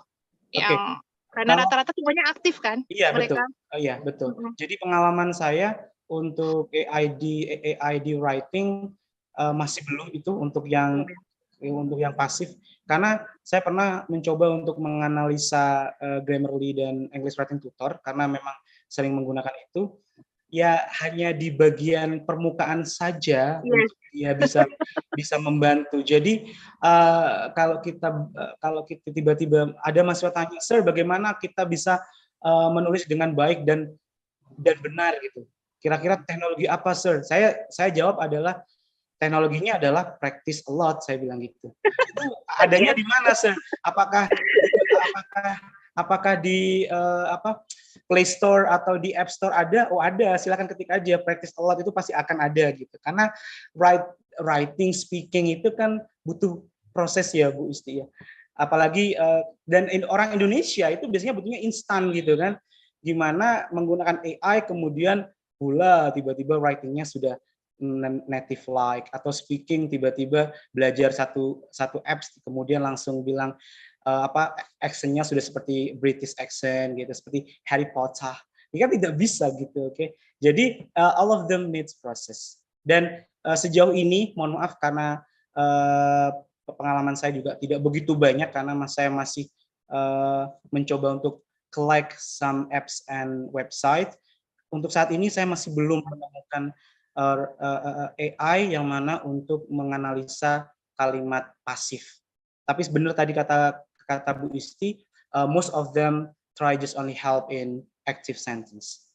Yang karena rata-rata semuanya aktif kan mereka. Iya betul. Jadi pengalaman saya untuk AI di writing masih belum itu untuk yang pasif, karena saya pernah mencoba untuk menganalisa Grammarly dan English Writing Tutor karena memang sering menggunakan itu, ya hanya di bagian permukaan saja untuk dia bisa membantu. Jadi kalau kita tiba-tiba ada mahasiswa tanya, Sir, bagaimana kita bisa menulis dengan baik dan benar gitu, kira-kira teknologi apa, Sir? Saya jawab adalah teknologinya adalah practice a lot, saya bilang gitu. Itu adanya di mana, Sir? Apakah di Play Store atau di App Store ada? Oh ada, silakan ketik aja practice a lot, itu pasti akan ada gitu. Karena writing, speaking itu kan butuh proses ya Bu Isti ya. Apalagi dan orang Indonesia itu biasanya butuhnya instan gitu kan. Gimana menggunakan AI kemudian tiba-tiba writingnya sudah native like, atau speaking tiba-tiba belajar satu apps kemudian langsung bilang accentnya sudah seperti British accent gitu, seperti Harry Potter. Ini kan tidak bisa gitu, oke? Jadi all of them needs process. Dan sejauh ini mohon maaf karena pengalaman saya juga tidak begitu banyak karena saya masih mencoba untuk collect some apps and website. Untuk saat ini saya masih belum menemukan AI yang mana untuk menganalisa kalimat pasif. Tapi sebenarnya tadi kata Bu Isti, most of them try just only help in active sentence.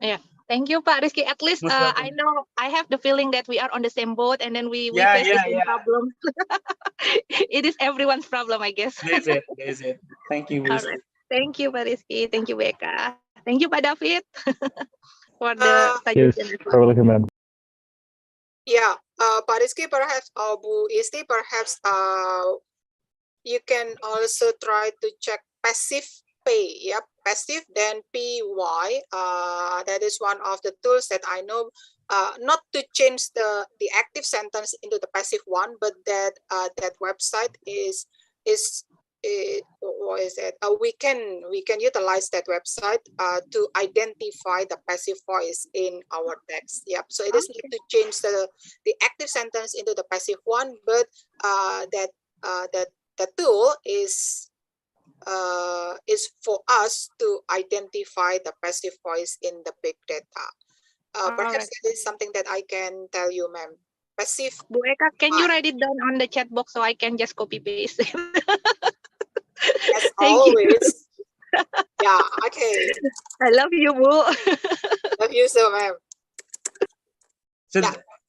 Yeah. Thank you, Pak Rizky. At least Most I welcome. know I have the feeling that we are on the same boat and then we Yeah, face the yeah, same yeah. problem. It is everyone's problem, I guess. That's it. That's it. Thank you, All Rizky. right. Thank you, Pak Rizky. Thank you, Becca. Thank you, Pak David, for the Uh, Yes, suggestion as well. you're welcome, ma'am. yeah, Pak Rizky, perhaps, Bu Isti, perhaps you can also try to check passive pay. Yep, passive, then PY. That is one of the tools that I know. Not to change the active sentence into the passive one, but that website is what is it? We can utilize that website to identify the passive voice in our text. Yep. So it is not to change the active sentence into the passive one, but that the tool is for us to identify the passive voice in the big data. All Perhaps right. that is something that I can tell you, ma'am. Passive. Bu Eka, can you write it down on the chat box so I can just copy paste it? As Thank you. always. Yeah. Okay. I love you, Bu. Love you so, ma'am. So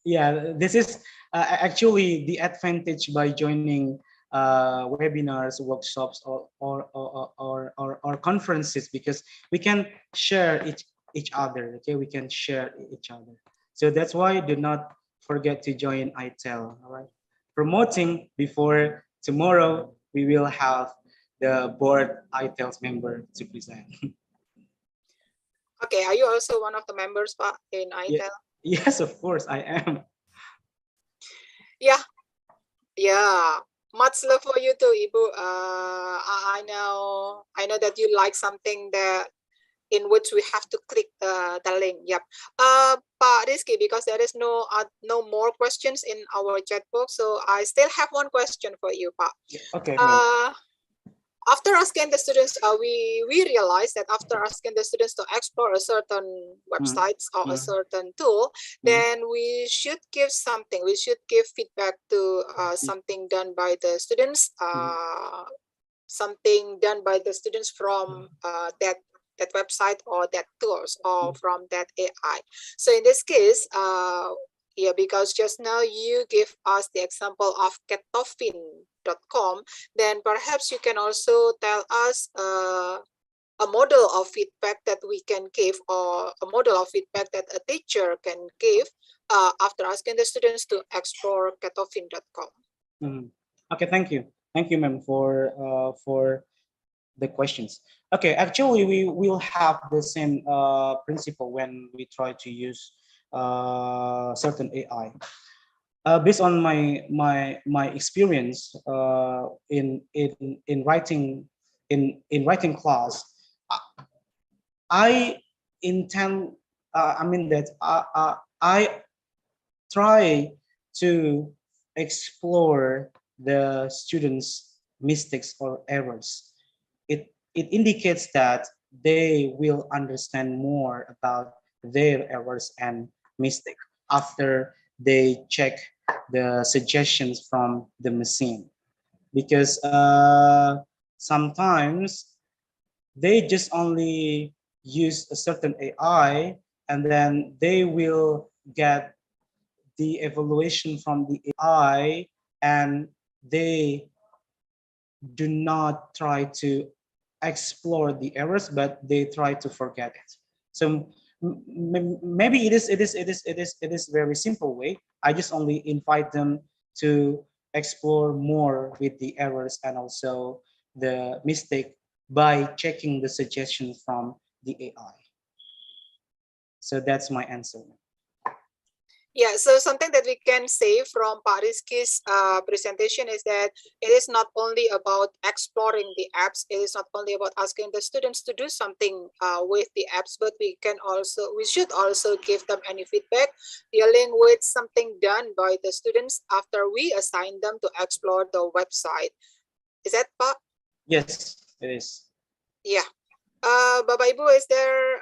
yeah, this is actually the advantage by joining webinars, workshops, or conferences, because we can share each other. Okay, we can share each other. So that's why do not forget to join ITEL. All right, promoting before tomorrow we will have the board ITEL's member to present. Okay. Are you also one of the members, Pak, in ITEL? Yes, of course I am. Yeah. Yeah. Much love for you too, Ibu. I know that you like something that in which we have to click the link. Yep. Pak Rizky, because there is no more questions in our chat box, so I still have one question for you, Pak. Okay. After asking the students, we realized that after asking the students to explore a certain websites or a certain tool, then we should give something. We should give feedback to something done by the students. Something done by the students from that website or that tools or from that AI. So in this case, yeah, because just now you give us the example of ketofin.com, then perhaps you can also tell us a model of feedback that we can give, or a model of feedback that a teacher can give after asking the students to explore ketofin.com. Okay, thank you, ma'am, for the questions. Okay, actually, we will have the same principle when we try to use certain AI. Based on my experience in writing class, I intend. I mean that I try to explore the students' mistakes or errors. It indicates that they will understand more about their errors and mistake after they check the suggestions from the machine, because sometimes they just only use a certain AI and then they will get the evaluation from the AI and they do not try to explore the errors, but they try to forget it. So maybe it is very simple way. I just only invite them to explore more with the errors and also the mistake by checking the suggestions from the AI. So that's my answer. Yeah, so something that we can say from Pak Rizky's presentation is that it is not only about exploring the apps, it is not only about asking the students to do something with the apps, but we should also give them any feedback dealing with something done by the students after we assign them to explore the website. Is that, Pak? Yes, it is. Yeah. Bapak Ibu, is there,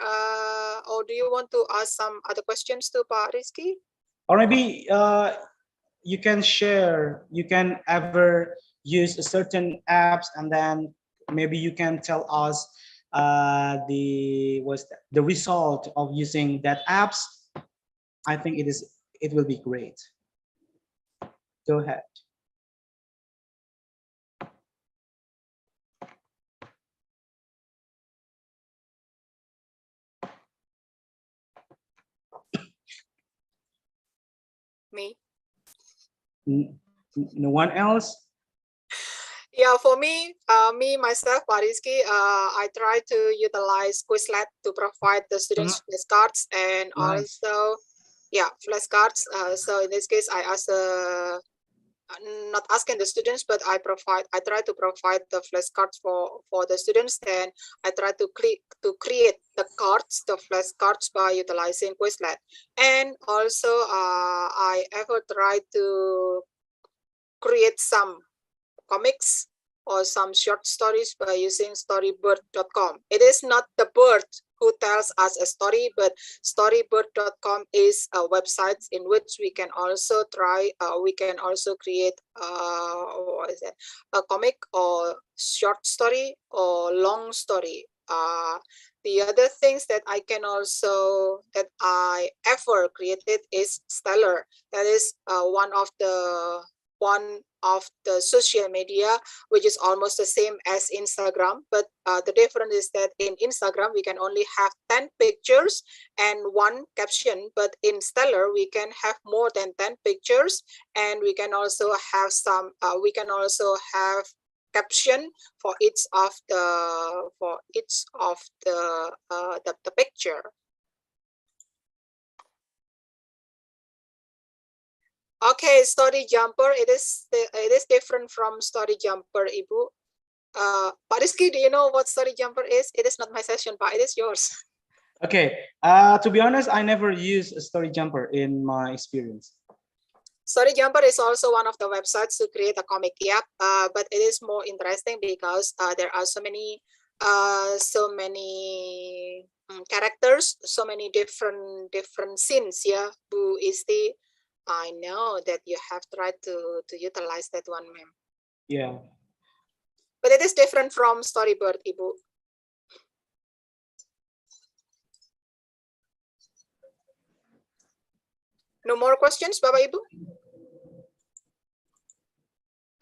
or do you want to ask some other questions to Pak Rizky? Or maybe you can share, you can ever use a certain apps and then maybe you can tell us the result of using that apps, I think it will be great. Go ahead. Me. No one else? Yeah, for me, myself, Pariski, I try to utilize Quizlet to provide the students flashcards and Nice. also, yeah, flashcards. So in this case, I ask not asking the students, but I try to provide the flashcards for the students. Then I try to create the cards, the flashcards by utilizing Quizlet. And also, I ever try to create some comics or some short stories by using storybird.com. It is not the bird who tells us a story, but storybird.com is a website in which we can also create what is it, a comic or short story or long story. The other things that I ever created is Stellar. That is one of the social media, which is almost the same as Instagram, but the difference is that in Instagram we can only have 10 pictures and one caption, but in Stellar we can have more than 10 pictures, and we can also have caption for each of the picture. Okay, Story Jumper. It is different from Story Jumper, Ibu. Pak Rizky, do you know what Story Jumper is? It is not my session, Pak. It is yours. Okay. To be honest, I never use a Story Jumper in my experience. Story Jumper is also one of the websites to create a comic, yeah. But it is more interesting because there are so many characters, so many different scenes, yeah. Bu Isti, I know that you have tried to utilize that one, ma'am. Yeah. But it is different from Storybird, Ibu. No more questions, Bapak Ibu?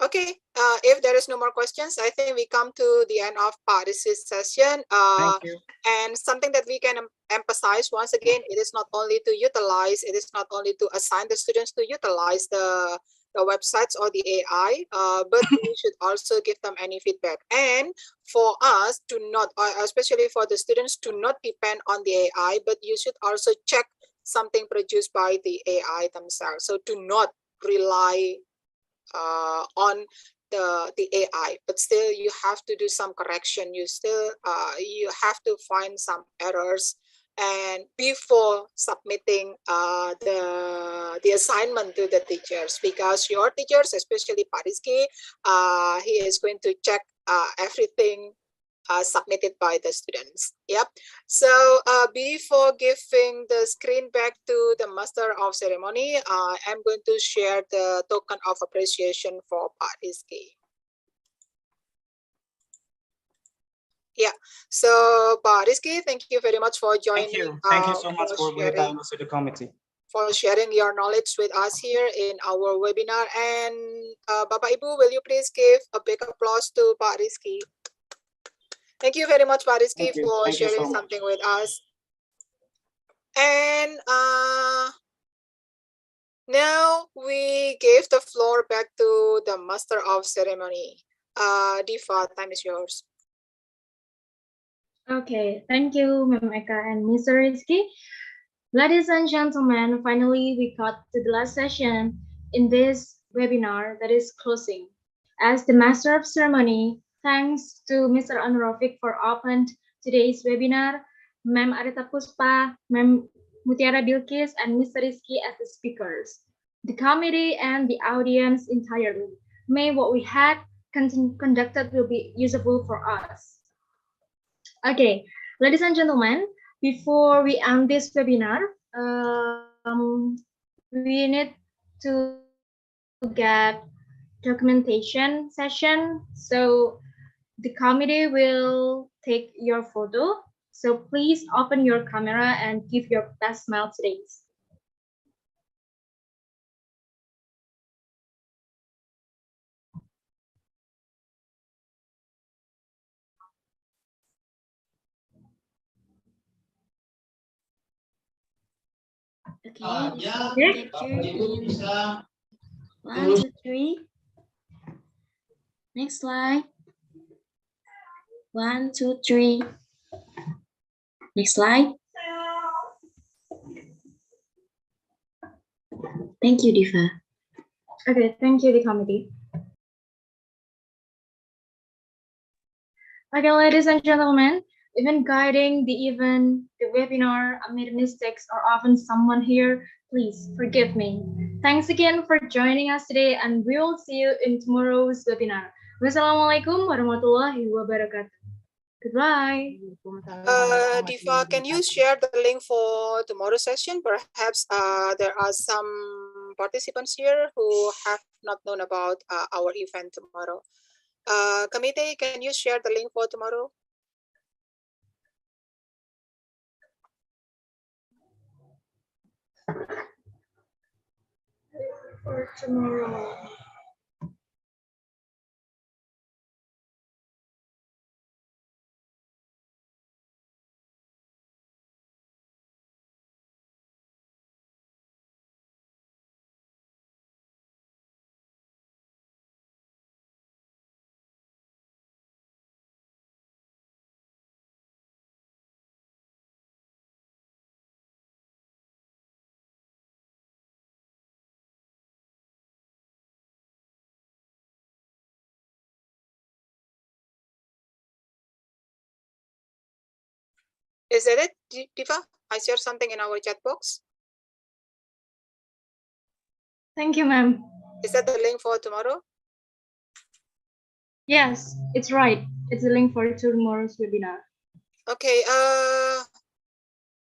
Okay, if there is no more questions, I think we come to the end of Paris' session. Thank you. And something that we can emphasize once again, it is not only to utilize, it is not only to assign the students to utilize the websites or the AI, but we should also give them any feedback. And for us to not, especially for the students, to not depend on the AI, but you should also check something produced by the AI themselves. So do not rely on the AI, but still you have to do some correction. You have to find some errors, and before submitting the assignment to the teachers, because your teachers, especially Pak Rizky, he is going to check everything submitted by the students. Yep. So before giving the screen back to the Master of Ceremony, I'm going to share the token of appreciation for Pak Rizky. Yeah. So Pak Rizky, thank you very much for joining. Thank you so much for bringing time to the committee. For sharing your knowledge with us here in our webinar. And Bapak Ibu, will you please give a big applause to Pak Rizky? Thank you very much, Pak Rizky, for sharing something with us. And now we give the floor back to the Master of Ceremony. Diva, time is yours. Okay, thank you, Ma'am Eka and Mr. Rizky. Ladies and gentlemen, finally we got to the last session in this webinar that is closing. As the Master of Ceremony, thanks to Mr. Anurofik for opening today's webinar, Ma'am Arita Puspa, Ma'am Mutiara Bilkis, and Mr. Rizky as the speakers. The committee and the audience entirely. May what we had conducted will be usable for us. Okay, ladies and gentlemen, before we end this webinar, we need to get documentation session. So the committee will take your photo. So please open your camera and give your best smile today. Okay, capture in 1, 2, 3. Next slide. 1, 2, 3. Next slide. Thank you, Diva. Okay, thank you, the committee. Okay, ladies and gentlemen, even guiding the event, the webinar, amid mistakes, or often someone here, please forgive me. Thanks again for joining us today, and we will see you in tomorrow's webinar. Wassalamualaikum warahmatullahi wabarakatuh. Goodbye. Diva, can you share the link for tomorrow's session? Perhaps there are some participants here who have not known about our event tomorrow. Committee, can you share the link for tomorrow? For tomorrow. Is that it, Diva? I shared something in our chat box. Thank you, ma'am. Is that the link for tomorrow? Yes, it's right. It's a link for tomorrow's webinar. Okay.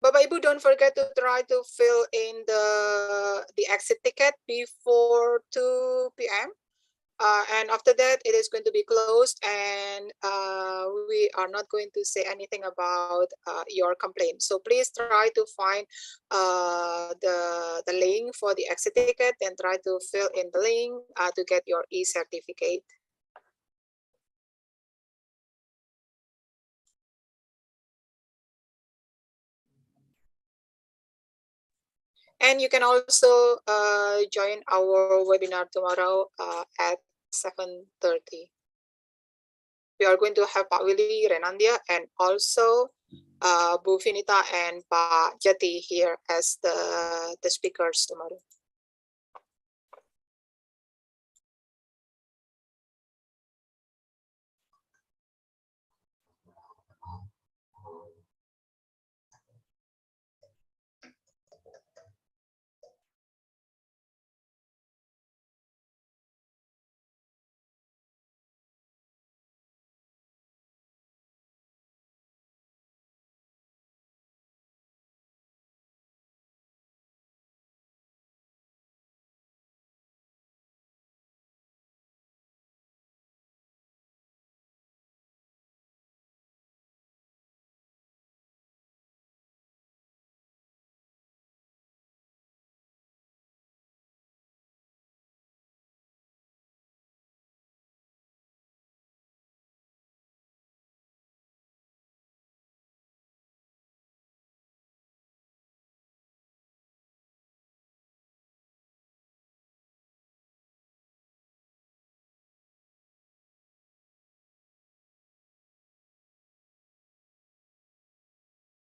Bapak Ibu, don't forget to try to fill in the exit ticket before 2 p.m. And after that, it is going to be closed, and we are not going to say anything about your complaint. So please try to find the link for the exit ticket and try to fill in the link to get your e-certificate. And you can also join our webinar tomorrow at 7:30. We are going to have Pak Willy, Renandia, and also Bu Vinita and Pak Jati here as the speakers tomorrow.